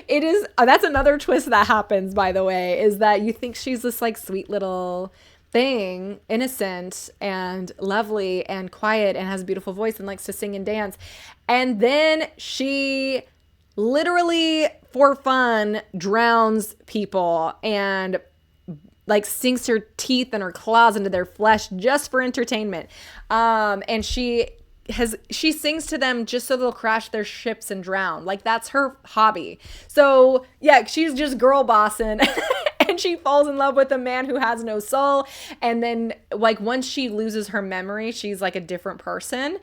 It is, that's another twist that happens, by the way, is that you think she's this like sweet little thing, innocent and lovely and quiet and has a beautiful voice and likes to sing and dance. And then she literally for fun drowns people and like sinks her teeth and her claws into their flesh just for entertainment. And she sings to them just so they'll crash their ships and drown. Like that's her hobby. So yeah, she's just girl bossing. And she falls in love with a man who has no soul. And then like once she loses her memory, she's like a different person.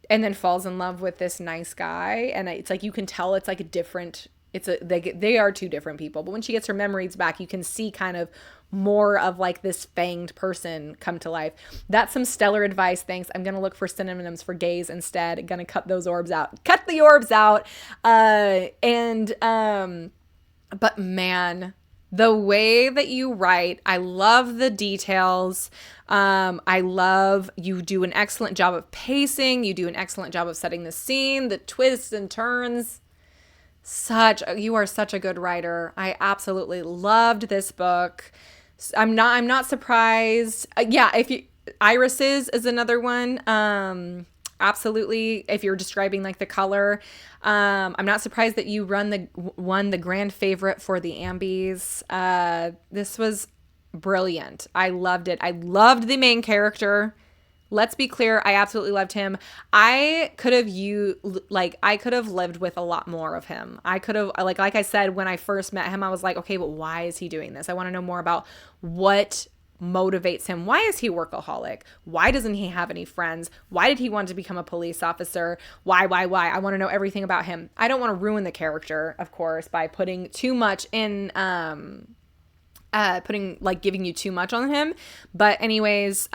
And then falls in love with this nice guy. And it's like, you can tell it's like a different, they are two different people. But when she gets her memories back, you can see kind of more of like this fanged person come to life. That's some stellar advice. Thanks. I'm going to look for synonyms for gaze instead. Going to cut those orbs out. Cut the orbs out. But man, the way that you write, I love the details. I love you do an excellent job of pacing. You do an excellent job of setting the scene, the twists and turns. You are such a good writer. I absolutely loved this book. I'm not surprised. Irises is another one. Absolutely. If you're describing like the color, I'm not surprised that you won the grand favorite for the Ambies. This was brilliant. I loved it. I loved the main character. Let's be clear. I absolutely loved him. I could have lived with a lot more of him. I could have, like I said, when I first met him, I was like, okay, but why is he doing this? I want to know more about what motivates him. Why is he workaholic? Why doesn't he have any friends? Why did he want to become a police officer? Why? I want to know everything about him. I don't want to ruin the character, of course, by putting too much in, giving you too much on him. But anyways,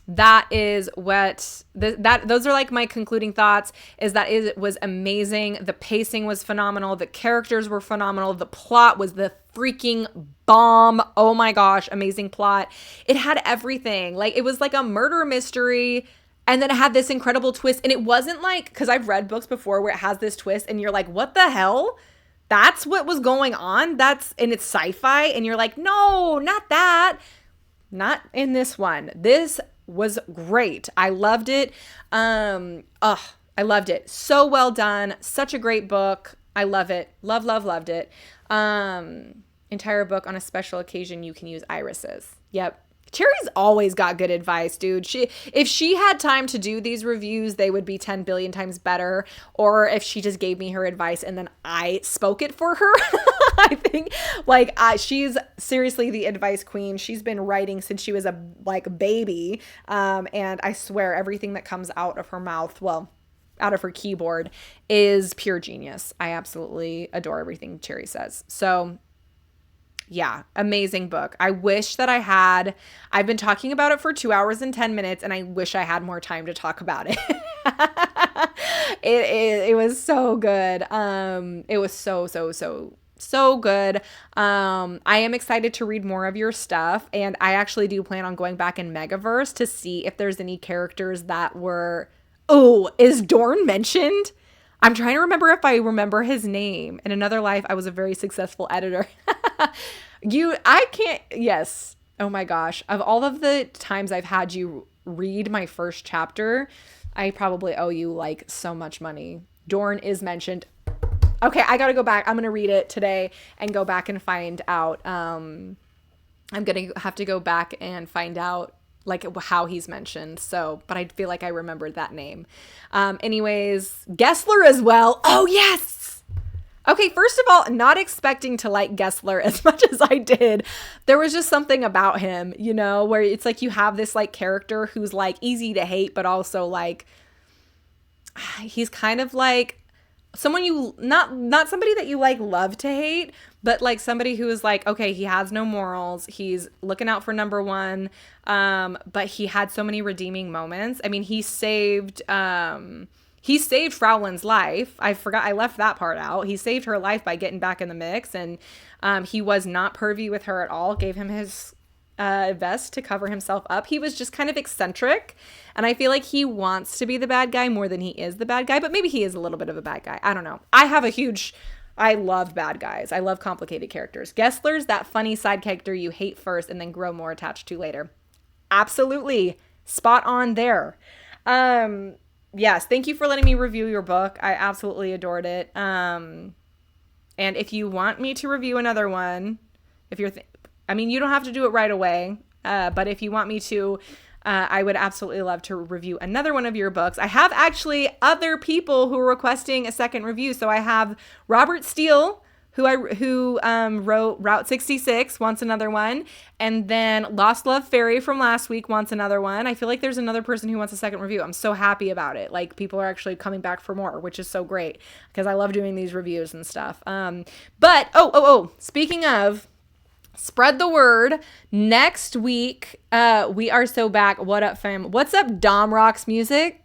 that is what those are like my concluding thoughts, is that it was amazing. The pacing was phenomenal. The characters were phenomenal. The plot was the freaking bomb. Oh my gosh, amazing plot. It had everything. Like it was like a murder mystery, and then it had this incredible twist. And it wasn't like, because I've read books before where it has this twist and you're like, what the hell? That's what was going on? And it's sci-fi and you're like, no, not that. Not in this one. This was great. I loved it. I loved it. So well done. Such a great book. I love it. Loved it. Entire book. On a special occasion, you can use irises. Yep. Cherry's always got good advice, dude. If she had time to do these reviews, they would be 10 billion times better. Or if she just gave me her advice and then I spoke it for her, I think like she's seriously the advice queen. She's been writing since she was a baby. And I swear everything that comes out of her mouth, well, out of her keyboard, is pure genius. I absolutely adore everything Cherry says. So yeah, amazing book. I wish that I've been talking about it for 2 hours and 10 minutes, and I wish I had more time to talk about it. It was so good. It was so good. I am excited to read more of your stuff, and I actually do plan on going back in Megaverse to see if there's any characters that were, oh, is Dorn mentioned? I'm trying to remember if I remember his name. In another life, I was a very successful editor. Yes. Oh my gosh. Of all of the times I've had you read my first chapter, I probably owe you like so much money. Dorn is mentioned. Okay, I gotta go back. I'm gonna read it today and go back and find out. I'm gonna have to go back and find out like how he's mentioned. So, but I feel like I remembered that name. Anyways, Gessler as well. Oh yes. Okay, first of all, not expecting to like Gessler as much as I did. There was just something about him, you know, where it's like you have this like character who's like easy to hate, but also like he's kind of like someone you not somebody that you like love to hate, but like somebody who is like, okay, he has no morals, he's looking out for number one, but he had so many redeeming moments. I mean, he saved Fraulin's life. I left that part out. He saved her life by getting back in the mix, and he was not pervy with her at all, gave him his vest to cover himself up. He was just kind of eccentric, and I feel like he wants to be the bad guy more than he is the bad guy, but maybe he is a little bit of a bad guy. I don't know. I love bad guys. I love complicated characters. Gessler's that funny side character you hate first and then grow more attached to later. Absolutely. Spot on there. Yes, thank you for letting me review your book. I absolutely adored it. And if you want me to review another one, you don't have to do it right away, but if you want me to, I would absolutely love to review another one of your books. I have actually other people who are requesting a second review. So I have Robert Steele, who wrote Route 66, wants another one. And then Lost Love Fairy from last week wants another one. I feel like there's another person who wants a second review. I'm so happy about it. Like, people are actually coming back for more, which is so great because I love doing these reviews and stuff. Speaking of, spread the word. Next week, we are so back. What up, fam? What's up, Dom Rocks Music?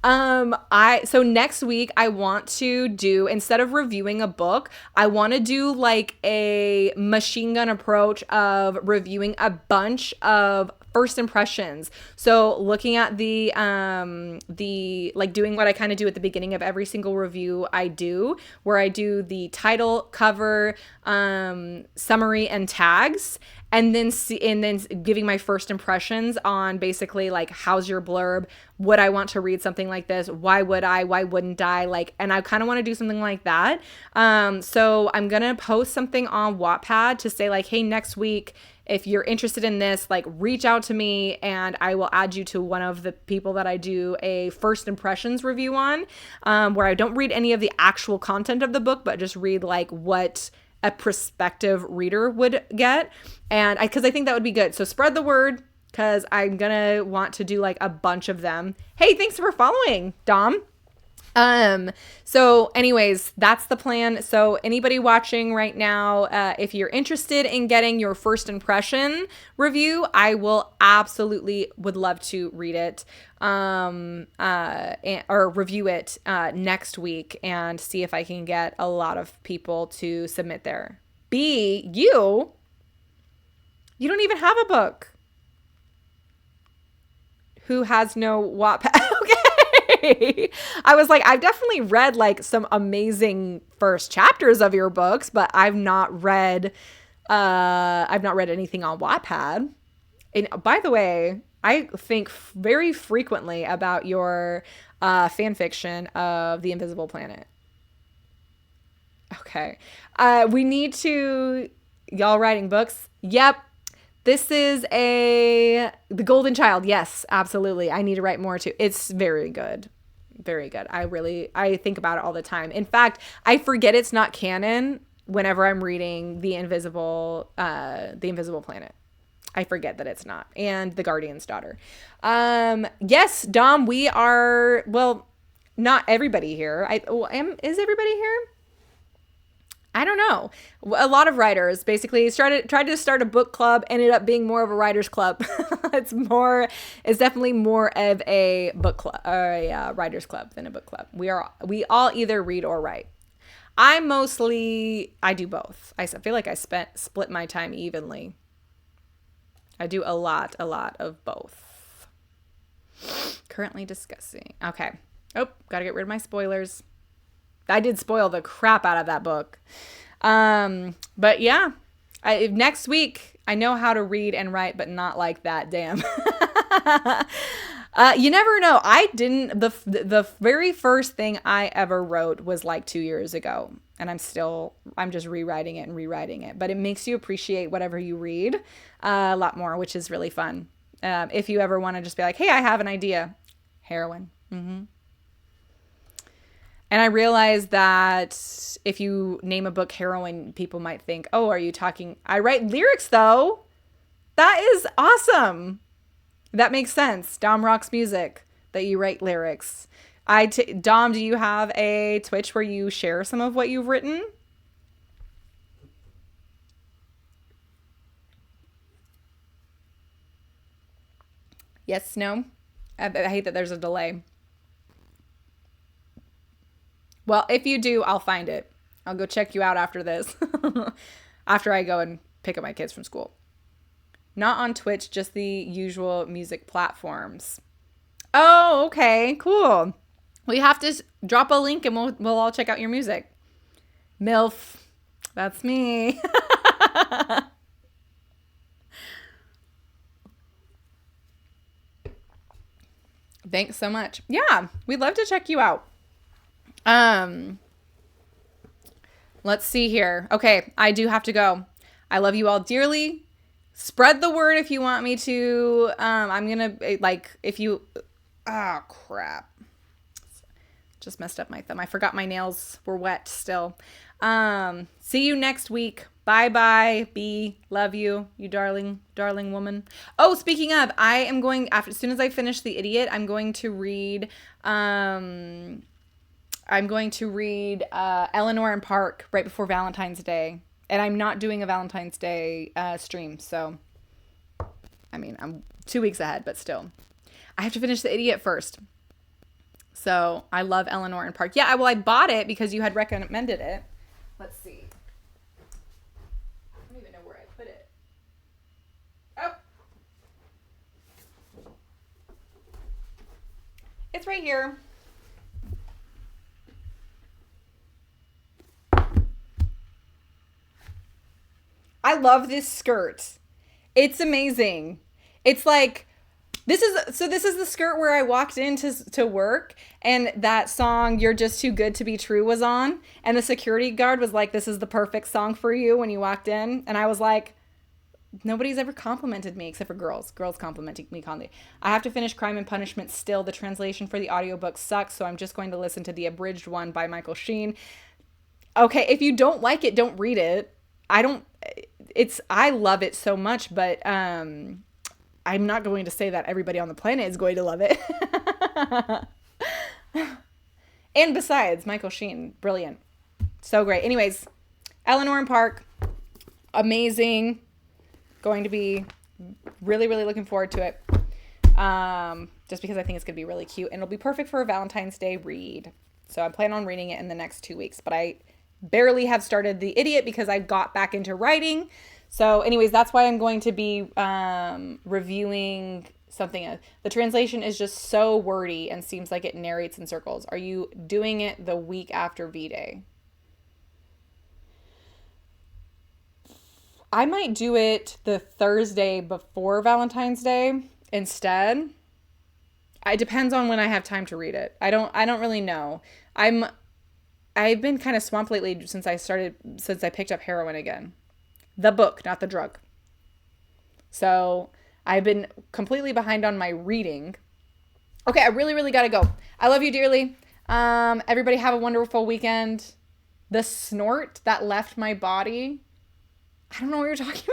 So next week I want to do, instead of reviewing a book, I want to do like a machine gun approach of reviewing a bunch of first impressions. So looking at the like doing what I kind of do at the beginning of every single review I do, where I do the title, cover, summary, and tags. And then giving my first impressions on basically like, how's your blurb? Would I want to read something like this? Why would I? Why wouldn't I? Like, and I kind of want to do something like that. So I'm going to post something on Wattpad to say like, hey, next week, if you're interested in this, like, reach out to me and I will add you to one of the people that I do a first impressions review on, where I don't read any of the actual content of the book, but just read like what a prospective reader would get. And because I think that would be good. So spread the word, because I'm gonna want to do like a bunch of them. Hey, thanks for following, Dom. So anyways, that's the plan. So anybody watching right now, if you're interested in getting your first impression review, I will absolutely would love to read it, or review it, next week, and see if I can get a lot of people to submit there. You don't even have a book. Who has no Wattpad? Okay. I was like, I've definitely read like some amazing first chapters of your books, but I've not read anything on Wattpad. And by the way, I think very frequently about your fan fiction of The Invisible Planet. Okay. We need to, y'all writing books. Yep. This is The Golden Child. Yes, absolutely. I need to write more too. It's very good. Very good. I think about it all the time. In fact, I forget it's not canon whenever I'm reading The Invisible Planet. I forget that it's not. And The Guardian's Daughter. Yes, Dom, we are, well, not everybody here. Is everybody here? I don't know. A lot of writers basically tried to start a book club, ended up being more of a writers club. It's definitely more of a book club or a writers club than a book club. We all either read or write. I do both. I feel like I split my time evenly. I do a lot of both. Currently discussing. Okay. Oh, gotta get rid of my spoilers. I did spoil the crap out of that book. But yeah, next week, I know how to read and write, but not like that. Damn. You never know. I didn't, the very first thing I ever wrote was like 2 years ago. And I'm just rewriting it. But it makes you appreciate whatever you read a lot more, which is really fun. If you ever want to just be like, hey, I have an idea. Heroin. Mm-hmm. And I realized that if you name a book Heroin, people might think, oh, are you talking? I write lyrics, though. That is awesome. That makes sense. Dom rocks music, that you write lyrics. Dom, do you have a Twitch where you share some of what you've written? Yes, no? I hate that there's a delay. Well, if you do, I'll find it. I'll go check you out after this. After I go and pick up my kids from school. Not on Twitch, just the usual music platforms. Oh, okay. Cool. Well, you have to drop a link and we'll all check out your music. MILF. That's me. Thanks so much. Yeah, we'd love to check you out. Let's see here. Okay, I do have to go. I love you all dearly. Spread the word if you want me to. I'm gonna crap. Just messed up my thumb. I forgot my nails were wet still. See you next week. Bye. B. Love you, you darling woman. Oh, speaking of, I am going as soon as I finish The Idiot, I'm going to read Eleanor and Park right before Valentine's Day. And I'm not doing a Valentine's Day stream. So, I mean, I'm 2 weeks ahead, but still. I have to finish The Idiot first. So, I love Eleanor and Park. Yeah, I bought it because you had recommended it. Let's see. I don't even know where I put it. Oh. It's right here. I love this skirt. It's amazing. It's like, this is the skirt where I walked into work and that song, You're Just Too Good to Be True, was on. And the security guard was like, this is the perfect song for you when you walked in. And I was like, nobody's ever complimented me except for girls. Girls complimenting me constantly. I have to finish Crime and Punishment still. The translation for the audiobook sucks, so I'm just going to listen to the abridged one by Michael Sheen. Okay, if you don't like it, don't read it. I love it so much, but I'm not going to say that everybody on the planet is going to love it. And besides, Michael Sheen, brilliant. So great. Anyways, Eleanor and Park, amazing. Going to be really, really looking forward to it. Just because I think it's going to be really cute. And it'll be perfect for a Valentine's Day read. So I plan on reading it in the next 2 weeks. But I barely have started The Idiot because I got back into writing. So anyways, that's why I'm going to be reviewing something. The translation is just so wordy and seems like it narrates in circles. Are you doing it the week after V-Day? I might do it the Thursday before Valentine's Day instead. It depends on when I have time to read it. I don't really know. I've been kind of swamped lately since I picked up heroin again. The book, not the drug. So I've been completely behind on my reading. Okay, I really, really got to go. I love you dearly. Everybody have a wonderful weekend. The snort that left my body, I don't know what you're talking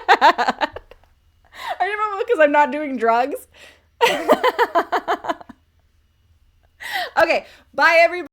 about. Are you know because I'm not doing drugs? Okay, bye everybody.